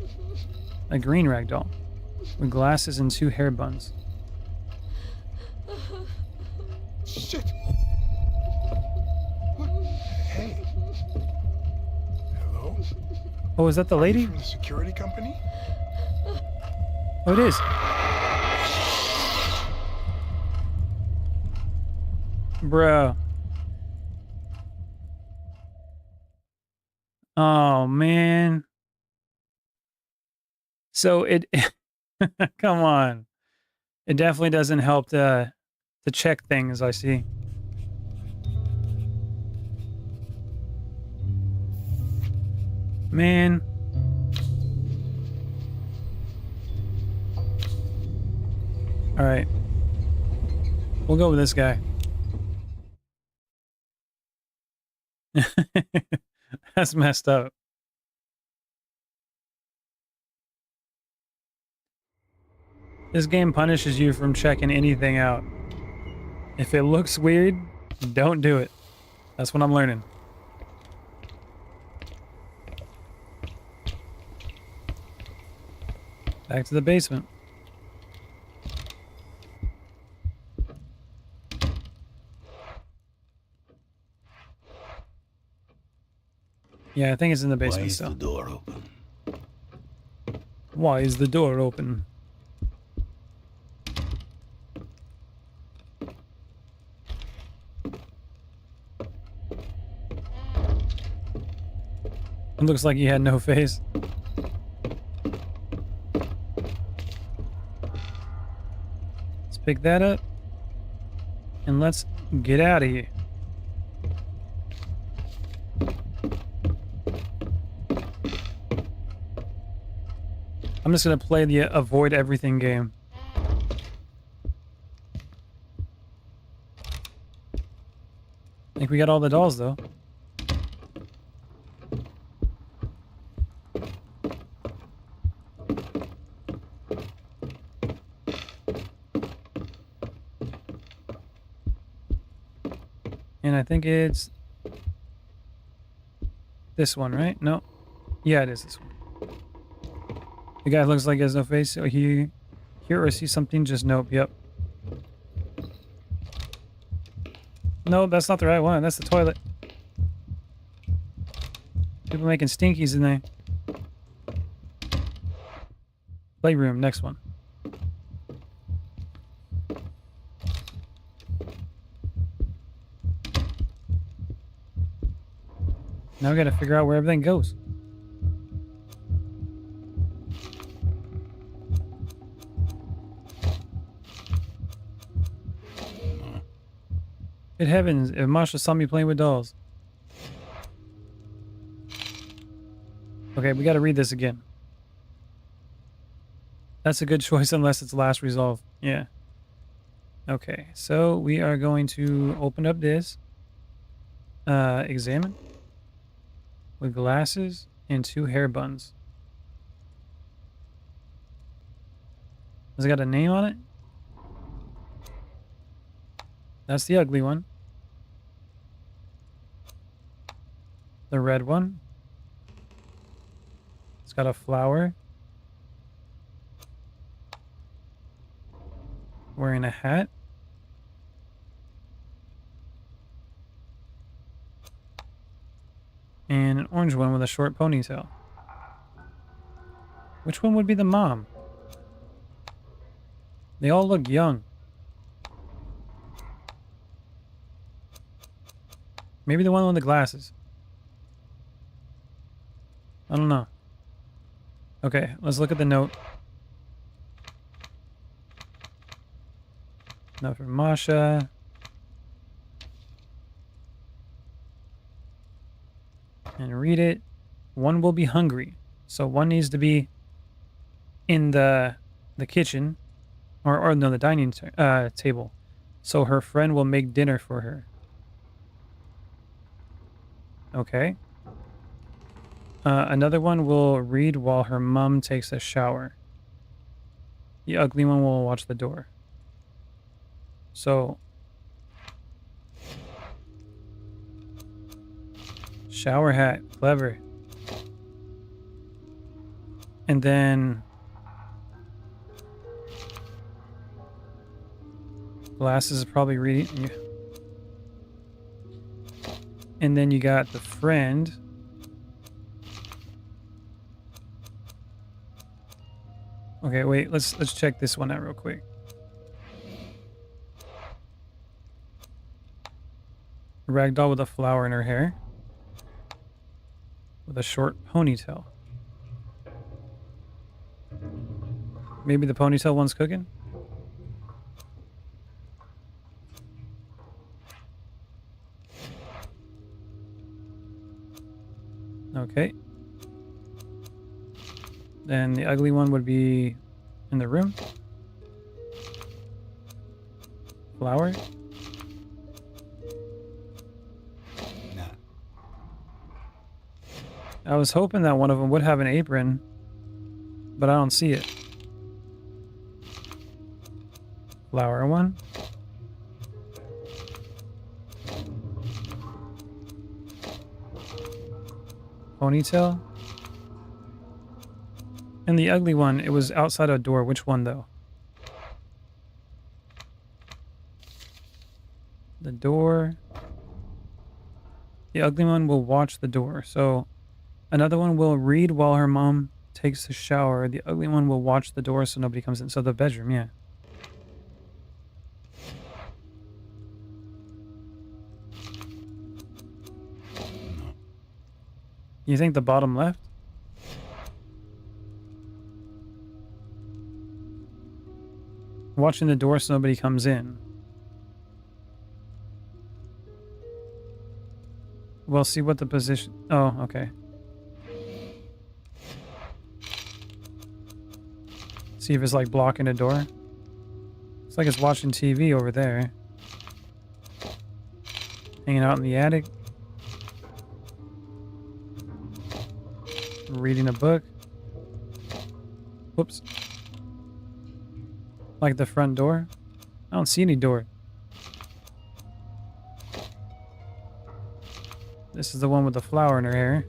A green rag doll. With glasses and 2 hair buns. Shit! What? Hey. Hello? Oh, is that the lady? From the security company? Oh, it is. Bro. Oh, man. So it... Come on. It definitely doesn't help to check things, I see. Man. All right. We'll go with this guy. That's messed up. This game punishes you from checking anything out. If it looks weird, don't do it. That's what I'm learning. Back to the basement. Yeah, I think it's in the basement still. Why is the door open? Why is the door open? It looks like he had no face. Let's pick that up. And let's get out of here. I'm just going to play the avoid everything game. I think we got all the dolls, though. And I think it's this one, right? No. Yeah, it is this one. The guy looks like he has no face. So he hear or see something, just nope. Yep. No, that's not the right one. That's the toilet. People making stinkies in there. Playroom, next one. Now we gotta figure out where everything goes. Good heavens, if Masha saw me playing with dolls. Okay, we gotta read this again. That's a good choice unless it's last resolve. Yeah. Okay, so we are going to open up this. Examine. With glasses and 2 hair buns. Has it got a name on it? That's the ugly one. The red one. It's got a flower. Wearing a hat. And an orange one with a short ponytail. Which one would be the mom? They all look young. Maybe the one with the glasses. I don't know. Okay, let's look at the note. Note from Masha. And read it. One will be hungry. So one needs to be in the kitchen. Or no, the dining table. so her friend will make dinner for her. Okay. Another one will read while her mom takes a shower. The ugly one will watch the door. So, shower hat, clever. And then glasses is probably reading. And then you got the friend. Okay, wait, let's check this one out real quick. Ragdoll with a flower in her hair. With a short ponytail. Maybe the ponytail one's cooking? Okay. Then the ugly one would be in the room. Flower. Nah. I was hoping that one of them would have an apron, but I don't see it. Flower one. Ponytail. And the ugly one, it was outside a door. Which one, though? The door. The ugly one will watch the door. So another one will read while her mom takes a shower. The ugly one will watch the door so nobody comes in. So the bedroom, yeah. You think the bottom left? Watching the door so nobody comes in. Well, see what the position... Oh, okay. See if it's like blocking a door. It's like it's watching TV over there. Hanging out in the attic. Reading a book. Whoops. Like the front door. I don't see any door. This is the one with the flower in her hair.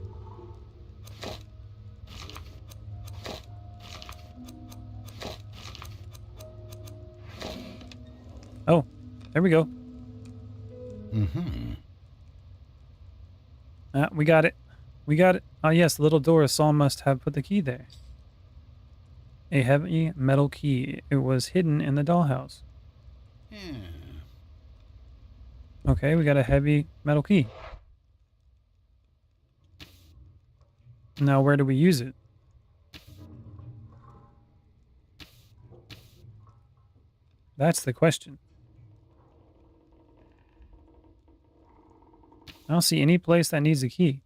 Oh, there we go. Mm-hmm. We got it. We got it. Oh, yes, the little door. Saul must have put the key there. A heavy metal key. It was hidden in the dollhouse. Okay, we got a heavy metal key. Now, where do we use it? That's the question. I don't see any place that needs a key.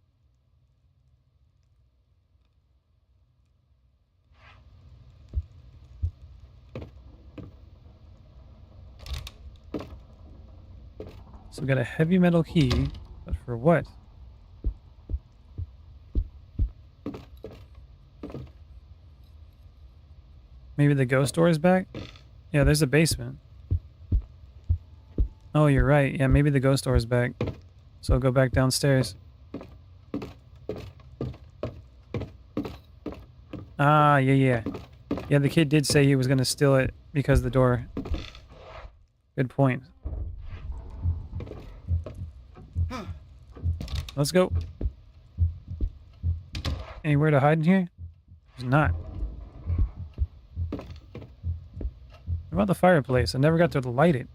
So we got a heavy metal key, but for what? Maybe the ghost door is back? Yeah, there's a basement. Oh, you're right. Yeah, maybe the ghost door is back. So I'll go back downstairs. Ah, yeah. Yeah, the kid did say he was going to steal it because of the door. Good point. Let's go. Anywhere to hide in here? There's not. What about the fireplace? I never got to light it.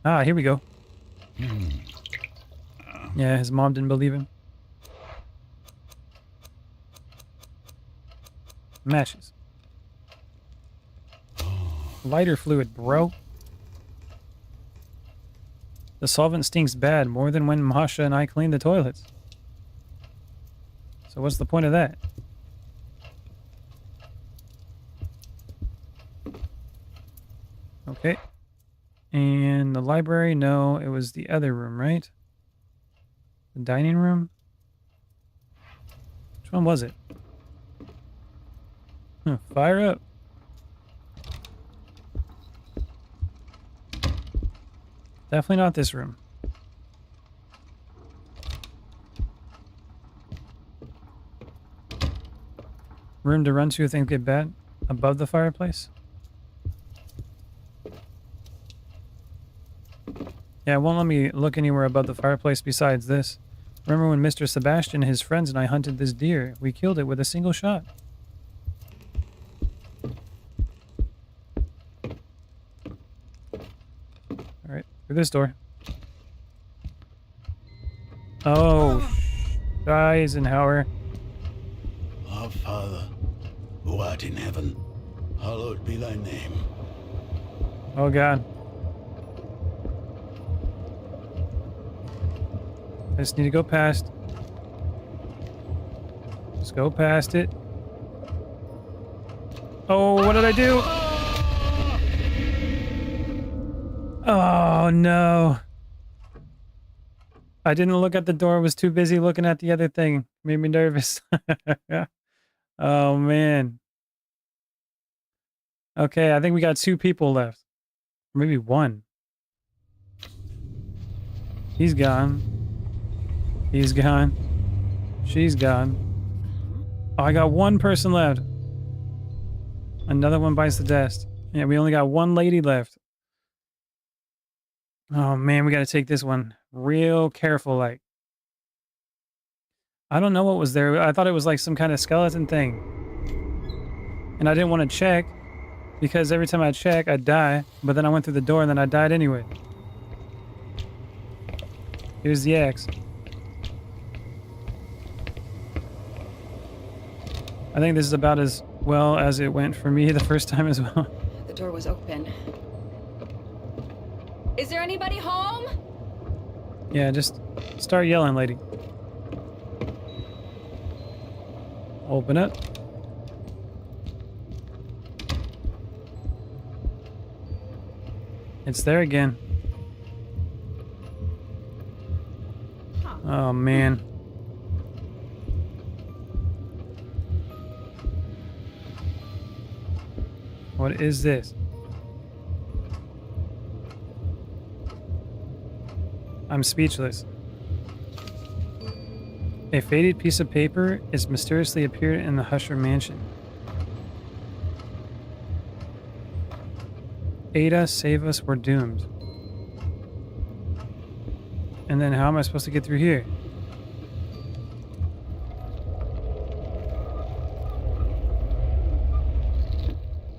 Ah, here we go. Yeah, his mom didn't believe him. Matches. Lighter fluid, bro. The solvent stinks bad, more than when Masha and I cleaned the toilets. So what's the point of that? Okay. And the library, no, it was the other room, right? The dining room? Which one was it? Fire up. Definitely not this room. Room to run to if things get bad? Above the fireplace? Yeah, it won't let me look anywhere above the fireplace besides this. Remember when Mr. Sebastian, his friends, and I hunted this deer? We killed it with a single shot. Alright, through this door. Oh, Eisenhower. Our Father, who art in heaven, hallowed be thy name. Oh, God. I just need to go past. Just go past it. Oh, what did I do? Oh, no. I didn't look at the door. I was too busy looking at the other thing. Made me nervous. Oh, man. Okay, I think we got 2 people left. Maybe 1. He's gone. He's gone. She's gone. Oh, I got 1 person left. Another one bites the dust. Yeah, we only got 1 lady left. Oh, man, we got to take this one real careful, like. I don't know what was there. I thought it was like some kind of skeleton thing. And I didn't want to check because every time I check, I'd die. But then I went through the door and then I died anyway. Here's the axe. I think this is about as well as it went for me the first time as well. The door was open. Is there anybody home? Yeah, just start yelling, lady. Open up. It's there again. Oh, man. What is this? I'm speechless. A faded piece of paper is mysteriously appeared in the Husher mansion. Ada, save us, we're doomed. And then how am I supposed to get through here?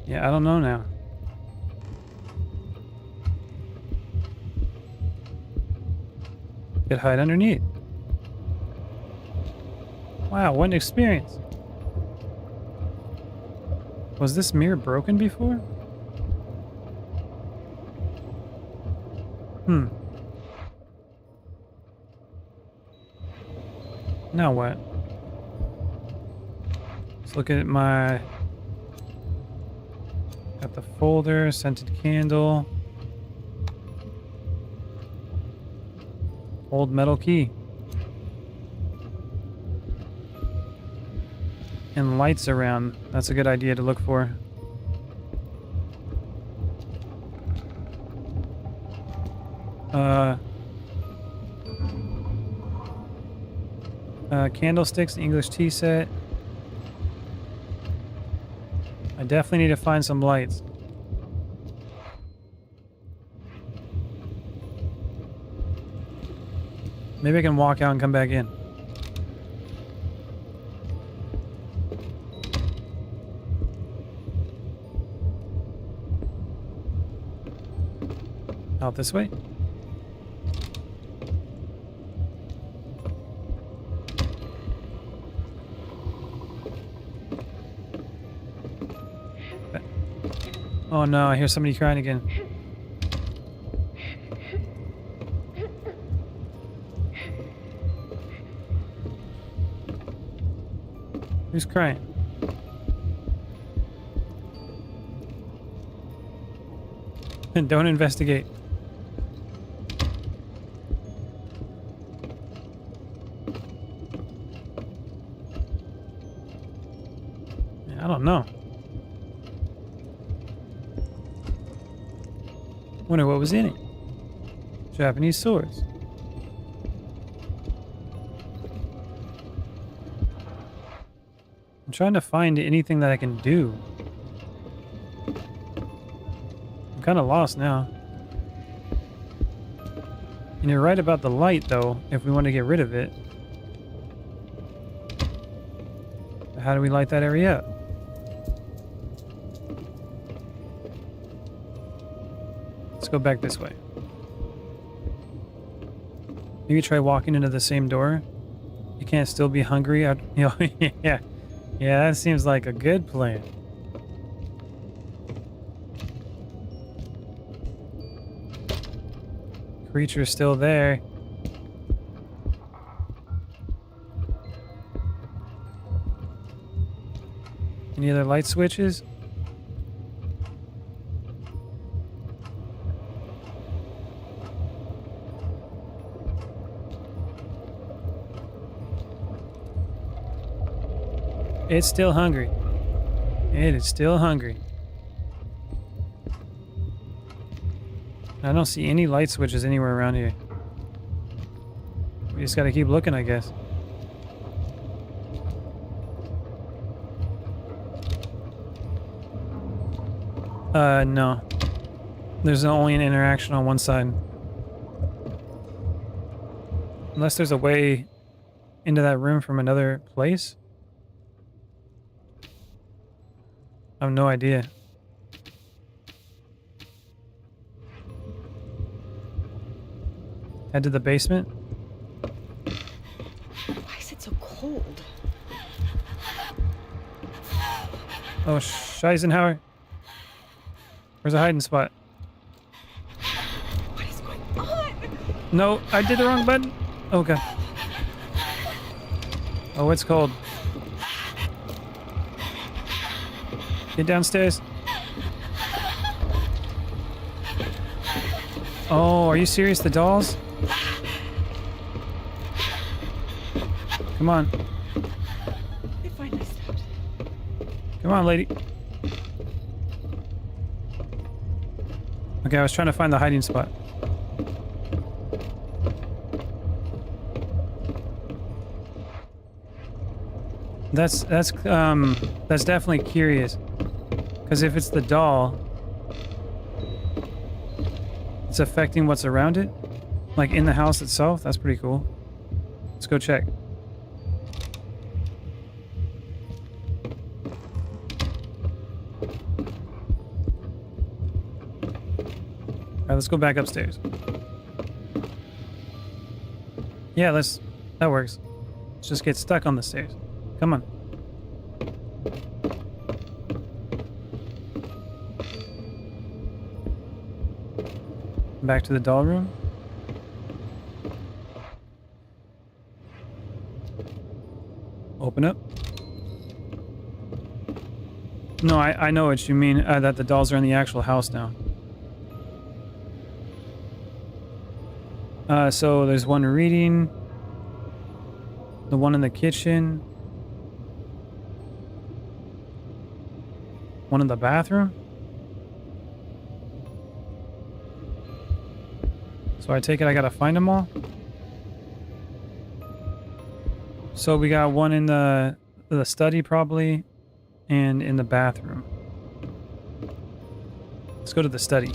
Yeah, I don't know now. Could hide underneath. Wow, what an experience. Was this mirror broken before? Now what? Let's look at my... Got the folder, scented candle. Old metal key. And lights around. That's a good idea to look for. Candlesticks, English tea set. I definitely need to find some lights. Maybe I can walk out and come back in. Out this way. Oh no, I hear somebody crying again. Who's crying? Don't investigate. I don't know. Wonder what was in it. Japanese swords. I'm trying to find anything that I can do. I'm kind of lost now. And you're right about the light, though, if we want to get rid of it. How do we light that area up? Let's go back this way. Maybe try walking into the same door. You can't still be hungry. You know, yeah. Yeah, that seems like a good plan. Creature's still there. Any other light switches? It's still hungry. It is still hungry. I don't see any light switches anywhere around here. We just gotta keep looking, I guess. No. There's only an interaction on one side. Unless there's a way into that room from another place. I have no idea. Head to the basement. Why is it so cold? Oh, Scheisenhauer. Where's a hiding spot? What is going on? No, I did the wrong button. Okay. Oh, it's cold. Get downstairs. Oh, are you serious? The dolls? Come on. They finally stopped. Come on, lady. Okay, I was trying to find the hiding spot. That's definitely curious. Because if it's the doll, it's affecting what's around it, like in the house itself. That's pretty cool. Let's go check. Alright, let's go back upstairs. Yeah, that works. Let's just get stuck on the stairs. Come on. Back to the doll room. Open up. No, I know what you mean, that the dolls are in the actual house now. So there's one reading. The one in the kitchen. One in the bathroom. So I take it I gotta find them all? So we got one in the study probably, and in the bathroom. Let's go to the study.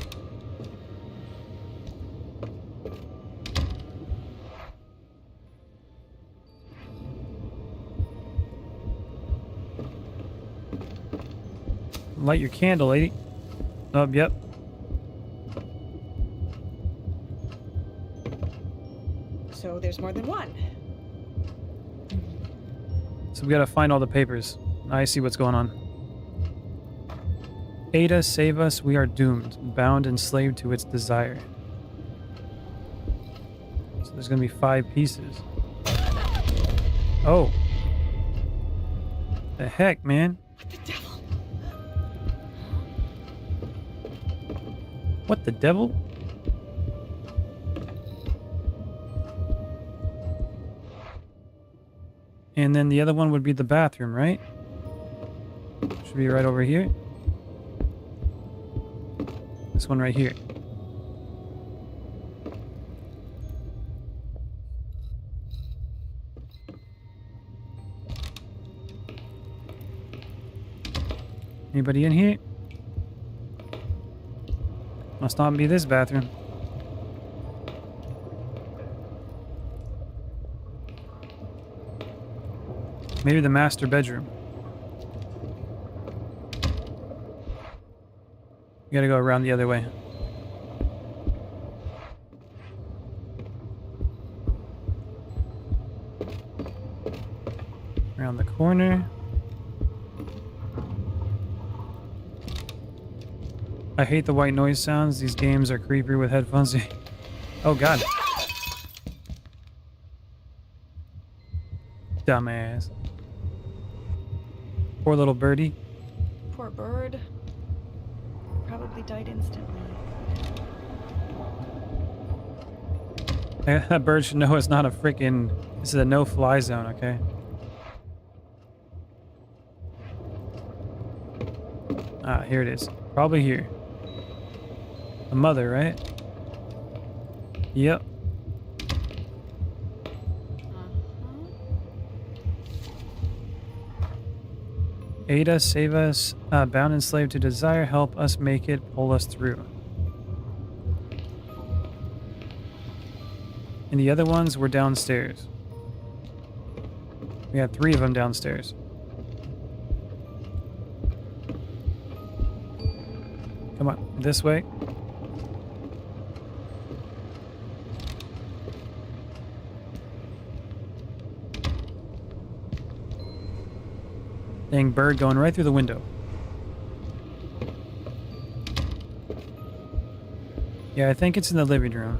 Light your candle, lady. Oh, yep. So there's more than one. So we gotta find all the papers. I see what's going on. Ada, save us, we are doomed, bound and enslaved to its desire. So there's gonna be 5 pieces. Oh. The heck, man? What the devil? What the devil? And then the other one would be the bathroom, right? Should be right over here. This one right here. Anybody in here? Must not be this bathroom. Maybe the master bedroom. You gotta go around the other way. Around the corner. I hate the white noise sounds. These games are creepy with headphones. Oh god. Dumbass. Poor little birdie. Poor bird. Probably died instantly. That bird should know it's not a freaking... This is a no-fly zone, okay? Ah, here it is. Probably here. The mother, right? Yep. Aid us, save us, bound and slave to desire, help us make it, pull us through. And the other ones were downstairs. We had 3 of them downstairs. Come on, this way. Dang bird going right through the window. Yeah, I think it's in the living room.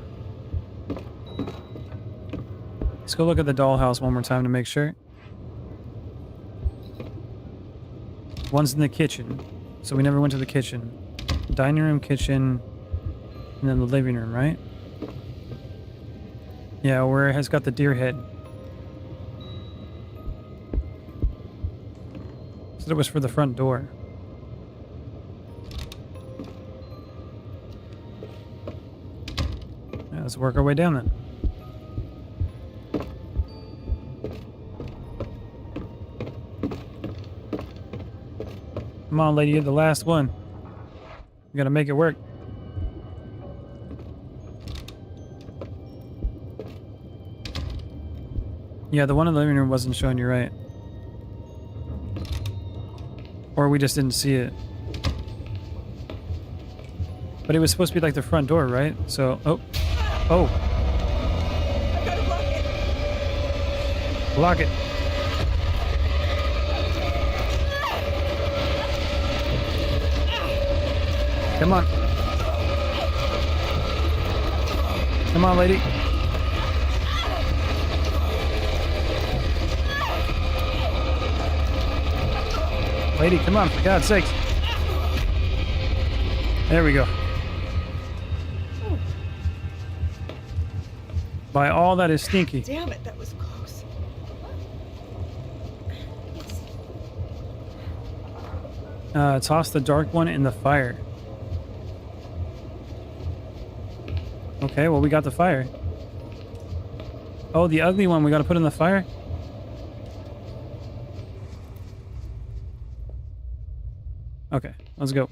Let's go look at the dollhouse one more time to make sure. One's in the kitchen, so we never went to the kitchen. Dining room, kitchen, and then the living room, right? Yeah, where it has got the deer head. Said it was for the front door. Yeah, let's work our way down then. Come on, lady, you're the last one. We gotta make it work. Yeah, the one in the living room wasn't showing you right. Or we just didn't see it. But it was supposed to be like the front door, right? So, oh. Oh. I gotta block it. Block it. Come on. Come on, lady. Lady, come on, for God's sakes. There we go. By all that is stinky. Damn it, that was close. Toss the dark one in the fire. Okay, well, we got the fire. Oh, the ugly one we gotta put in the fire? Okay, let's go.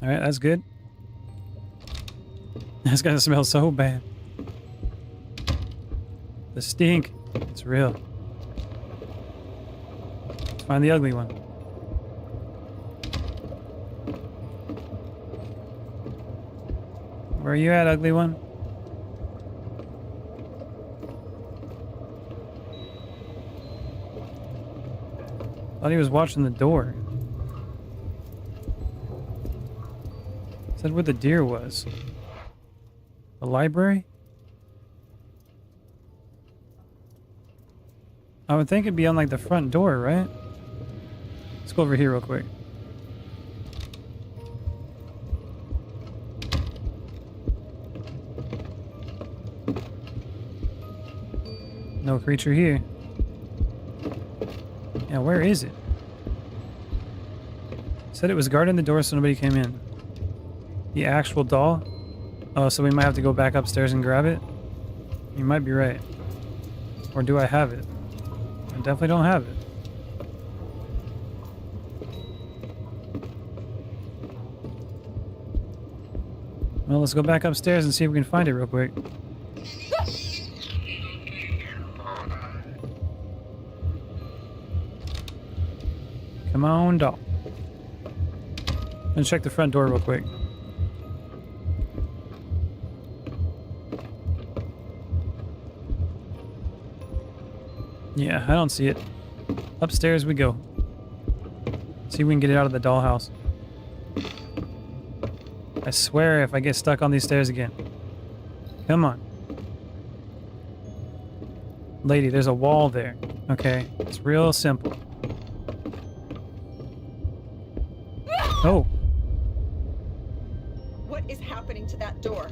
Alright, that's good. That's gonna smell so bad. The stink. It's real. Let's find the ugly one. Where are you at, ugly one? Thought he was watching the door. Said where the deer was. The library? I would think it'd be on like the front door, right? Let's go over here real quick. No creature here. Yeah, where is it? Said it was guarding the door so nobody came in. The actual doll? Oh, so we might have to go back upstairs and grab it? You might be right. Or do I have it? I definitely don't have it. Well, let's go back upstairs and see if we can find it real quick. Come on, doll. Let's check the front door real quick. Yeah, I don't see it. Upstairs we go. See if we can get it out of the dollhouse. I swear if I get stuck on these stairs again. Come on. Lady, there's a wall there. Okay, it's real simple. Oh. What is happening to that door?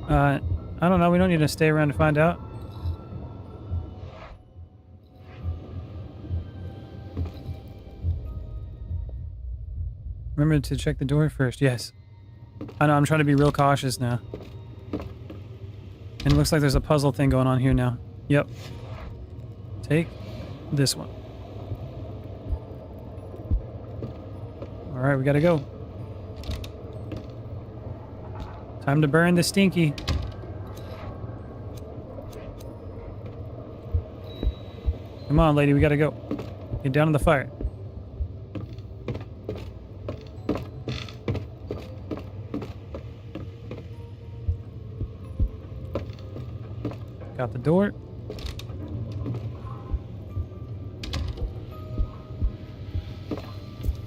I don't know. We don't need to stay around to find out. Remember to check the door first. Yes. I know, I'm trying to be real cautious now. And it looks like there's a puzzle thing going on here now. Yep. Take this one. Alright, we gotta go. Time to burn the stinky. Come on, lady, we gotta go. Get down in the fire. Got the door.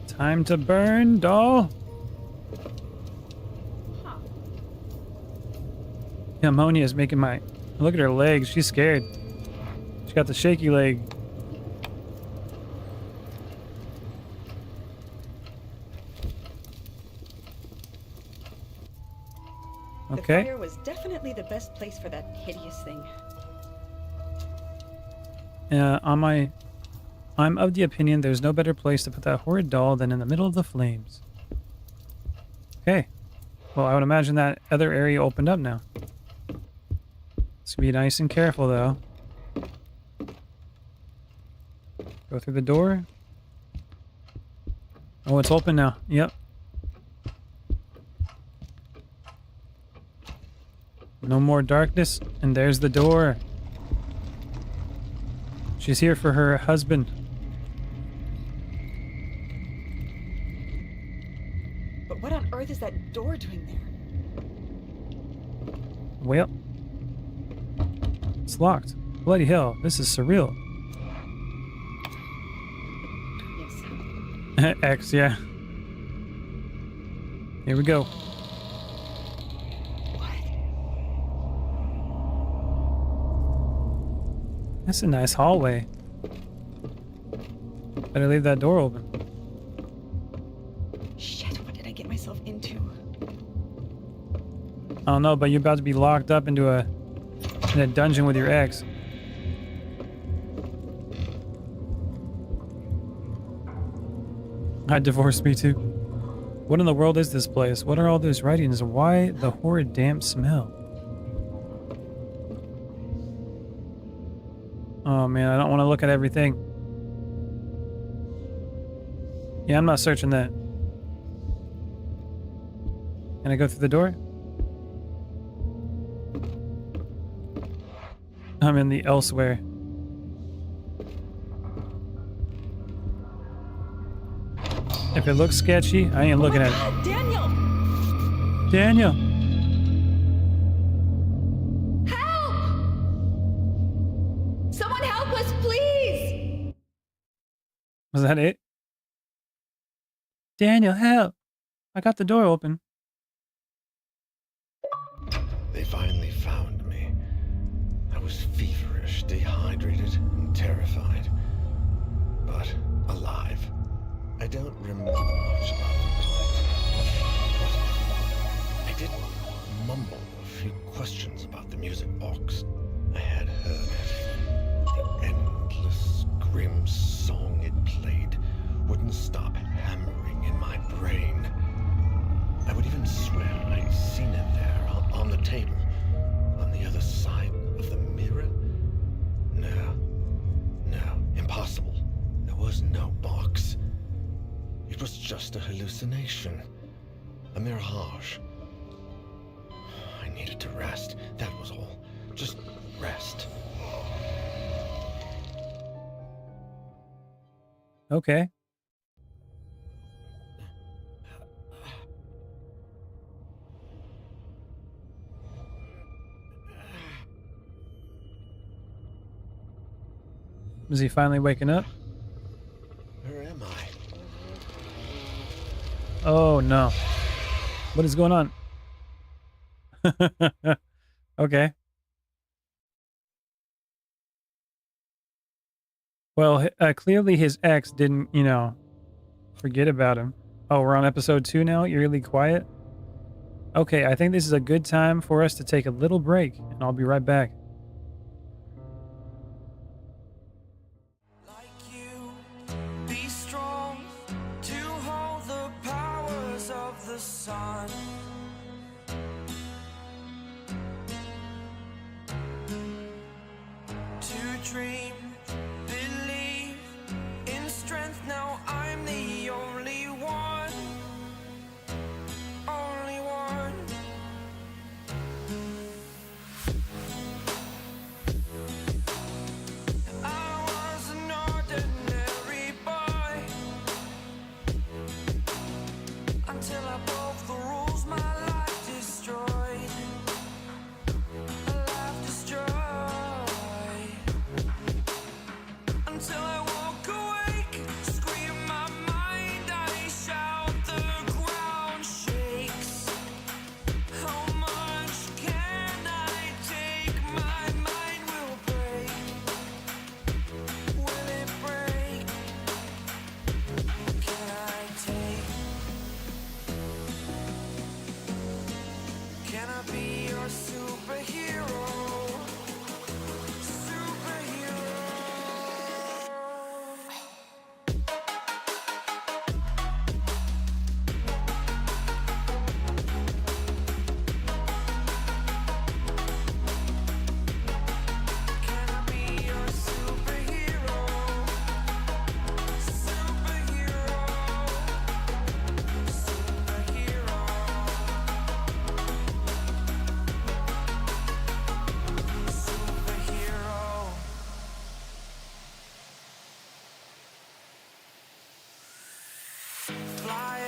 Time to burn, doll. Huh. Ammonia is making my... Look at her legs. She's scared. She got the shaky leg. Okay. The fire was definitely the best place for that hideous thing. I'm of the opinion there's no better place to put that horrid doll than in the middle of the flames. Okay. Well, I would imagine that other area opened up now. Let's be nice and careful, though. Go through the door. Oh, it's open now. Yep. No more darkness, and there's the door. She's here for her husband. But what on earth is that door doing there? Well, it's locked. Bloody hell, this is surreal. Yes. X, yeah. Here we go. That's a nice hallway. Better leave that door open. Shit, what did I get myself into? I don't know, but you're about to be locked up into a dungeon with your ex. I'd divorce me too. What in the world is this place? What are all those writings? Why the horrid damp smell? Oh man, I don't want to look at everything. Yeah, I'm not searching that. Can I go through the door? I'm in the elsewhere. If it looks sketchy, I ain't looking at it. Daniel! Daniel! Help! Someone help us, please! Was that it? Daniel, help! I got the door open. They finally found me. I was feverish, dehydrated, and terrified. I don't remember much about the time, but I did mumble a few questions about the music box. I had heard it. The endless, grim song it played wouldn't stop hammering in my brain. I would even swear I'd seen it there on the table, on the other side of the mirror. No, impossible. There was no box. It was just a hallucination, a mirage. I needed to rest, that was all. Just rest. Okay. Is he finally waking up? Where am I? Oh no. What is going on? Okay. Well, clearly his ex didn't, forget about him. Oh, we're on episode 2 now? Eerily quiet? Okay, I think this is a good time for us to take a little break, and I'll be right back. Like you, be strong to hold the powers of the sun. To dream, believe in strength. Now I'm the only one, only one. I was an ordinary boy until I broke the rules. My life destroyed, a life destroyed. Until I walk awake, scream my mind, I shout, the ground shakes. How much can I take? My mind will break. Will it break? Can I take? Can I be your superhero? Superhero. Can I be your superhero? Superhero. Superhero. Superhero. Fly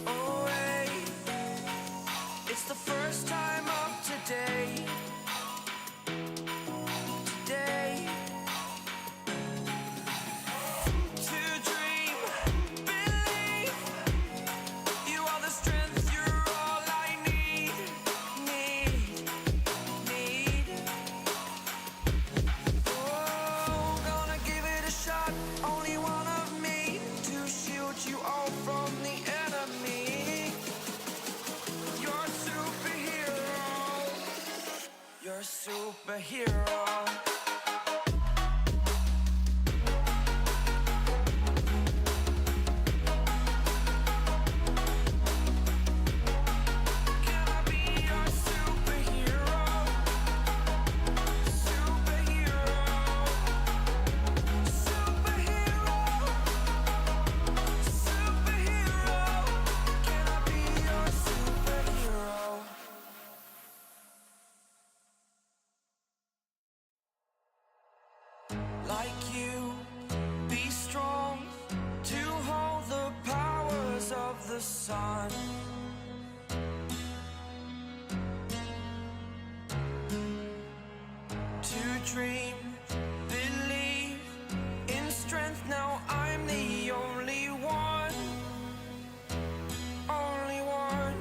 away. It's the first time of today. Today. To dream, believe. You are the strength, you're all I need. Need. Oh, gonna give it a shot. Only one of me to shield you all from the enemy. You're a superhero. You're a superhero. Can I be your superhero? Superhero. Superhero. Superhero. Can I be your superhero? Like you, be strong to hold the powers of the sun. To dream, believe in strength. Now I'm the only one, only one.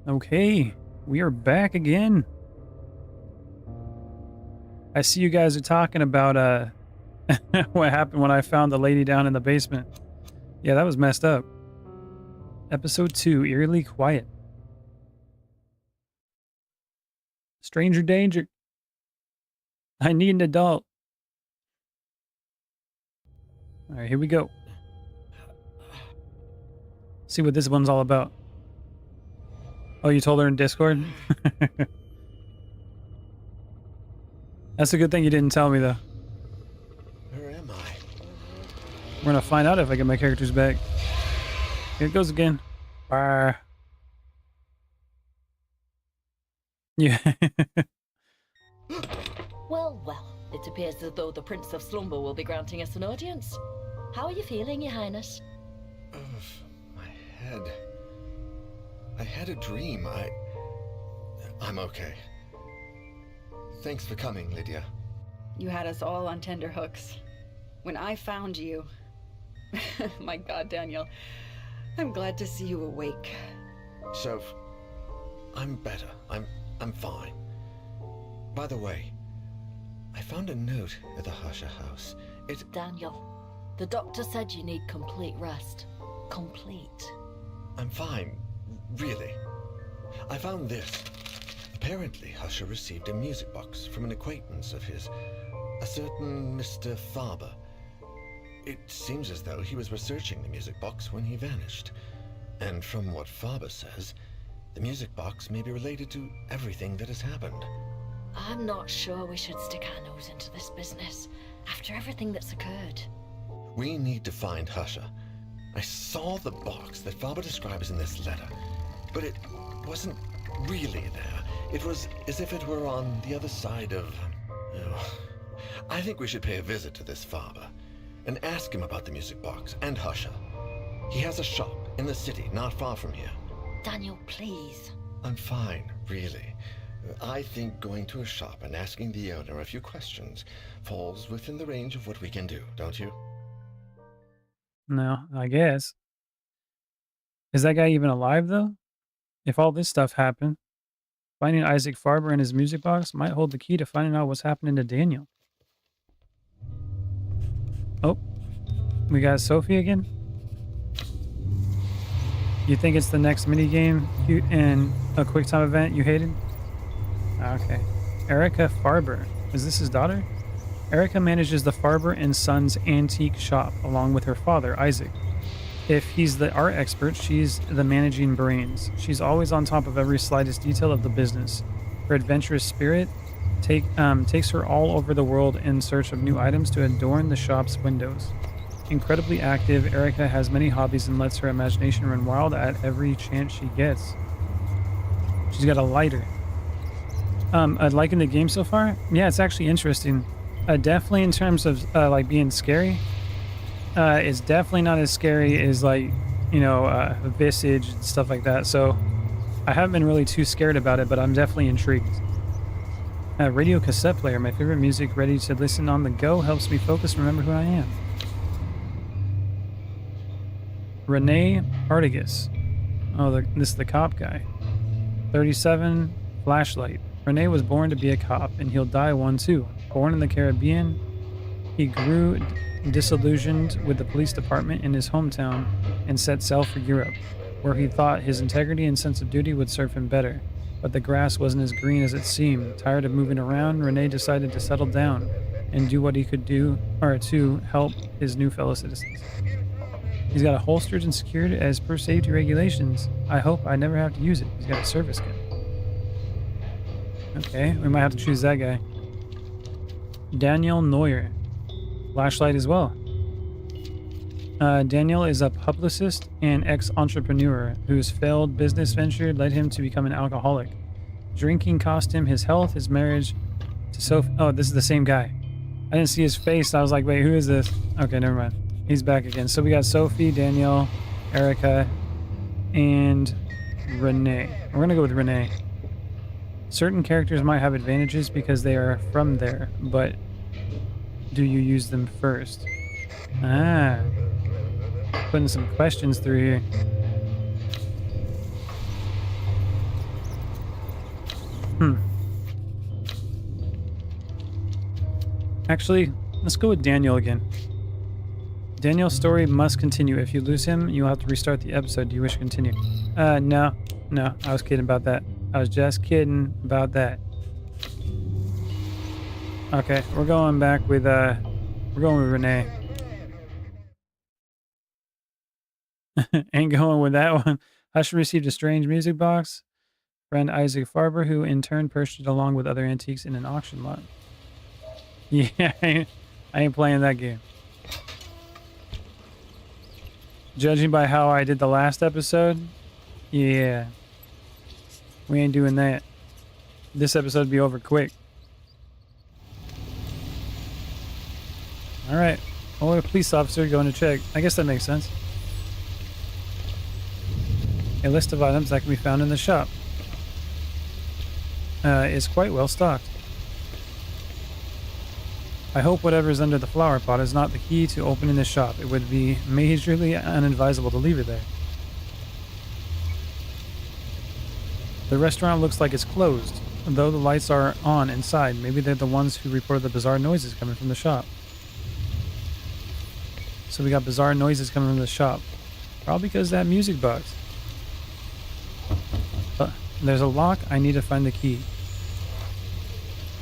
Okay, we are back again. I see you guys are talking about what happened when I found the lady down in the basement. Yeah, that was messed up. Episode 2, Eerily Quiet. Stranger danger. I need an adult. All right, here we go. See what this one's all about. Oh, you told her in Discord? That's a good thing you didn't tell me, though. Where am I? We're gonna find out if I get my characters back. Here it goes again. Barr. Yeah. Well, well, it appears as though the Prince of Slumber will be granting us an audience. How are you feeling, Your Highness? My head. I had a dream. I'm okay. Thanks for coming, Lydia. You had us all on tender hooks. When I found you... My God, Daniel. I'm glad to see you awake. So, I'm better. I'm fine. By the way, I found a note at the Husher house. Daniel, the doctor said you need complete rest. Complete. I'm fine. Really. I found this. Apparently, Husher received a music box from an acquaintance of his, a certain Mr. Faber. It seems as though he was researching the music box when he vanished. And from what Faber says, the music box may be related to everything that has happened. I'm not sure we should stick our nose into this business after everything that's occurred. We need to find Husher. I saw the box that Faber describes in this letter, but it wasn't really there. It was as if it were on the other side of... Oh. I think we should pay a visit to this Faber and ask him about the music box and Husher. He has a shop in the city not far from here. Daniel, please. I'm fine, really. I think going to a shop and asking the owner a few questions falls within the range of what we can do, don't you? No, I guess. Is that guy even alive, though? If all this stuff happened, finding Isaac Farber and his music box might hold the key to finding out what's happening to Daniel. Oh, we got Sophie again? You think it's the next minigame and a QuickTime event you hated? Okay. Erica Farber. Is this his daughter? Erica manages the Farber and Sons antique shop along with her father, Isaac. If he's the art expert, she's the managing brains. She's always on top of every slightest detail of the business. Her adventurous spirit takes her all over the world in search of new items to adorn the shop's windows. Incredibly active, Erica has many hobbies and lets her imagination run wild at every chance she gets. She's got a lighter. Liking the game so far? Yeah, it's actually interesting. Definitely in terms of like being scary. It's definitely not as scary as like, you know, Visage and stuff like that. So I haven't been really too scared about it, but I'm definitely intrigued. Radio cassette player, my favorite music, ready to listen on the go, helps me focus and remember who I am. Renee Artigas. Oh, this is the cop guy. 37, flashlight. Renee was born to be a cop, and he'll die one too. Born in the Caribbean, he grew disillusioned with the police department in his hometown and set sail for Europe, where he thought his integrity and sense of duty would serve him better. But the grass wasn't as green as it seemed. Tired of moving around, Renee decided to settle down and do what he could do to help his new fellow citizens. He's got a holstered and secured as per safety regulations. I hope I never have to use it. He's got a service kit. Okay, we might have to choose that guy. Daniel Neuer. Flashlight as well. Daniel is a publicist and ex-entrepreneur whose failed business venture led him to become an alcoholic. Drinking cost him his health, his marriage to Sophie. Oh, this is the same guy. I didn't see his face. I was like, wait, who is this? Okay, never mind. He's back again. So we got Sophie, Danielle, Erica, and Renee. We're going to go with Renee. Certain characters might have advantages because they are from there, but do you use them first? Ah. Putting some questions through here. Actually, let's go with Daniel again. Daniel's story must continue. If you lose him, you'll have to restart the episode. Do you wish to continue? No. No, I was kidding about that. I was just kidding about that. Okay, we're going back with, we're going with Renee. Ain't going with that one. Hush received a strange music box. Friend Isaac Farber, who in turn purchased it along with other antiques in an auction lot. Yeah, I ain't playing that game. Judging by how I did the last episode, yeah. We ain't doing that. This episode will be over quick. Alright. Oh, a police officer going to check. I guess that makes sense. A list of items that can be found in the shop. Is quite well stocked. I hope whatever is under the flower pot is not the key to opening the shop. It would be majorly unadvisable to leave it there. The restaurant looks like it's closed, though the lights are on inside. Maybe they're the ones who reported the bizarre noises coming from the shop. So we got bizarre noises coming from the shop. Probably because of that music box. There's a lock. I need to find the key.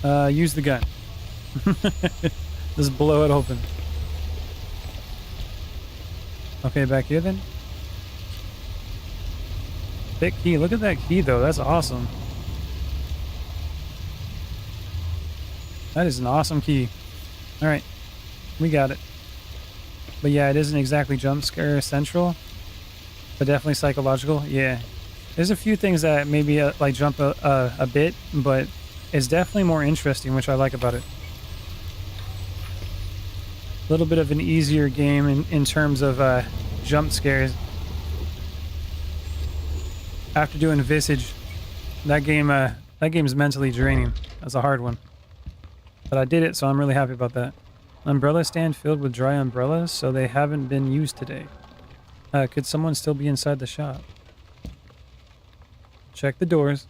Use the gun. Just blow it open. Okay, back here then. Thick key. Look at that key though. That's awesome. That is an awesome key. Alright. We got it. But yeah, it isn't exactly jump scare central. But definitely psychological. Yeah. There's a few things that maybe like jump a bit, but it's definitely more interesting, which I like about it. A little bit of an easier game in terms of jump scares. After doing Visage, that game's mentally draining. That's a hard one. But I did it, so I'm really happy about that. Umbrella stand filled with dry umbrellas, so they haven't been used today. Could someone still be inside the shop? Check the doors.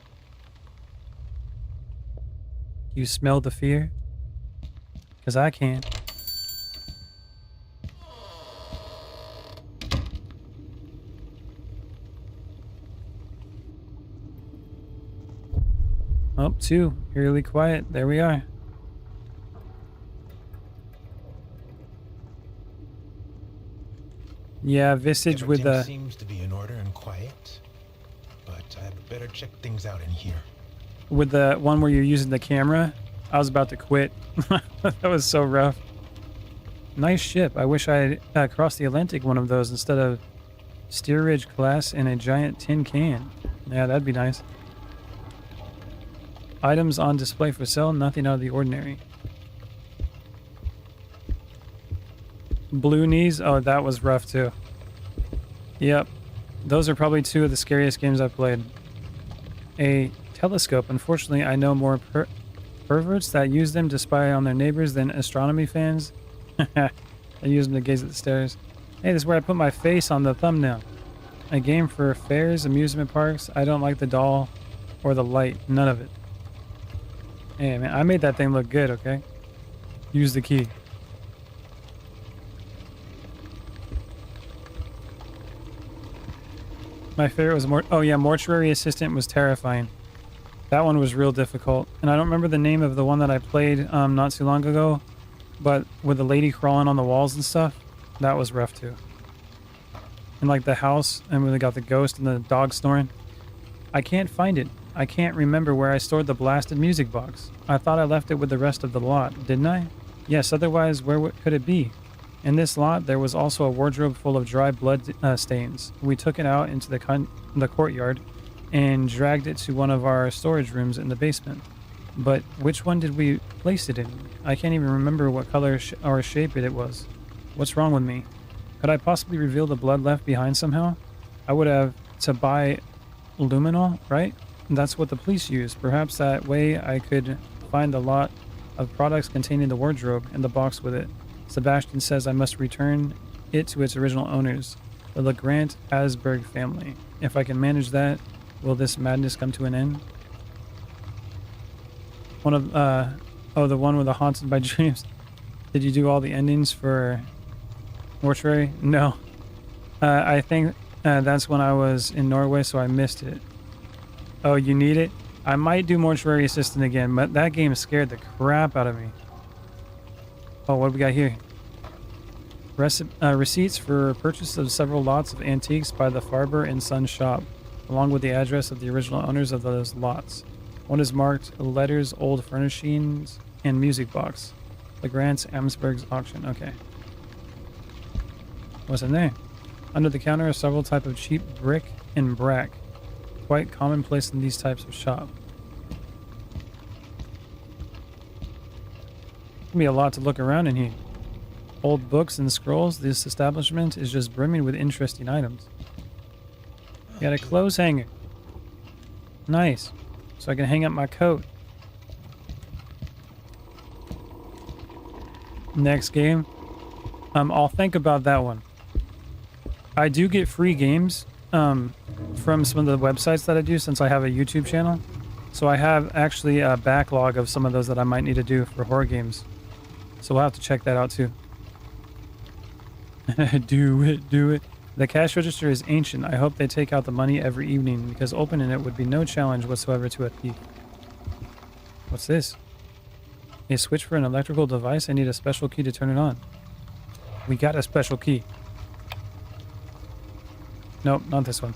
You smell the fear? 'Cause I can. Oh, 2. Eerily quiet. There we are. Yeah, Visage with the... seems to be in order and quiet, but I better check things out in here. With the one where you're using the camera, I was about to quit. That was so rough. Nice ship. I wish I had crossed the Atlantic one of those instead of steerage class in a giant tin can. Yeah, that'd be nice. Items on display for sale, nothing out of the ordinary. Blue knees? Oh, that was rough too. Yep. Those are probably 2 of the scariest games I've played. A telescope. Unfortunately, I know more perverts that use them to spy on their neighbors than astronomy fans. I use them to gaze at the stars. Hey, this is where I put my face on the thumbnail. A game for fairs, amusement parks. I don't like the doll or the light. None of it. Hey, man, I made that thing look good, okay? Use the key. My favorite was Mortuary Assistant was terrifying. That one was real difficult. And I don't remember the name of the one that I played not too long ago, but with the lady crawling on the walls and stuff, that was rough too. And like the house, and when they got the ghost and the dog snoring. I can't find it. I can't remember where I stored the blasted music box. I thought I left it with the rest of the lot, didn't I? Yes, otherwise where could it be? In this lot, there was also a wardrobe full of dry blood stains. We took it out into the courtyard and dragged it to one of our storage rooms in the basement. But which one did we place it in? I can't even remember what color or shape it was. What's wrong with me? Could I possibly reveal the blood left behind somehow? I would have to buy luminol, right? That's what the police use. Perhaps that way I could find the lot of products containing the wardrobe and the box with it. Sebastian says I must return it to its original owners, the LeGrant Asberg family. If I can manage that, will this madness come to an end? One of, the one with the haunted by dreams. Did you do all the endings for Mortuary? No. I think that's when I was in Norway, so I missed it. Oh, you need it? I might do Mortuary Assistant again, but that game scared the crap out of me. Oh, what do we got here? Receipts for purchase of several lots of antiques by the Farber and Son shop, along with the address of the original owners of those lots. One is marked letters, old furnishings, and music box. LeGrant's Amsberg's auction. Okay. What's in there? Under the counter are several types of cheap brick and brack, quite commonplace in these types of shop. Gonna be a lot to look around in here. Old books and scrolls. This establishment is just brimming with interesting items. Got a clothes hanger. Nice. So I can hang up my coat. Next game. I'll think about that one. I do get free games from some of the websites that I do since I have a YouTube channel. So I have actually a backlog of some of those that I might need to do for horror games. So we'll have to check that out too. Do it. The cash register is ancient. I hope they take out the money every evening because opening it would be no challenge whatsoever to a thief. What's this? A switch for an electrical device? I need a special key to turn it on. We got a special key. Nope, not this one.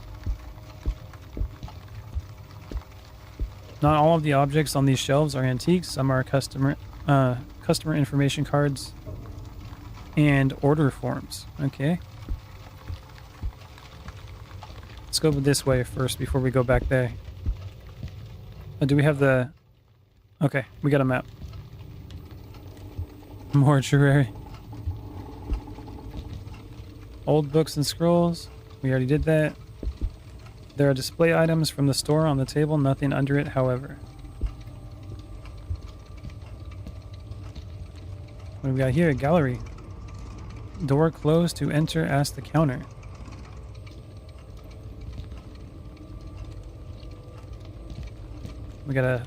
Not all of the objects on these shelves are antiques. Some are customer information cards and order forms. Okay. Let's go this way first before we go back there. Do we have the... Okay, we got a map. Mortuary. Old books and scrolls. We already did that. There are display items from the store on the table, nothing under it, however. What do we got here? A gallery. Door closed. To enter, ask the counter. We got a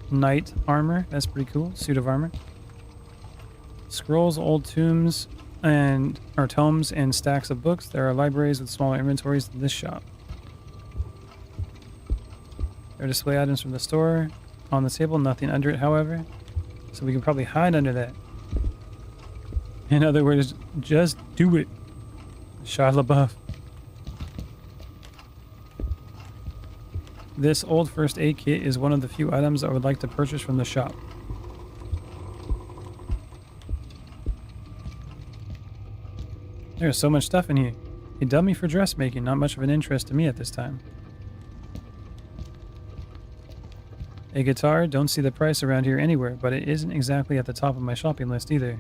knight armor. That's pretty cool. Suit of armor. Scrolls, old tombs, tomes and stacks of books. There are libraries with smaller inventories than this shop. There are display items from the store on the table, nothing under it, however. So we can probably hide under that. In other words, just do it. Shia LaBeouf. This old first aid kit is one of the few items I would like to purchase from the shop. There's so much stuff in here. A dummy for dressmaking, not much of an interest to me at this time. A guitar, don't see the price around here anywhere, but it isn't exactly at the top of my shopping list either.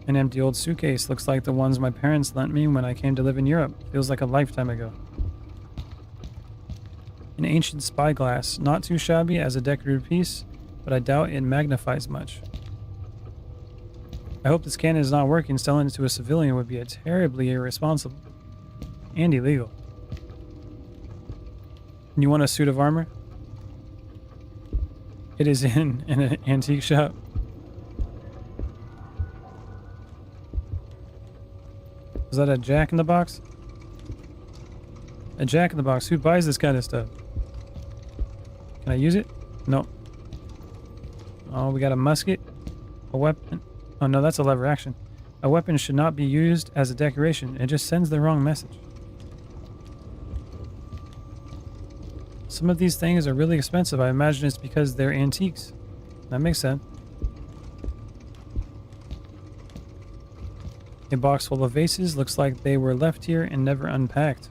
An empty old suitcase, looks like the ones my parents lent me when I came to live in Europe. Feels like a lifetime ago. An ancient spyglass, not too shabby as a decorative piece, but I doubt it magnifies much. I hope this cannon is not working. Selling it to a civilian would be a terribly irresponsible and illegal. And you want a suit of armor? It is in an antique shop. Is that a Jack in the Box? A Jack in the Box. Who buys this kind of stuff? Can I use it? No. Oh, we got a musket. A weapon. Oh no, that's a lever action. A weapon should not be used as a decoration. It just sends the wrong message. Some of these things are really expensive. I imagine it's because they're antiques. That makes sense. A box full of vases. Looks like they were left here and never unpacked.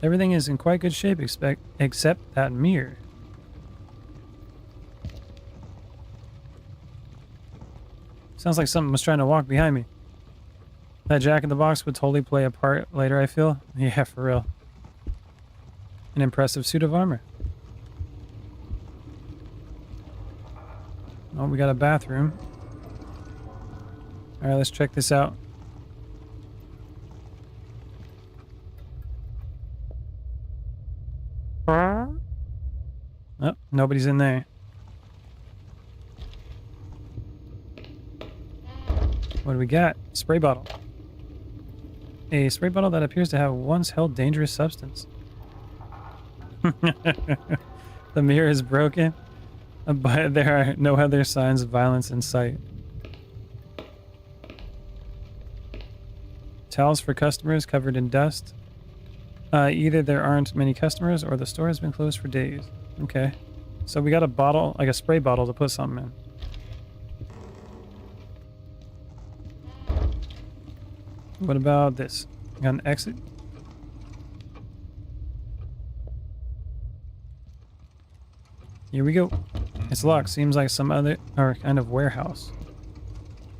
Everything is in quite good shape except that mirror. Sounds like something was trying to walk behind me. That Jack in the Box would totally play a part later, I feel. Yeah, for real. An impressive suit of armor. Oh, we got a bathroom. Alright, let's check this out. Oh, nobody's in there. What do we got? Spray bottle. A spray bottle that appears to have once held dangerous substance. The mirror is broken, but there are no other signs of violence in sight. Towels for customers covered in dust. Either there aren't many customers or the store has been closed for days. Okay. So we got a bottle, like a spray bottle to put something in. What about this? Got an exit? Here we go. It's locked. Seems like some other or kind of warehouse.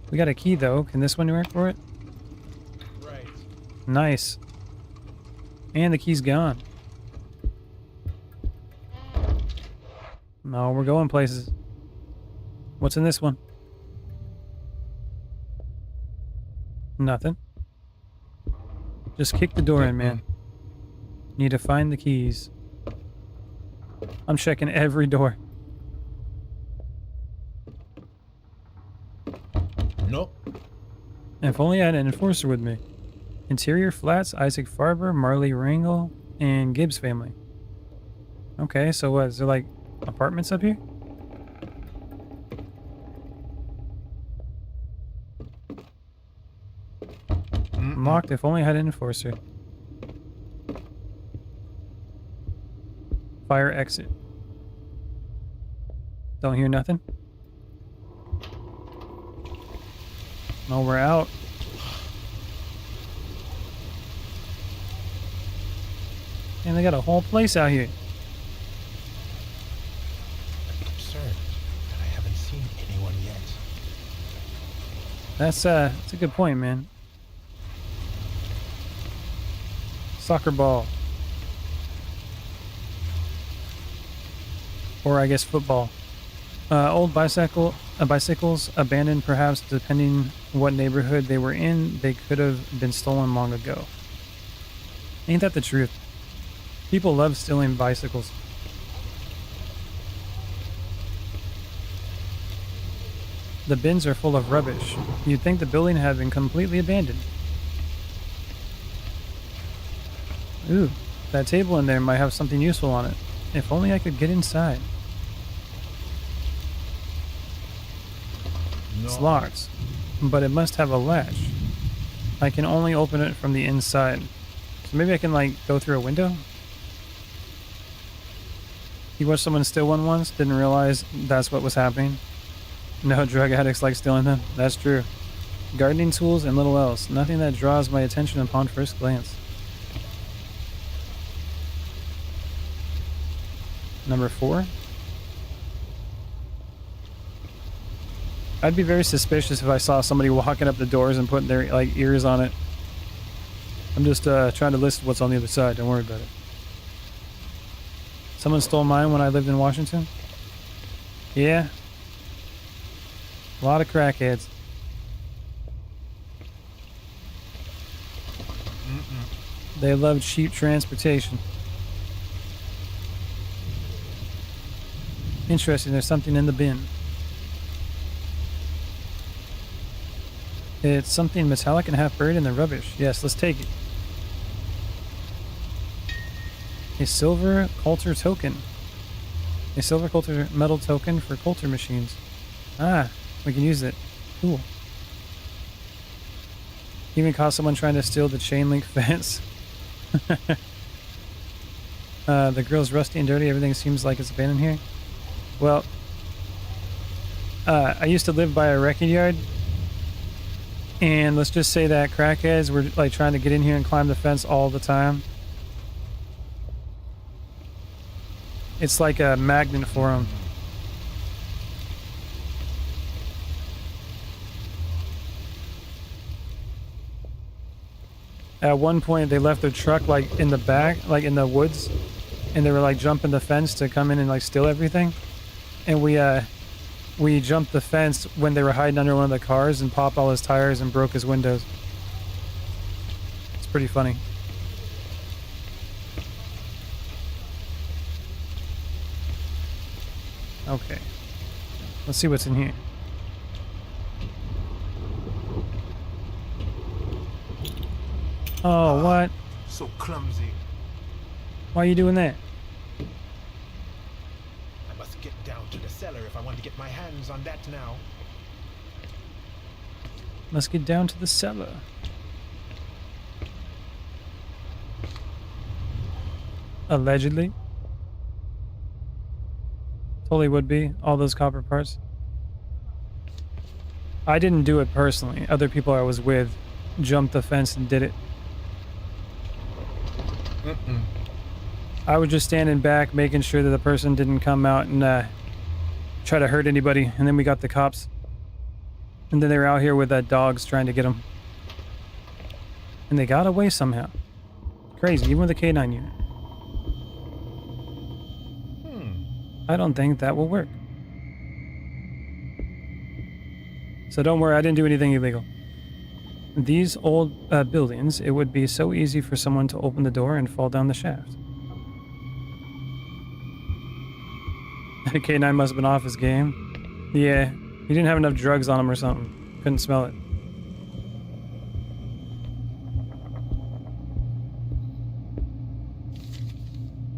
We got a key though. Can this one work for it? Right. Nice. And the key's gone. No, we're going places. What's in this one? Nothing. Just kick the door in, man. Need to find the keys. I'm checking every door. Nope. If only I had an enforcer with me. Interior flats, Isaac Farber, Marley Rangel, and Gibbs family. Okay, so what? Is there like apartments up here? Locked, if only I had an enforcer. Fire exit. Don't hear nothing? No, we're out. And they got a whole place out here. I'm concerned that I haven't seen anyone yet. That's a good point, man. Soccer ball. Or I guess football. Old bicycles, abandoned perhaps depending what neighborhood they were in, they could have been stolen long ago. Ain't that the truth? People love stealing bicycles. The bins are full of rubbish. You'd think the building had been completely abandoned. Ooh, that table in there might have something useful on it. If only I could get inside. It's locked, but it must have a latch. I can only open it from the inside. So maybe I can like go through a window? You watched someone steal one once, didn't realize that's what was happening. No drug addicts like stealing them. That's true. Gardening tools and little else. Nothing that draws my attention upon first glance. Number 4. I'd be very suspicious if I saw somebody walking up the doors and putting their like ears on it. I'm just trying to list what's on the other side. Don't worry about it. Someone stole mine when I lived in Washington? Yeah. A lot of crackheads. They love cheap transportation. Interesting, there's something in the bin. It's something metallic and half buried in the rubbish. Yes, let's take it. A silver Coulter token. A silver Coulter metal token for Coulter machines. Ah, we can use it. Cool. Even caught someone trying to steal the chain link fence. The grill's rusty and dirty. Everything seems like it's abandoned here. Well, I used to live by a wrecking yard, and let's just say that crackheads were like trying to get in here and climb the fence all the time. It's like a magnet for them. At one point, they left their truck like in the back, like in the woods, and they were like jumping the fence to come in and like steal everything. And we jumped the fence when they were hiding under one of the cars and popped all his tires and broke his windows. It's pretty funny. Okay. Let's see what's in here. Oh, what? So clumsy. Why are you doing that? I must get down to the cellar if I want to get my hands on that now. Let's get down to the cellar. Allegedly. Totally would be. All those copper parts. I didn't do it personally. Other people I was with jumped the fence and did it. I was just standing back, making sure that the person didn't come out and try to hurt anybody. And then we got the cops. And then they were out here with dogs trying to get them. And they got away somehow. Crazy, even with a K9 unit. I don't think that will work. So don't worry, I didn't do anything illegal. These old buildings, it would be so easy for someone to open the door and fall down the shaft. K9 must have been off his game. Yeah, he didn't have enough drugs on him or something. Couldn't smell it.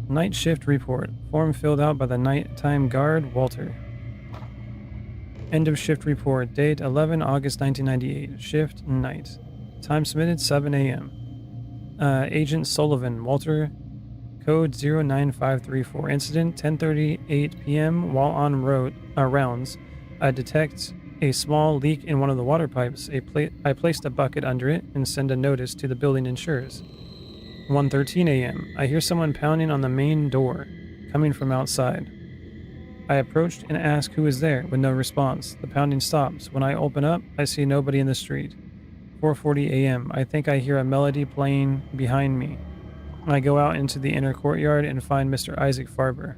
Night shift report. Form filled out by the nighttime guard, Walter. End of shift report. Date 11 August 1998. Shift night. Time submitted 7 a.m. Agent Sullivan, Walter. Code 09534. Incident 10:38 p.m. While on rounds, I detect a small leak in one of the water pipes. I placed a bucket under it and send a notice to the building insurers. 1:13 a.m. I hear someone pounding on the main door, coming from outside. I approached and asked who is there, with no response. The pounding stops. When I open up, I see nobody in the street. 4:40 a.m. I think I hear a melody playing behind me. I go out into the inner courtyard and find Mr. Isaac Farber,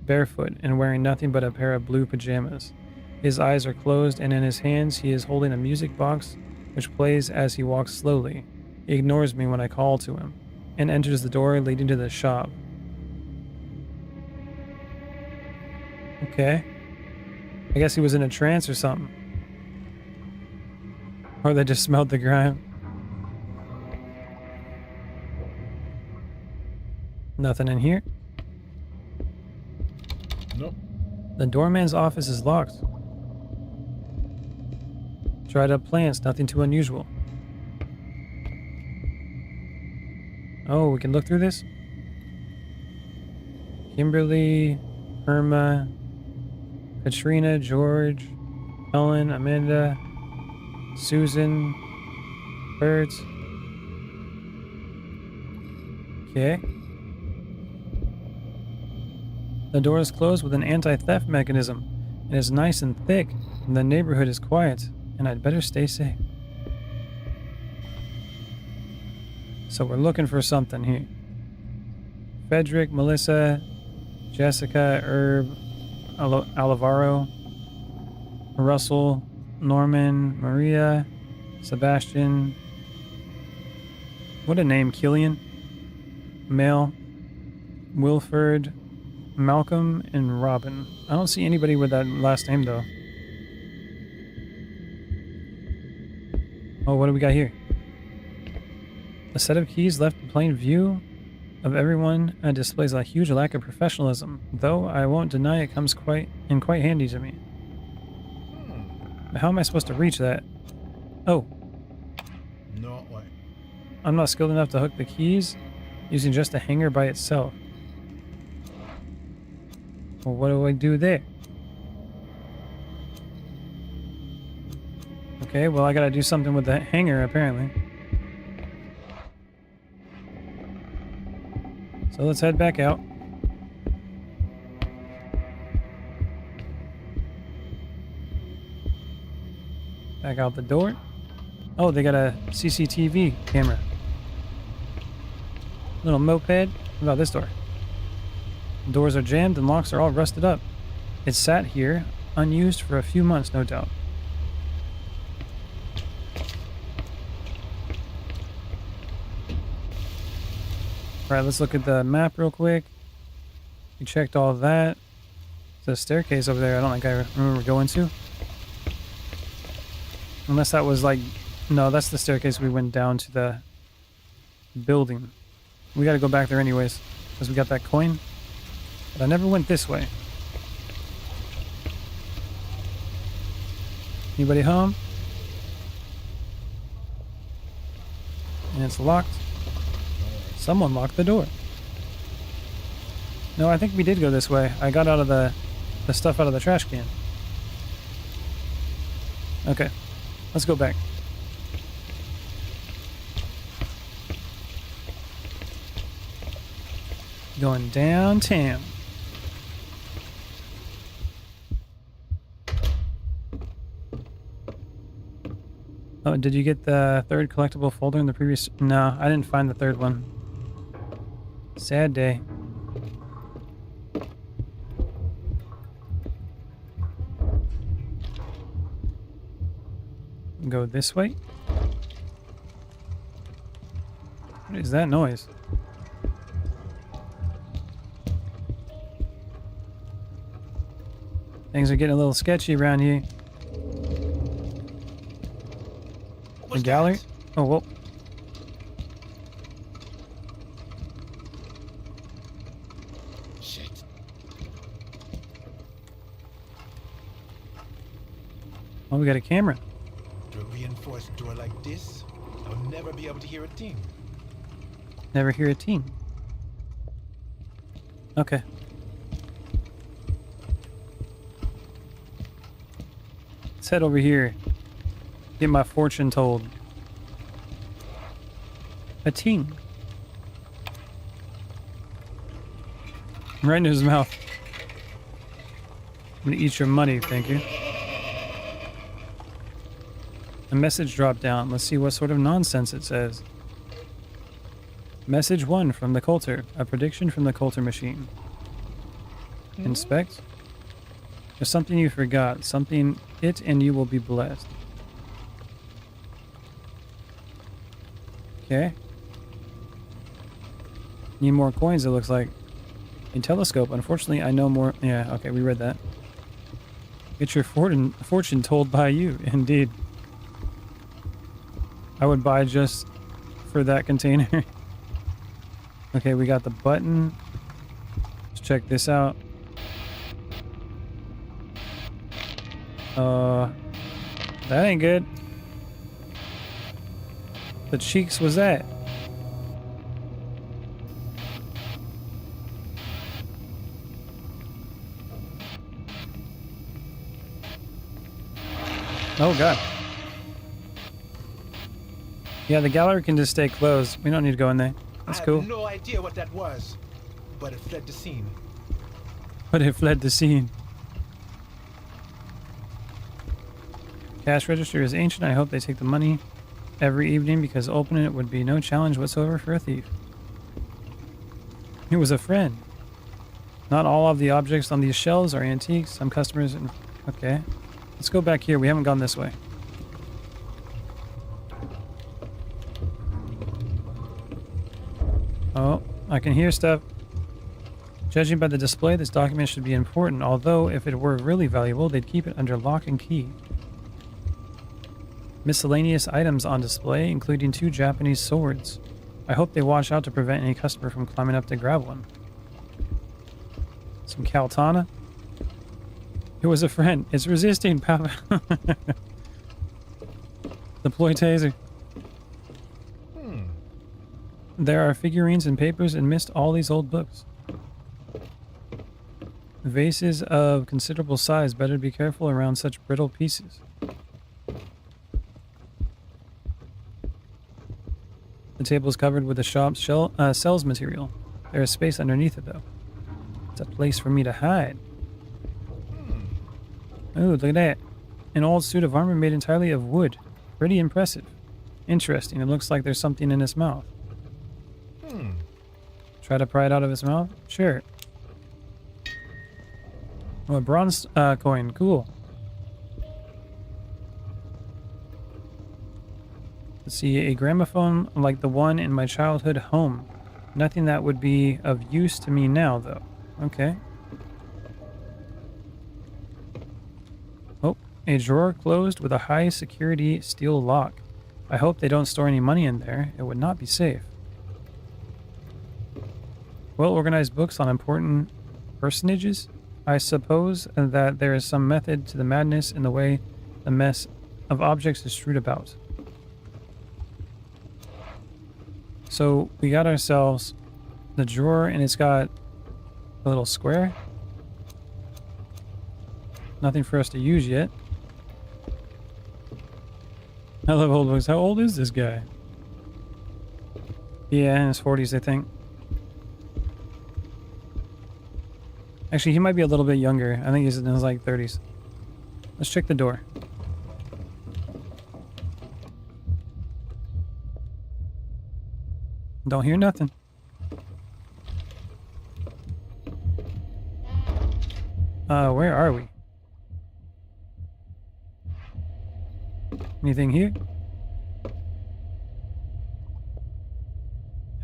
barefoot and wearing nothing but a pair of blue pajamas. His eyes are closed, and in his hands he is holding a music box which plays as he walks slowly. He ignores me when I call to him and enters the door leading to the shop. Okay. I guess he was in a trance or something. Or they just smelled the grime. Nothing in here. Nope. The doorman's office is locked. Dried up plants, nothing too unusual. Oh, we can look through this? Kimberly, Irma, Katrina, George, Helen, Amanda, Susan, Bert. Okay. The door is closed with an anti-theft mechanism. It is nice and thick, and the neighborhood is quiet, and I'd better stay safe. So we're looking for something here. Frederick, Melissa, Jessica, Herb, Alvaro, Russell, Norman, Maria, Sebastian. What a name, Killian. Mel, Wilford, Malcolm, and Robin. I don't see anybody with that last name though. Oh, what do we got here? A set of keys left in plain view of everyone displays a huge lack of professionalism, though I won't deny it comes quite handy to me. But how am I supposed to reach that? Oh. No way. I'm not skilled enough to hook the keys using just a hanger by itself. Well, what do I do there? Okay, well I gotta do something with the hanger apparently. So let's head back out. Back out the door. Oh, they got a CCTV camera. Little moped. What about this door? Doors are jammed and locks are all rusted up. It sat here, unused for a few months, no doubt. Alright, let's look at the map real quick. We checked all that. There's a staircase over there I don't think I remember going to. Unless that was like... No, that's the staircase we went down to the building. We gotta go back there anyways, because we got that coin. But I never went this way. Anybody home? And it's locked. Someone locked the door. No, I think we did go this way. I got out of the stuff out of the trash can. Okay, let's go back. Going downtown. Oh, did you get the third collectible folder in the previous? No, I didn't find the third one. Sad day. Go this way. What is that noise? Things are getting a little sketchy around here. The gallery? Oh, whoa. Shit. Oh, we got a camera. Through a reinforced door like this, I'll never be able to hear a thing. Never hear a ting. Okay. Let's head over here. Get my fortune told. A ting. Right in his mouth. I'm gonna eat your money, thank you. A message dropped down. Let's see what sort of nonsense it says. Message 1 from the Coulter. A prediction from the Coulter machine. Inspect. There's something you forgot. Something it and you will be blessed. Okay. Need more coins, it looks like. A telescope. Unfortunately, I know more. Yeah, okay, we read that. Get your fortune told by you. Indeed. I would buy just for that container. Okay, we got the button. Let's check this out. That ain't good. The cheeks was that? Oh god. Yeah, the gallery can just stay closed. We don't need to go in there. That's cool. I have no idea what that was, but it fled the scene. But it fled the scene. Cash register is ancient. I hope they take the money every evening because opening it would be no challenge whatsoever for a thief. It was a friend. Not all of the objects on these shelves are antiques. Some customers... Okay. Let's go back here. We haven't gone this way. Oh, I can hear stuff. Judging by the display, this document should be important, although if it were really valuable, they'd keep it under lock and key. Miscellaneous items on display, including 2 Japanese swords. I hope they watch out to prevent any customer from climbing up to grab one. Some Kaltana. It was a friend. It's resisting, Papa. Deploy taser. There are figurines and papers amidst all these old books. Vases of considerable size. Better be careful around such brittle pieces. The table is covered with the shop's sells material. There is space underneath it, though. It's a place for me to hide. Ooh, look at that. An old suit of armor made entirely of wood. Pretty impressive. Interesting. It looks like there's something in his mouth. Try to pry it out of his mouth? Sure. Oh, a bronze coin. Cool. Let's see. A gramophone like the one in my childhood home. Nothing that would be of use to me now, though. Okay. Oh, a drawer closed with a high security steel lock. I hope they don't store any money in there. It would not be safe. Well-organized books on important personages. I suppose that there is some method to the madness in the way the mess of objects is strewed about. So we got ourselves the drawer, and it's got a little square. Nothing for us to use yet. I love old books. How old is this guy? Yeah, in his 40s, I think. Actually, he might be a little bit younger. I think he's in his like 30s. Let's check the door. Don't hear nothing. Where are we? Anything here?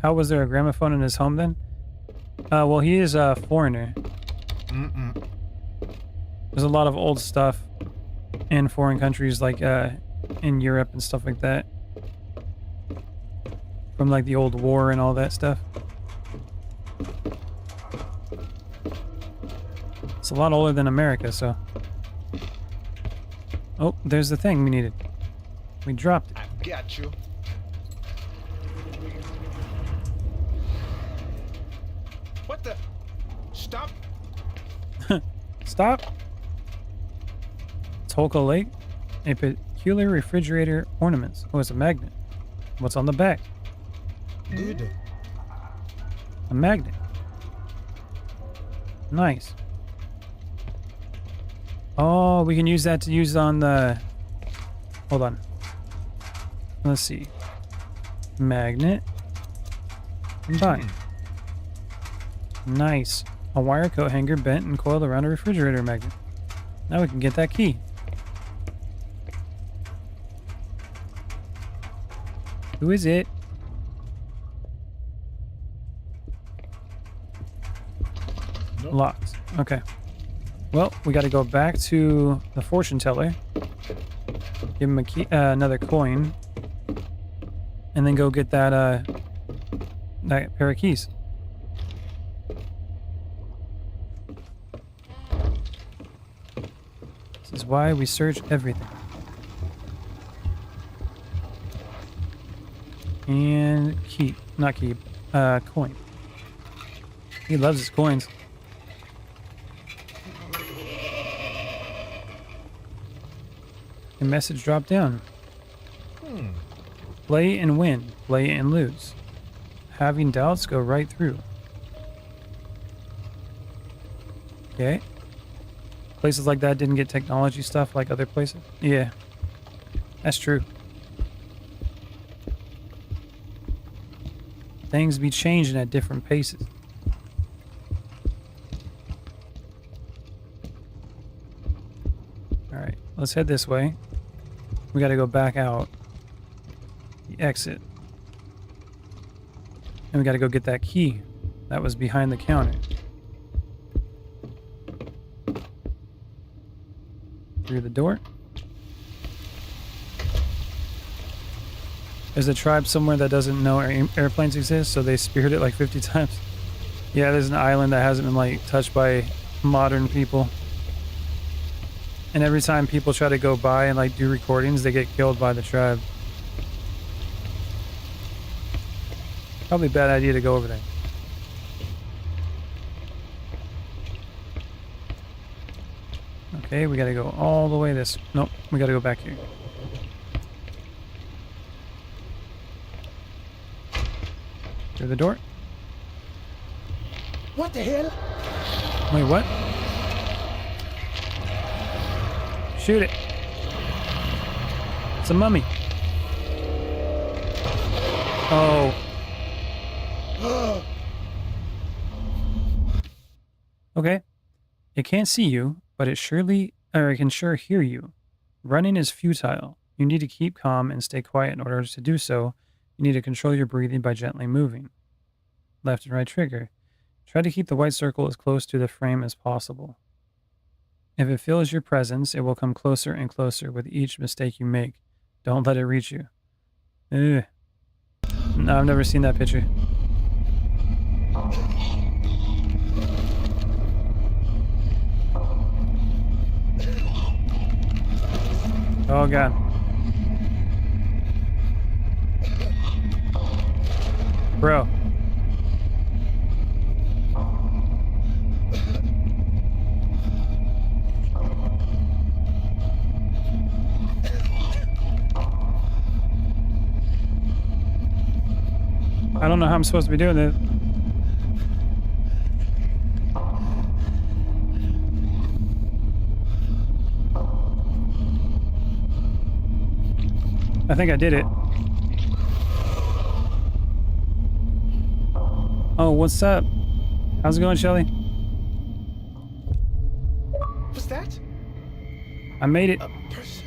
How was there a gramophone in his home then? Well, he is a foreigner. There's a lot of old stuff in foreign countries, like in Europe and stuff like that. From like the old war and all that stuff. It's a lot older than America, so. Oh, there's the thing we needed. We dropped it. I got you. What the? Stop. Stop. Tolka Lake. A peculiar refrigerator ornaments. Oh, it's a magnet. What's on the back? Good. A magnet. Nice. Oh, we can use that to use on the... Hold on. Let's see. Magnet. Combine. Nice. A wire coat hanger bent and coiled around a refrigerator magnet. Now we can get that key. Who is it? Nope. Locked. Okay. Well, we got to go back to the fortune teller. Give him a key, another coin. And then go get that that pair of keys. This is why we search everything. And keep, not keep, coin. He loves his coins. A message dropped down. Play and win, play and lose. Having doubts, go right through. Okay. Places like that didn't get technology stuff like other places. Yeah, that's true. Things be changing at different paces. Alright, let's head this way. We gotta go back out. The exit. And we gotta go get that key. That was behind the counter. Through the door. There's a tribe somewhere that doesn't know airplanes exist, so they speared it like 50 times. Yeah, there's an island that hasn't been like touched by modern people. And every time people try to go by and like do recordings, they get killed by the tribe. Probably a bad idea to go over there. Okay, we gotta go all the way this... Nope, we gotta go back here. Through the door. What the hell? Wait, what? Shoot it. It's a mummy. Oh. Okay. It can't see you, but it can sure hear you. Running is futile. You need to keep calm and stay quiet. In order to do so, you need to control your breathing by gently moving. Left and right trigger. Try to keep the white circle as close to the frame as possible. If it feels your presence, it will come closer and closer with each mistake you make. Don't let it reach you. Ugh. No, I've never seen that picture. Oh god. Bro. I don't know how I'm supposed to be doing this. I think I did it. Oh, what's up? How's it going, Shelly? What's that? I made it. A person.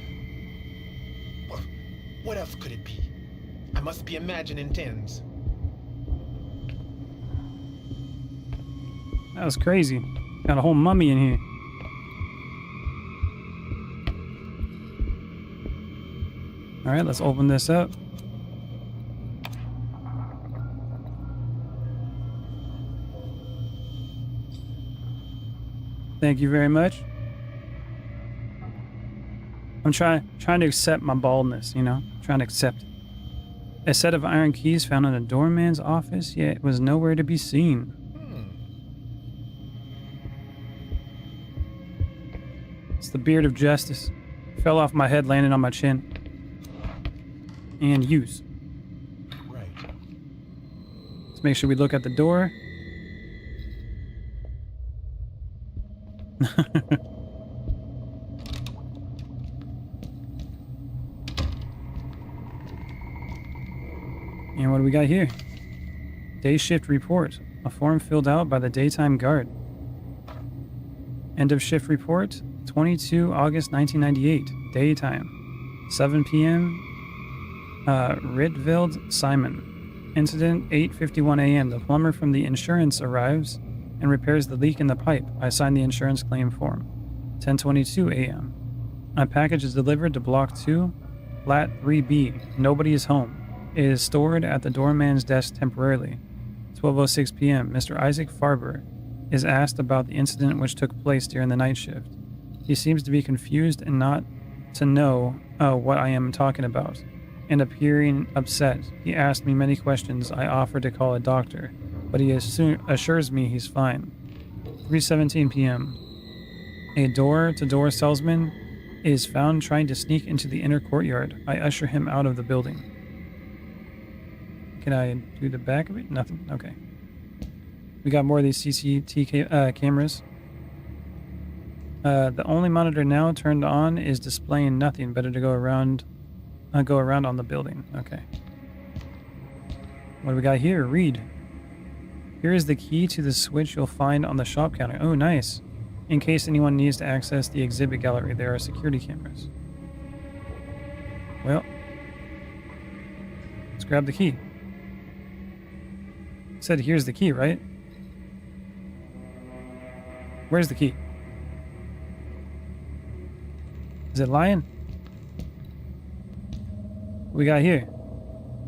What else could it be? I must be imagining things. That was crazy. Got a whole mummy in here. Alright, let's open this up. Thank you very much. I'm trying to accept my baldness, you know? Trying to accept it. A set of iron keys found in a doorman's office, yet it was nowhere to be seen. It's the beard of justice. Fell off my head, landing on my chin. And use. Right. Let's make sure we look at the door. And what do we got here? Day shift report. A form filled out by the daytime guard. End of shift report. 22 August 1998. Daytime. 7 p.m. Ritveld, Simon. Incident 8:51 a.m. The plumber from the insurance arrives and repairs the leak in the pipe. I sign the insurance claim form. 10:22 a.m. My package is delivered to Block 2, Flat 3B. Nobody is home. It is stored at the doorman's desk temporarily. 12:06 p.m. Mr. Isaac Farber is asked about the incident which took place during the night shift. He seems to be confused and not to know what I am talking about, and appearing upset. He asked me many questions. I offered to call a doctor, but he assures me he's fine. 3:17 p.m. A door-to-door salesman is found trying to sneak into the inner courtyard. I usher him out of the building. Can I do the back of it? Nothing. Okay. We got more of these CCTV cameras. The only monitor now turned on is displaying nothing. Better to go around on the building. Okay. What do we got here? Read. Here is the key to the switch you'll find on the shop counter. Oh, nice. In case anyone needs to access the exhibit gallery, there are security cameras. Well, let's grab the key. It said here's the key, right? Where's the key? Is it lying? What we got here?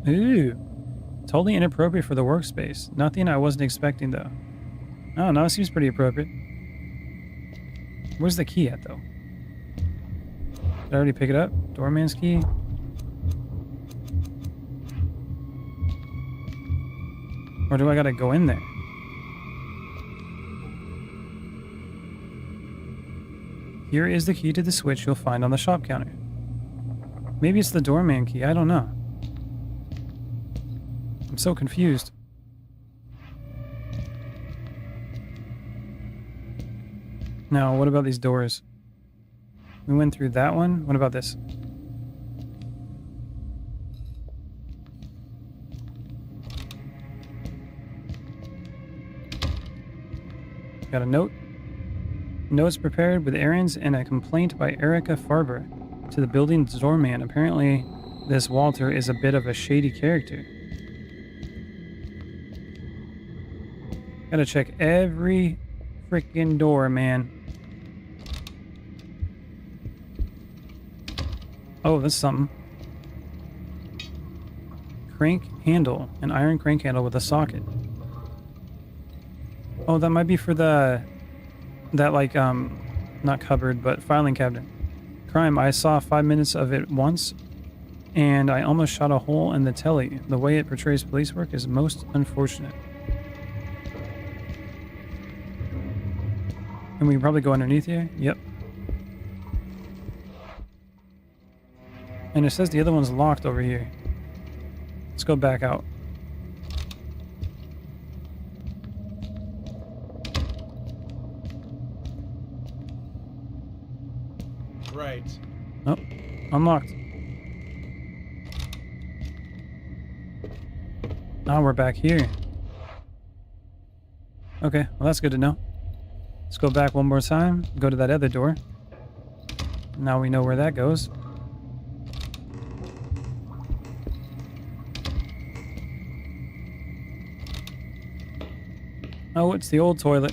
Ooh. Totally inappropriate for the workspace. Nothing I wasn't expecting, though. I don't know, it seems pretty appropriate. Where's the key at, though? Did I already pick it up? Doorman's key? Or do I gotta go in there? Here is the key to the switch you'll find on the shop counter. Maybe it's the doorman key, I don't know. I'm so confused. Now, what about these doors? We went through that one. What about this? Got a note. Notes prepared with errands and a complaint by Erica Farber to the building's doorman. Apparently, this Walter is a bit of a shady character. Gotta check every freaking door, man. Oh, that's something. Crank handle. An iron crank handle with a socket. Oh, that might be for the... That, like, not cupboard, but filing cabinet. crime. I saw 5 minutes of it once, and I almost shot a hole in the telly. The way it portrays police work is most unfortunate. And we can probably go underneath here. Yep. And it says the other one's locked over here. Let's go back out. Right. Nope. Unlocked. Now we're back here. Okay, well that's good to know. Let's go back one more time. Go to that other door. Now we know where that goes. Oh, it's the old toilet.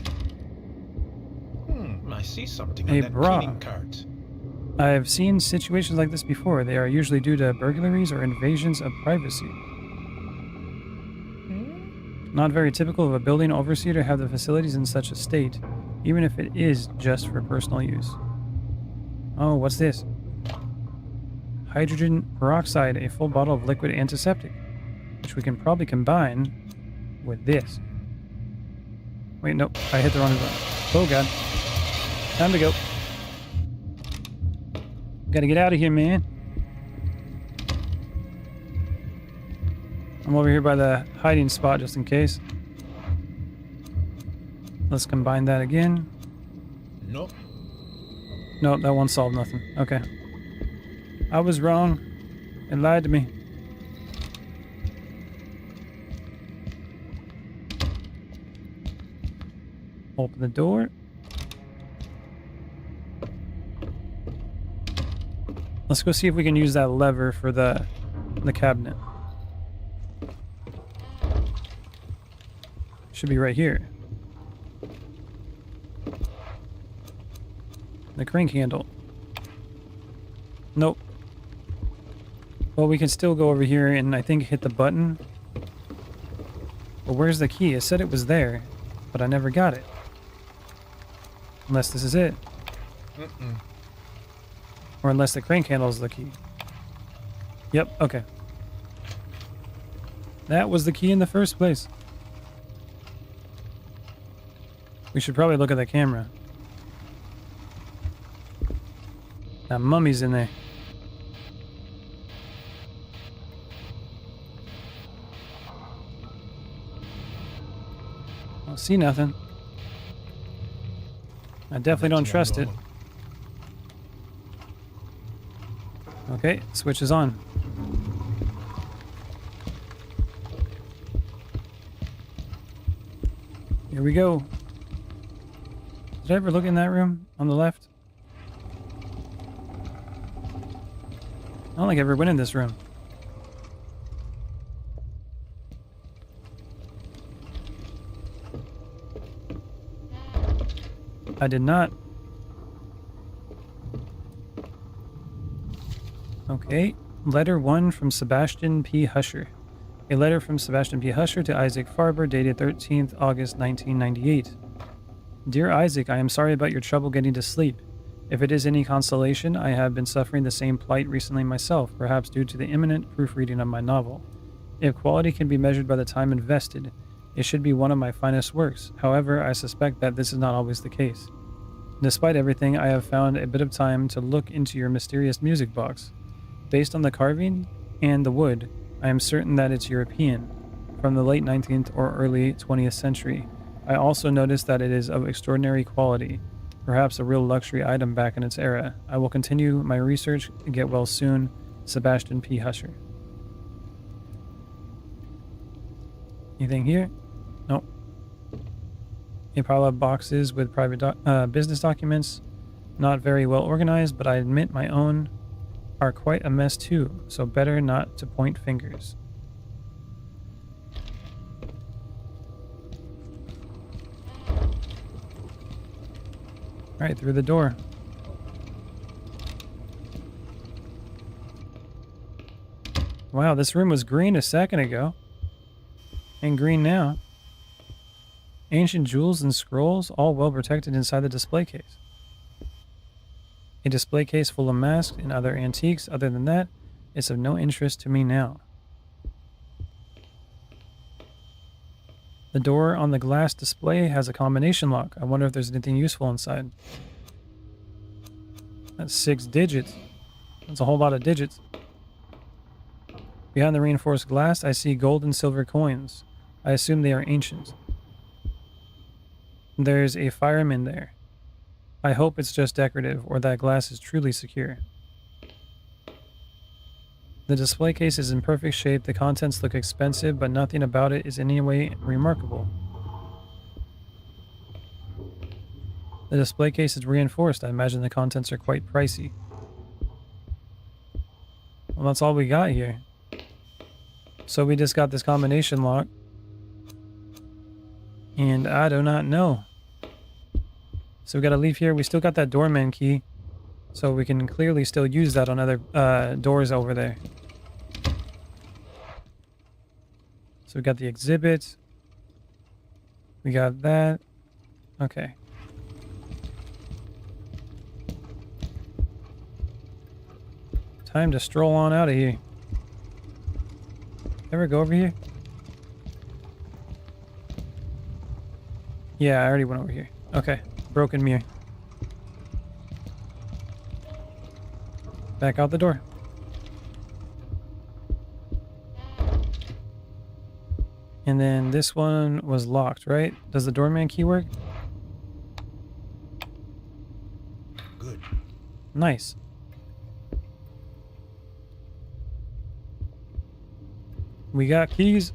I see something A on that bra. cleaning cart. I've seen situations like this before. They are usually due to burglaries or invasions of privacy. Not very typical of a building overseer to have the facilities in such a state, even if it is just for personal use. Oh, what's this? Hydrogen peroxide, a full bottle of liquid antiseptic, which we can probably combine with this. Wait, nope, I hit the wrong button. Oh god. Time to go. Gotta get out of here, man. I'm over here by the hiding spot just in case. Let's combine that again. Nope. Nope, that one solved nothing. Okay. I was wrong. It lied to me. Open the door. Let's go see if we can use that lever for the cabinet. Should be right here. The crank handle. Nope. Well, we can still go over here and I think hit the button. But where's the key? It said it was there, but I never got it. Unless this is it. Or unless the crank handle is the key. Yep, okay. That was the key in the first place. We should probably look at the camera. That mummy's in there. I don't see nothing. I definitely don't trust it. Okay, switch is on. Here we go. Did I ever look in that room on the left? I don't think I ever went in this room. I did not. Okay. Letter 1 from Sebastian P. Husher. A letter from Sebastian P. Husher to Isaac Farber dated 13th August 1998. Dear Isaac, I am sorry about your trouble getting to sleep. If it is any consolation, I have been suffering the same plight recently myself, perhaps due to the imminent proofreading of my novel. If quality can be measured by the time invested, it should be one of my finest works. However, I suspect that this is not always the case. Despite everything, I have found a bit of time to look into your mysterious music box. Based on the carving and the wood, I am certain that it's European, from the late 19th or early 20th century. I also noticed that it is of extraordinary quality, perhaps a real luxury item back in its era. I will continue my research and get well soon. Sebastian P. Husher. Anything here? Nope. A pile of boxes with private business documents. Not very well organized, but I admit my own are quite a mess too, so better not to point fingers. Alright, through the door. Wow, this room was green a second ago. And green now. Ancient jewels and scrolls, all well protected inside the display case. A display case full of masks and other antiques. Other than that, it's of no interest to me now. The door on the glass display has a combination lock. I wonder if there's anything useful inside. That's 6 digits. That's a whole lot of digits. Behind the reinforced glass, I see gold and silver coins. I assume they are ancient. There's a fireman there. I hope it's just decorative, or that glass is truly secure. The display case is in perfect shape. The contents look expensive, but nothing about it is in any way remarkable. The display case is reinforced. I imagine the contents are quite pricey. Well, that's all we got here. So we just got this combination lock. And I do not know. So we gotta leave here. We still got that doorman key. So we can clearly still use that on other doors over there. So we got the exhibit. We got that. Okay. Time to stroll on out of here. Ever go over here? Yeah, I already went over here. Okay. Broken mirror. Back out the door. And then this one was locked, right? Does the doorman key work? Good. Nice. We got keys.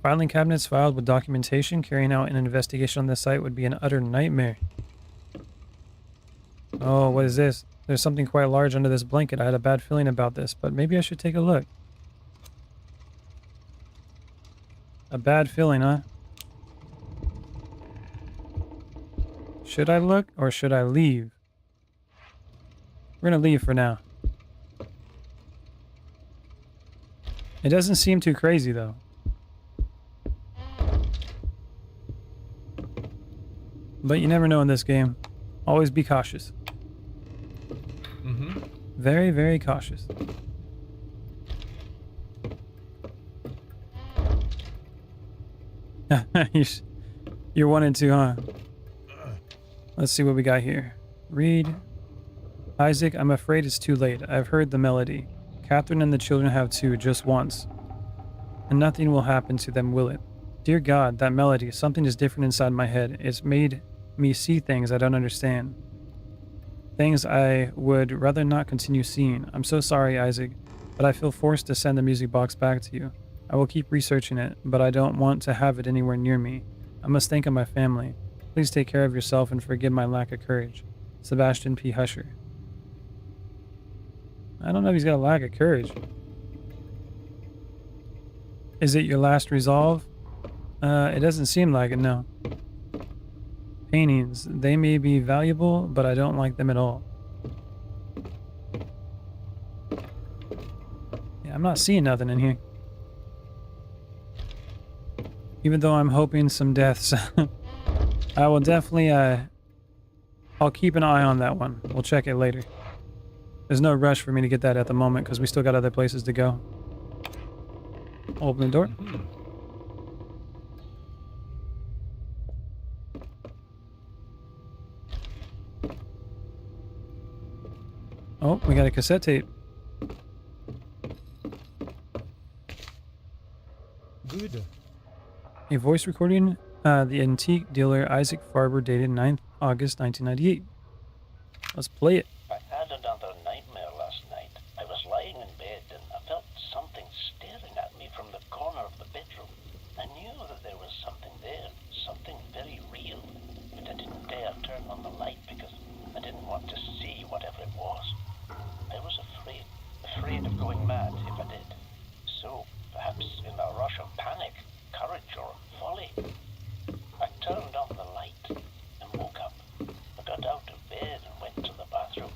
Filing cabinets filed with documentation. Carrying out an investigation on this site would be an utter nightmare. Oh, what is this? There's something quite large under this blanket. I had a bad feeling about this, but maybe I should take a look. A bad feeling, huh? Should I look or should I leave? We're gonna leave for now. It doesn't seem too crazy though. But you never know in this game. Always be cautious. Very, very cautious. You're 1 and 2, huh? Let's see what we got here. Read. Isaac, I'm afraid it's too late. I've heard the melody. Catherine and the children have too, just once. And nothing will happen to them, will it? Dear God, that melody, something is different inside my head. It's made me see things I don't understand. Things I would rather not continue seeing. I'm so sorry, Isaac, but I feel forced to send the music box back to you. I will keep researching it, but I don't want to have it anywhere near me. I must think of my family. Please take care of yourself and forgive my lack of courage. Sebastian P. Husher. I don't know if he's got a lack of courage. Is it your last resolve? It doesn't seem like it, no. Paintings. They may be valuable, but I don't like them at all. Yeah, I'm not seeing nothing in here. Even though I'm hoping some deaths. I will definitely, I'll keep an eye on that one. We'll check it later. There's no rush for me to get that at the moment because we still got other places to go. Open the door. Oh, we got a cassette tape. Good. A voice recording. The antique dealer Isaac Farber, dated 9th August 1998. Let's play it. I had another nightmare last night. I was lying in bed and I felt something staring at me from the corner of the bedroom. I knew that there was something there, something very real, but I didn't dare turn on the light because I didn't want to see whatever it was. I was afraid of going mad if I did. So, perhaps in a rush of panic, courage, or folly, I turned on the light and woke up. I got out of bed and went to the bathroom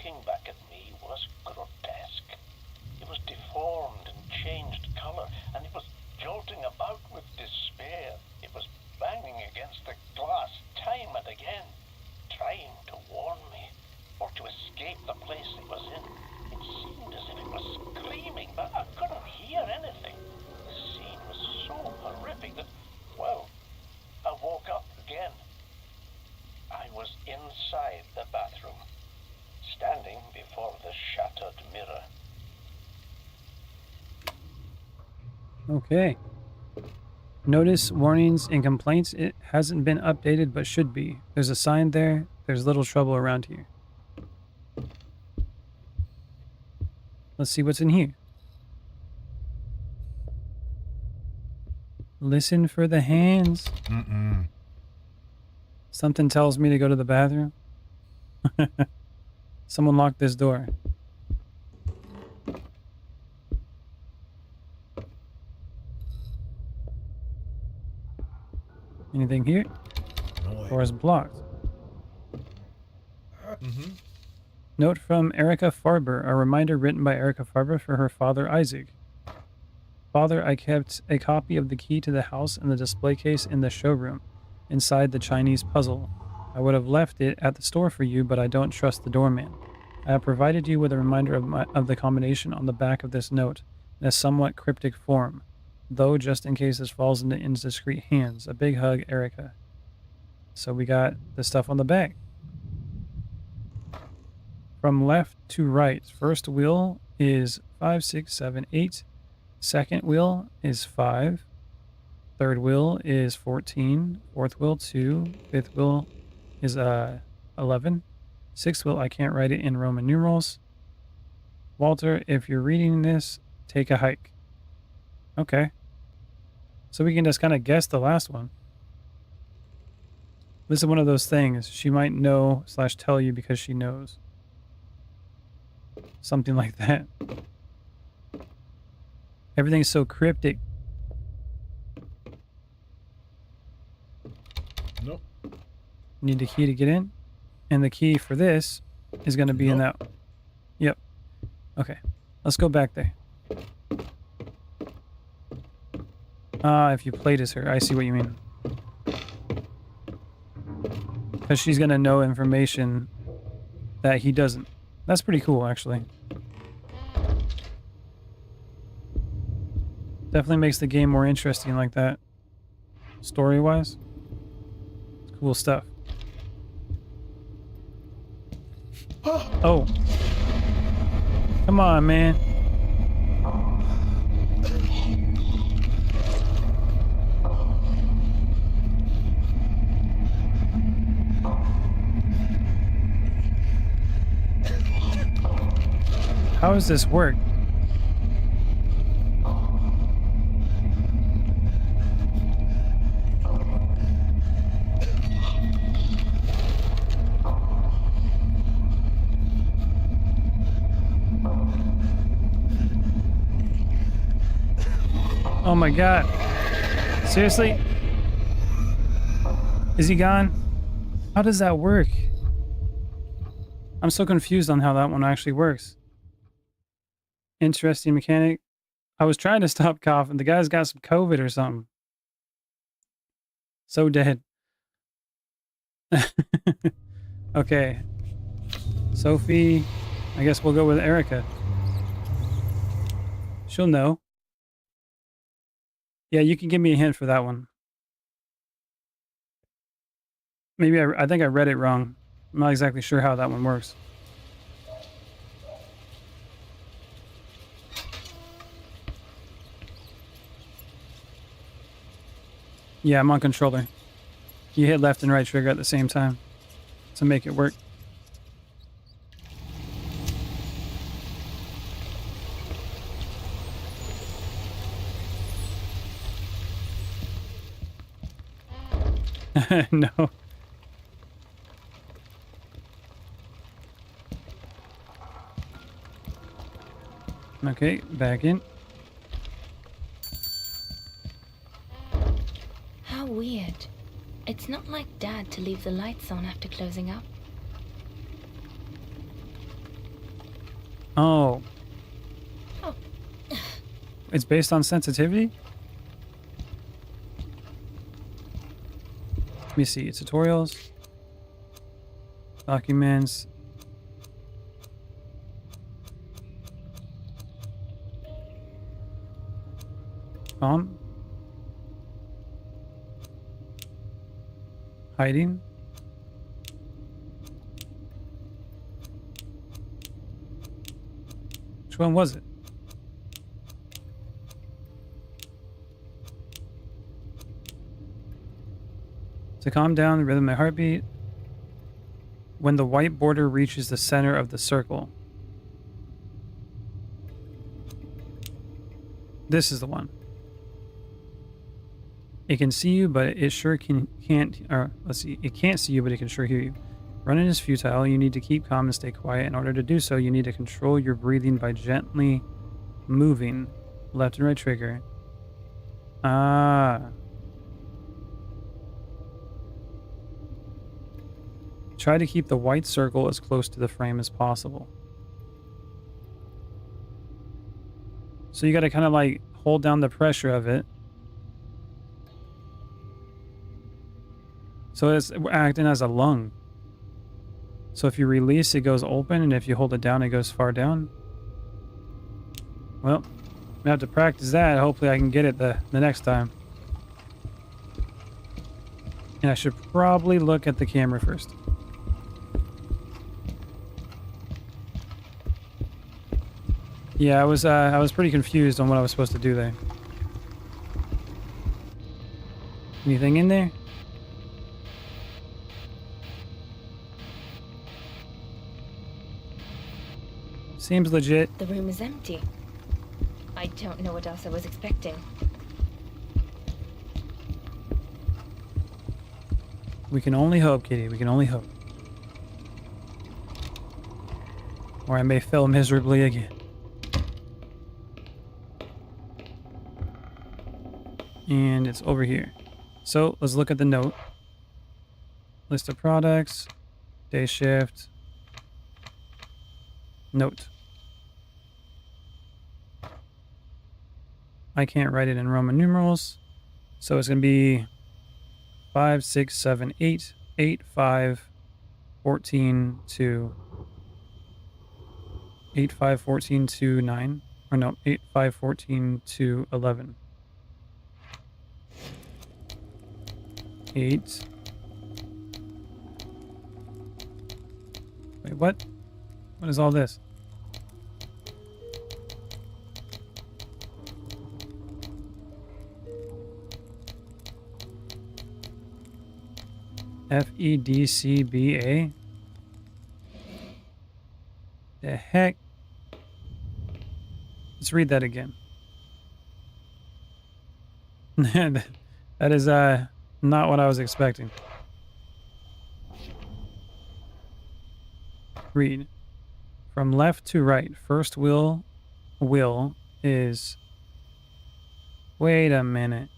looking back at me was grotesque. It was deformed and changed color, and it was jolting about with despair. It was banging against the glass time and again, trying to warn me, or to escape the place it was in. It seemed as if it was screaming, but I couldn't hear anything. The scene was so horrific that, well, I woke up again. I was inside the bathroom, standing before the shattered mirror. Okay. Notice warnings and complaints. It hasn't been updated, but should be. There's a sign there. There's little trouble around here. Let's see what's in here. Listen for the hands. Something tells me to go to the bathroom. Someone locked this door. Anything here? Door is blocked. Note from Erica Farber, a reminder written by Erica Farber for her father Isaac. Father, I kept a copy of the key to the house in the display case in the showroom, inside the Chinese puzzle. I would have left it at the store for you, but I don't trust the doorman. I have provided you with a reminder of the combination on the back of this note, in a somewhat cryptic form, though just in case this falls into indiscreet hands. A big hug, Erica. So we got the stuff on the back. From left to right, first wheel is 5, 6, 7, 8. Second wheel is 5. Third wheel is 14. Fourth wheel 2. Fifth wheel is 11. Sixth wheel, I can't write it in Roman numerals. Walter, if you're reading this, take a hike. Okay. So we can just kind of guess the last one. This is one of those things. She might know / tell you because she knows. Something like that. Everything's so cryptic. Nope. Need the key to get in. And the key for this is going to be in that. Yep. Okay. Let's go back there. If you played as her. I see what you mean. Because she's going to know information that he doesn't. That's pretty cool, actually. Definitely makes the game more interesting like that. Story-wise. It's cool stuff. Oh. Come on, man. How does this work? Oh my god. Seriously? Is he gone? How does that work? I'm so confused on how that one actually works. Interesting mechanic. I was trying to stop coughing. The guy's got some COVID or something. So dead. Okay. Sophie. I guess we'll go with Erica. She'll know. Yeah, you can give me a hint for that one. Maybe I think I read it wrong. I'm not exactly sure how that one works. Yeah, I'm on controller. You hit left and right trigger at the same time to make it work. No. Okay, back in. How weird. It's not like Dad to leave the lights on after closing up. Oh. Oh. It's based on sensitivity? Let me see. Tutorials. Documents. Hiding. Which one was it? To calm down the rhythm of my heartbeat, when the white border reaches the center of the circle. This is the one. It can see you, but it sure can't. Or let's see. It can't see you, but it can sure hear you. Running is futile. You need to keep calm and stay quiet. In order to do so, you need to control your breathing by gently moving left and right trigger. Ah. Try to keep the white circle as close to the frame as possible. So you got to kind of like hold down the pressure of it. So it's acting as a lung. So if you release, it goes open, and if you hold it down, it goes far down. Well, I have to practice that. Hopefully I can get it the next time. And I should probably look at the camera first. Yeah, I was pretty confused on what I was supposed to do there. Anything in there? Seems legit. The room is empty. I don't know what else I was expecting. We can only hope, Kitty. We can only hope. Or I may fail miserably again. And it's over here. So let's look at the note. List of products. Day shift. Note. I can't write it in Roman numerals. So it's going to be 5, 6, 7, 8, 8, 5, 14, 2, 8, 5, 14, 2, 9. Or no, 8, 5, 14, 2, 11. 8. Wait, what? What is all this? FEDCBA? The heck? Let's read that again. That is not what I was expecting. Read. From left to right. First will is... Wait a minute.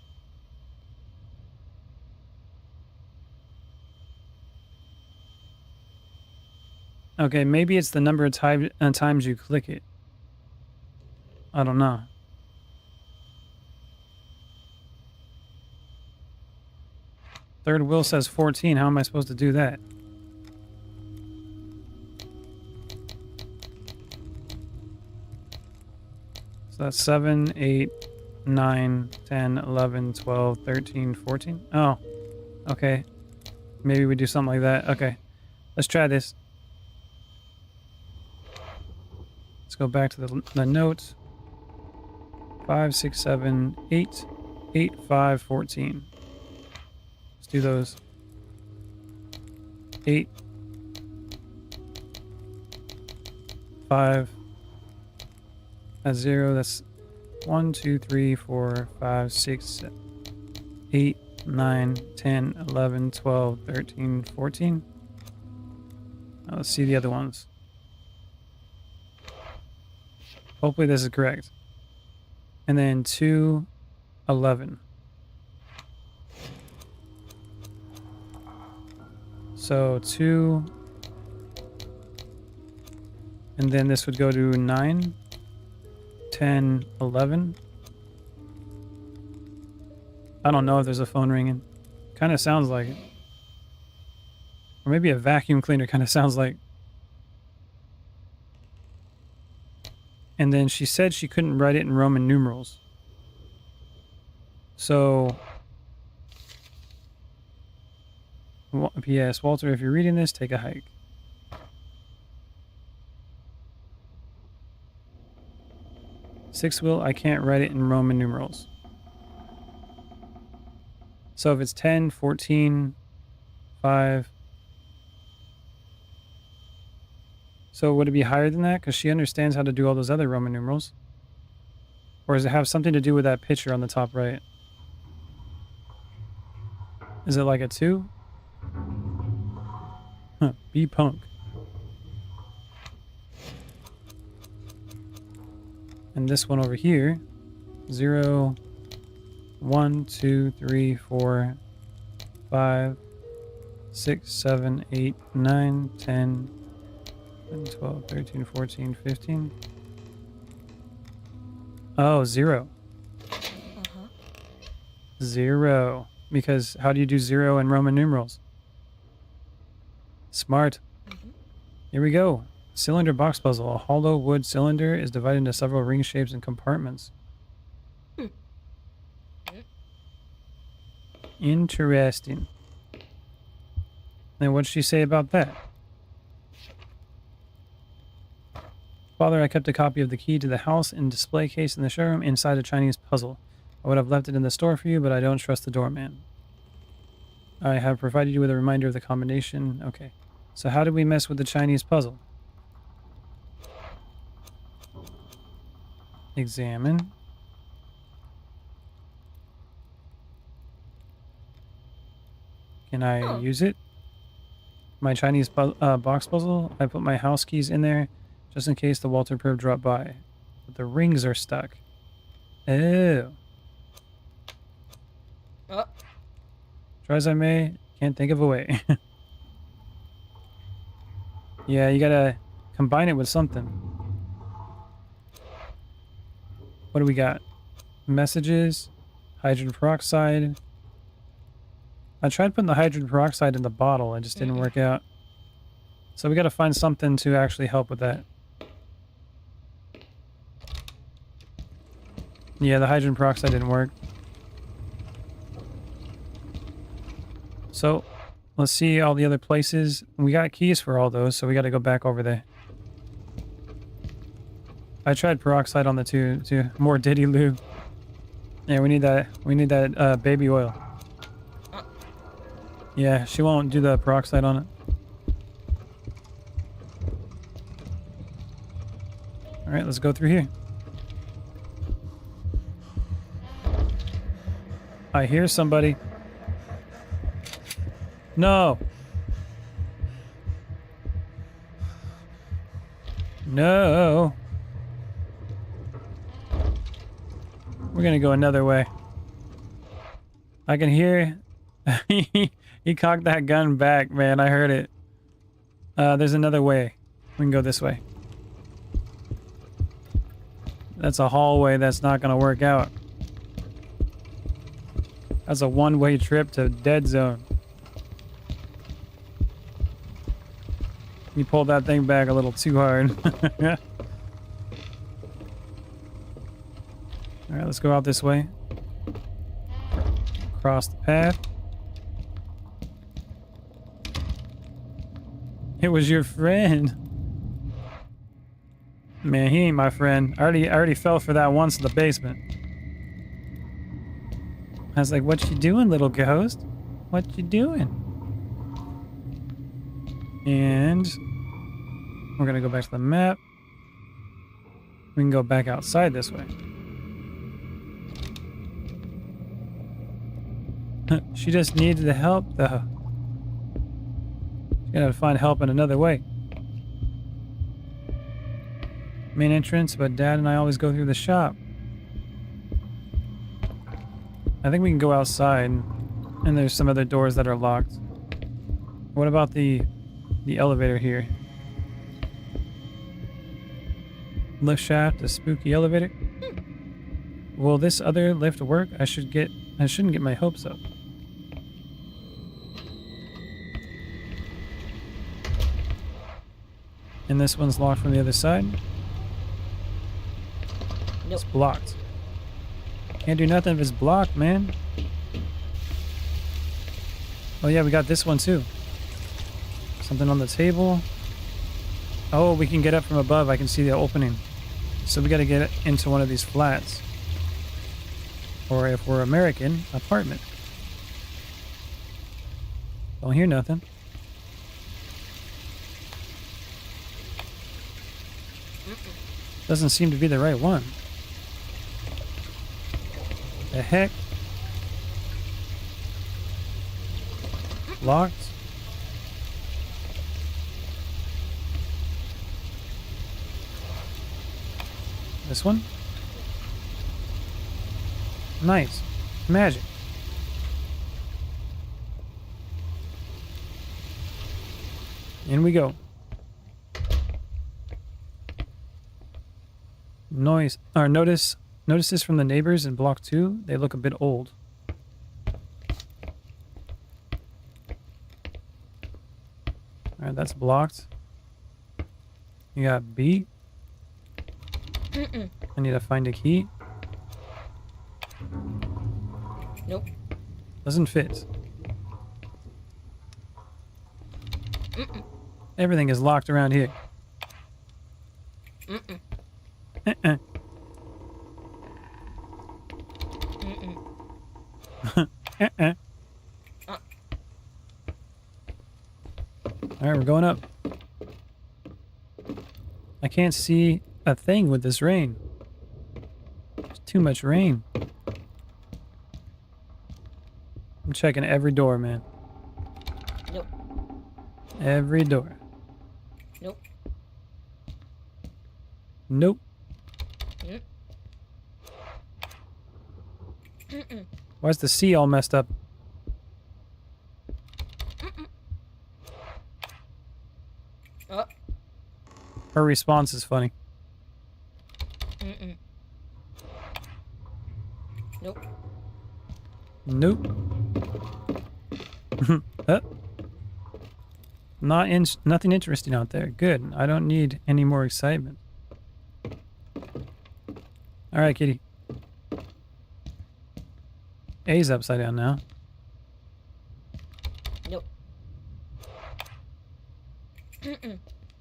Okay, maybe it's the number of times you click it. I don't know. Third will says 14. How am I supposed to do that? So that's 7, 8, 9, 10, 11, 12, 13, 14. Oh, okay. Maybe we do something like that. Okay, let's try this. Let's go back to the notes. 5, 6, 7, 8, 8, 5, 14. Let's do those. 8, 5. That's 0. That's 1, 2, 3, 4, 5, 6, 8, 9, 10, 11, 12, 13, 14. Now let's see the other ones. Hopefully this is correct. And then 2, 11. So 2, And then this would go to 9, 10, 11. I don't know if there's a phone ringing. Kind of sounds like it. Or maybe a vacuum cleaner kind of sounds like. And then she said she couldn't write it in Roman numerals. So, P.S. Walter, if you're reading this, take a hike. Six wheel, I can't write it in Roman numerals. So if it's 10, 14, 5. So would it be higher than that? Because she understands how to do all those other Roman numerals. Or does it have something to do with that picture on the top right? Is it like a 2? Huh, be punk. And this one over here, 0, 1, 2, 3, 4, 5, 6, 7, 8, 9, 10, 11, 12, 13, 14, 15. Oh, 0. 0. Because how do you do 0 in Roman numerals? Smart. Here we go. Cylinder box puzzle. A hollow wood cylinder is divided into several ring shapes and compartments. Interesting. Then what'd she say about that? Father, I kept a copy of the key to the house in display case in the showroom inside a Chinese puzzle. I would have left it in the store for you, but I don't trust the doorman. I have provided you with a reminder of the combination. Okay. So how did we mess with the Chinese puzzle? Examine. Can I use it? My Chinese box puzzle? I put my house keys in there just in case the Walter perv dropped by. But the rings are stuck. Oh. Try as I may, can't think of a way. Yeah, you gotta combine it with something. What do we got? Messages, hydrogen peroxide. I tried putting the hydrogen peroxide in the bottle, it just didn't work out. So we gotta find something to actually help with that. Yeah, the hydrogen peroxide didn't work. So, let's see all the other places. We got keys for all those, so we gotta go back over there. I tried peroxide on the two too. More Diddy Lou. Yeah, we need that baby oil. Yeah, she won't do the peroxide on it. Alright, let's go through here. I hear somebody. No. No. We're gonna go another way. I can hear he cocked that gun back, man. I heard it. There's another way. We can go this way. That's a hallway that's not gonna work out. That's a one-way trip to dead zone. You pulled that thing back a little too hard. Alright, let's go out this way. Across the path. It was your friend. Man, he ain't my friend. I already fell for that once in the basement. I was like, what you doing, little ghost? What you doing? And we're gonna go back to the map. We can go back outside this way. She just needed the help, though. She's gonna find help in another way. Main entrance, but Dad and I always go through the shop. I think we can go outside, and there's some other doors that are locked. What about the elevator here? lift shaft, a spooky elevator. Will this other lift work? I shouldn't get my hopes up. And this one's locked from the other side. Nope. It's blocked. Can't do nothing if it's blocked, man. Oh yeah, we got this one too. Something on the table. Oh, we can get up from above. I can see the opening. So we got to get into one of these flats. Or if we're American, apartment. Don't hear nothing. Doesn't seem to be the right one. The heck? Locked? This one? Nice. Magic. In we go. Notices from the neighbors in block 2. They look a bit old. Alright, that's blocked. You got B. I need to find a key. Nope. Doesn't fit. Everything is locked around here. Alright, we're going up. I can't see a thing with this rain. There's too much rain. I'm checking every door, man. Nope. Every door. Nope. Nope. Why's the C all messed up? Her response is funny. Nope. Nope. Nothing interesting out there. Good. I don't need any more excitement. All right, kitty. A's upside down now. Nope.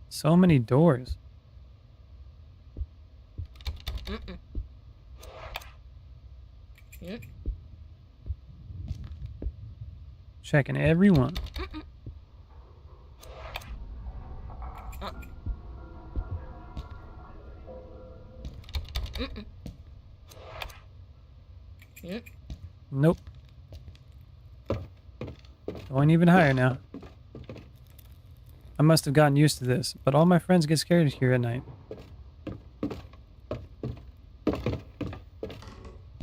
So many doors. Checking every one. Nope. Going even higher now. I must have gotten used to this, but all my friends get scared here at night.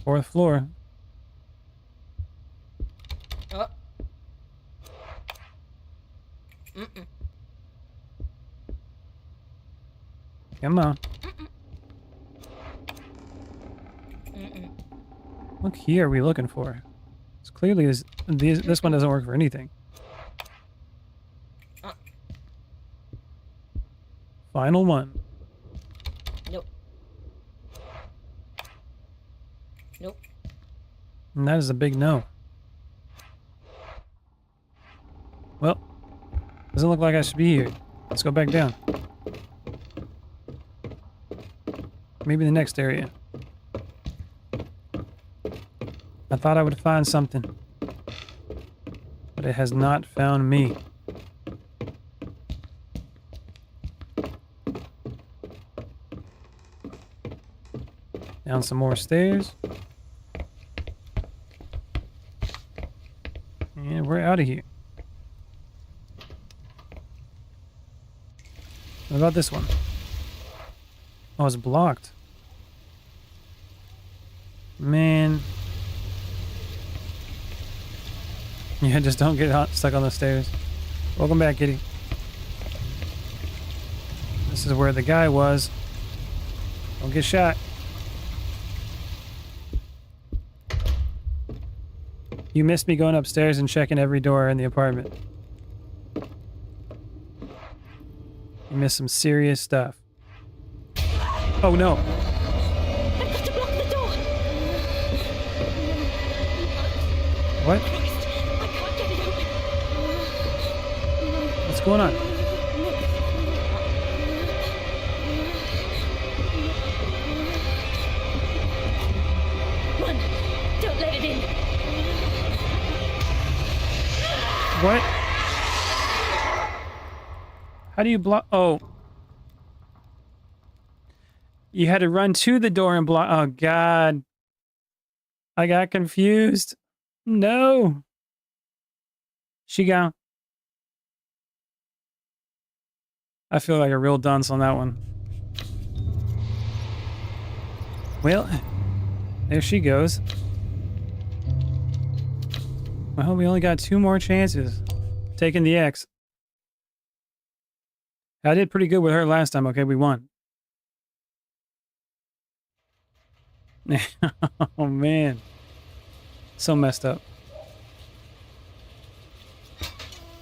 4th floor. Come on. What key are we looking for? It's clearly this one doesn't work for anything. Final one. Nope. Nope. And that is a big no. Well, doesn't look like I should be here. Let's go back down. Maybe the next area. I thought I would find something, but it has not found me. Down some more stairs. And we're out of here. What about this one? Oh, it's blocked. Man. Yeah, just don't get stuck on the stairs. Welcome back, kitty. This is where the guy was. Don't get shot. You missed me going upstairs and checking every door in the apartment. You missed some serious stuff. Oh no. I've got to block the door. What? Christ, I can't get it open. What's going on? Run. Don't let it in. What? How do you block? Oh. You had to run to the door and block. Oh, God. I got confused. No. She gone. I feel like a real dunce on that one. Well, there she goes. Well, we only got 2 more chances. Taking the X. I did pretty good with her last time. Okay, we won. Oh, man. So messed up.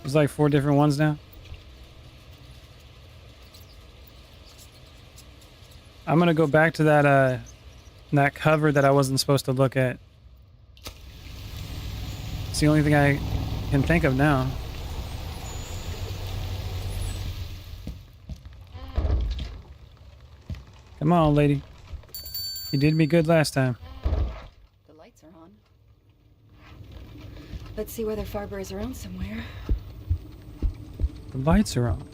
There's like 4 different ones now. I'm gonna go back to that cover that I wasn't supposed to look at. It's the only thing I can think of now. Come on, lady. You did me good last time. The lights are on. Let's see whether Farber is around somewhere. The lights are on.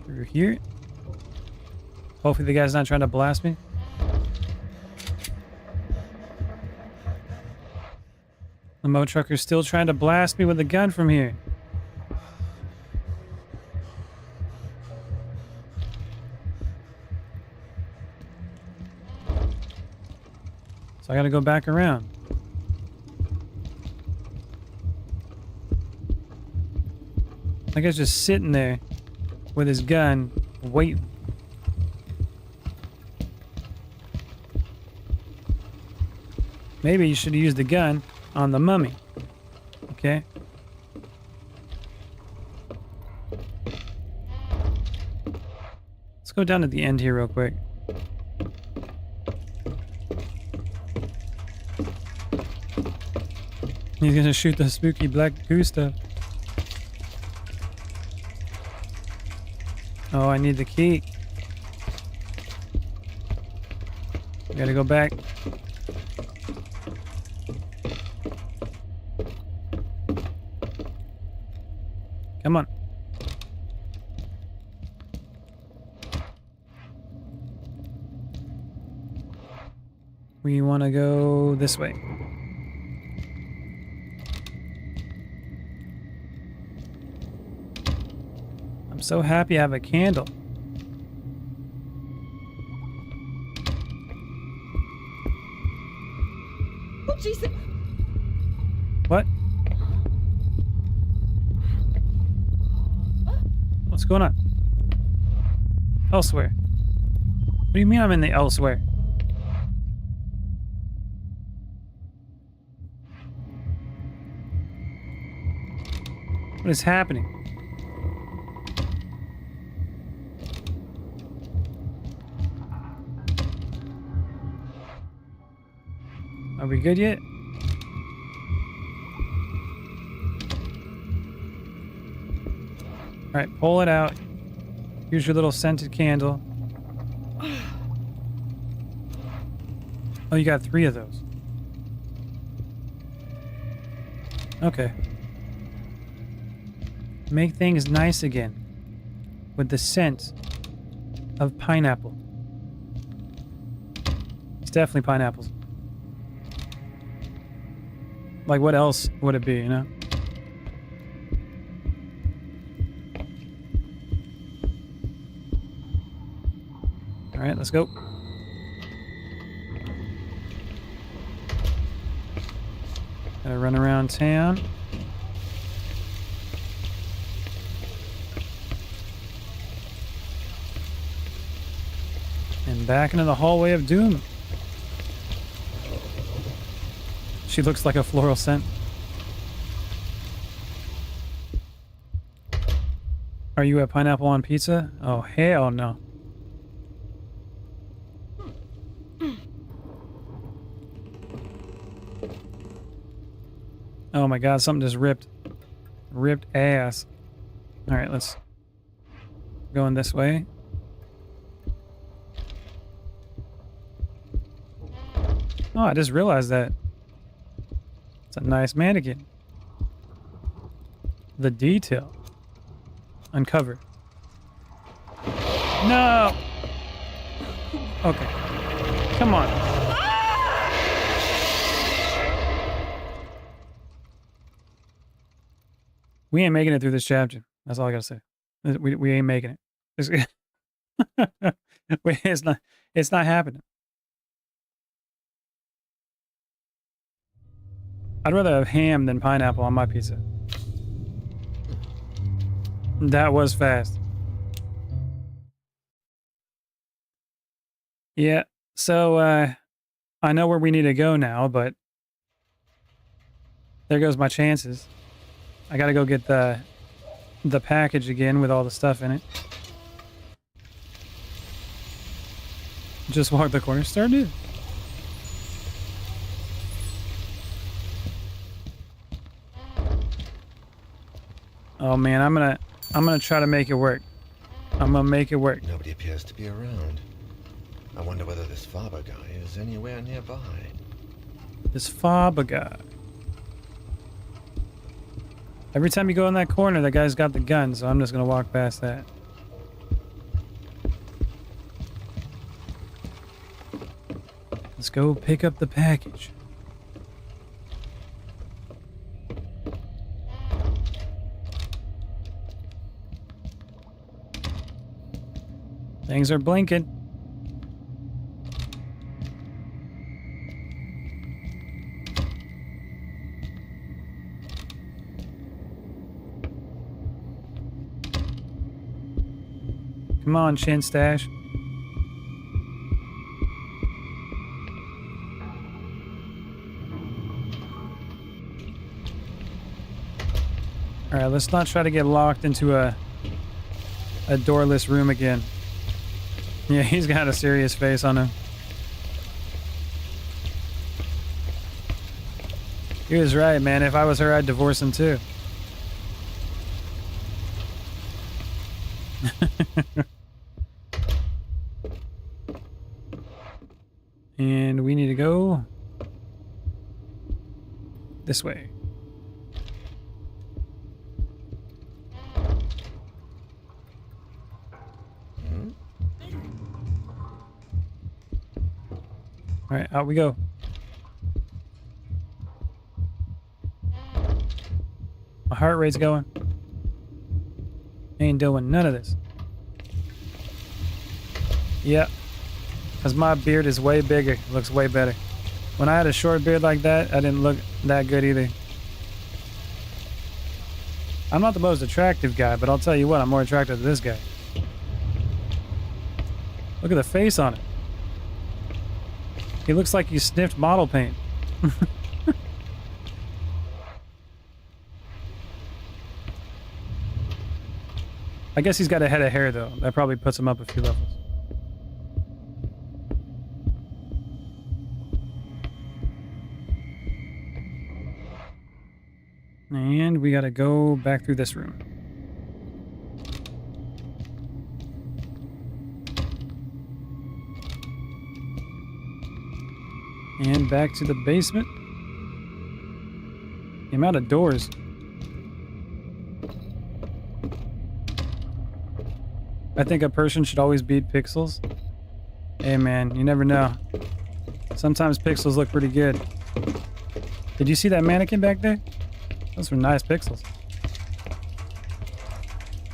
Through here. Hopefully the guy's not trying to blast me. Limo trucker's still trying to blast me with a gun from here. So I gotta go back around. That guy's just sitting there with his gun, waiting. Maybe you should have used the gun on the mummy. Okay? Let's go down to the end here real quick. He's gonna shoot the spooky black goo stuff. Oh, I need the key. Gotta go back. Come on. We want to go this way. I'm so happy I have a candle. Oh, Jesus! What? What's going on? Elsewhere. What do you mean I'm in the elsewhere? What is happening? Are we good yet? All right, pull it out. Here's your little scented candle. Oh, you got 3 of those. Okay. Make things nice again with the scent of pineapple. It's definitely pineapples. Like, what else would it be, you know? All right, let's go. Gotta run around town. Back into the hallway of doom. She looks like a floral scent. Are you a pineapple on pizza? Oh, hell no. Oh my god, something just ripped. Ripped ass. Alright, let's go in this way. Oh, I just realized that. It's a nice mannequin. The detail. Uncovered. No! Okay. Come on. We ain't making it through this chapter. That's all I gotta say. We ain't making it. It's not happening. I'd rather have ham than pineapple on my pizza. That was fast. Yeah, so I know where we need to go now, but there goes my chances. I gotta go get the package again with all the stuff in it. Just walk the corner store, dude. Oh man, I'm gonna try to make it work. I'm gonna make it work. Nobody appears to be around. I wonder whether this Faber guy is anywhere nearby. This Faber guy. Every time you go in that corner, that guy's got the gun, so I'm just gonna walk past that. Let's go pick up the package. Things are blinking. Come on, Chin Stash. Alright, let's not try to get locked into a doorless room again. Yeah, he's got a serious face on him. He was right, man. If I was her, I'd divorce him too. And we need to go this way. All right, out we go. My heart rate's going. Ain't doing none of this. Yep. Because my beard is way bigger. Looks way better. When I had a short beard like that, I didn't look that good either. I'm not the most attractive guy, but I'll tell you what, I'm more attracted to this guy. Look at the face on it. He looks like he sniffed model paint. I guess he's got a head of hair, though. That probably puts him up a few levels. And we gotta go back through this room. And back to the basement. The amount of doors. I think a person should always beat pixels. Hey man, you never know. Sometimes pixels look pretty good. Did you see that mannequin back there? Those were nice pixels.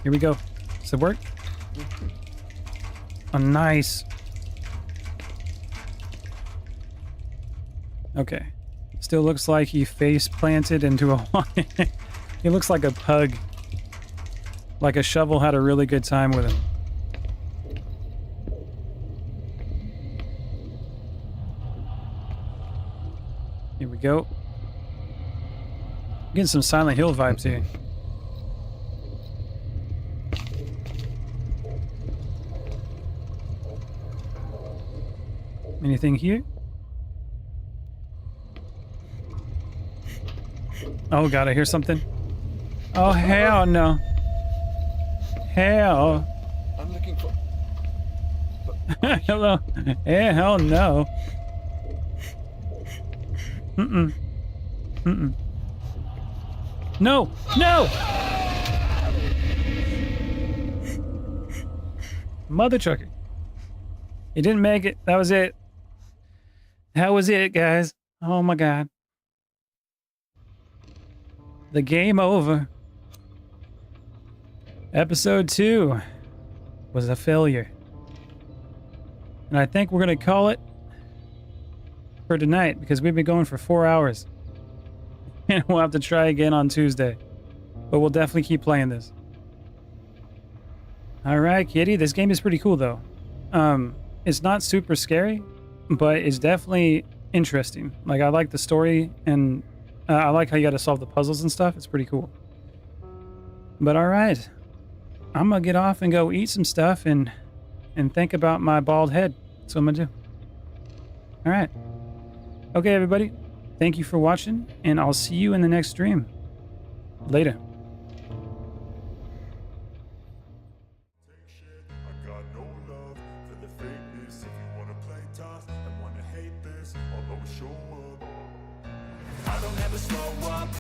Here we go. Does it work? Oh, nice. Okay. Still looks like he face planted into a he looks like a pug. Like a shovel had a really good time with him. Here we go. Getting some Silent Hill vibes here. Anything here? Oh god, I hear something. Oh hell no. Hell. I'm looking for... Hello. Hell no. Mm-mm. Mm-mm. No! No! Mother trucker. He didn't make it. That was it. That was it, guys. Oh my god. The game over. Episode 2 was a failure. And I think we're going to call it for tonight because we've been going for 4 hours. And we'll have to try again on Tuesday. But we'll definitely keep playing this. Alright, kitty. This game is pretty cool, though. It's not super scary, but it's definitely interesting. Like, I like the story, and I like how you got to solve the puzzles and stuff. It's pretty cool. But alright. I'm going to get off and go eat some stuff and think about my bald head. That's what I'm going to do. Alright. Okay, everybody. Thank you for watching, and I'll see you in the next stream. Later. I got no love for the fakeness. If you wanna play tough and wanna hate this, I'll always show up. I don't ever slow up.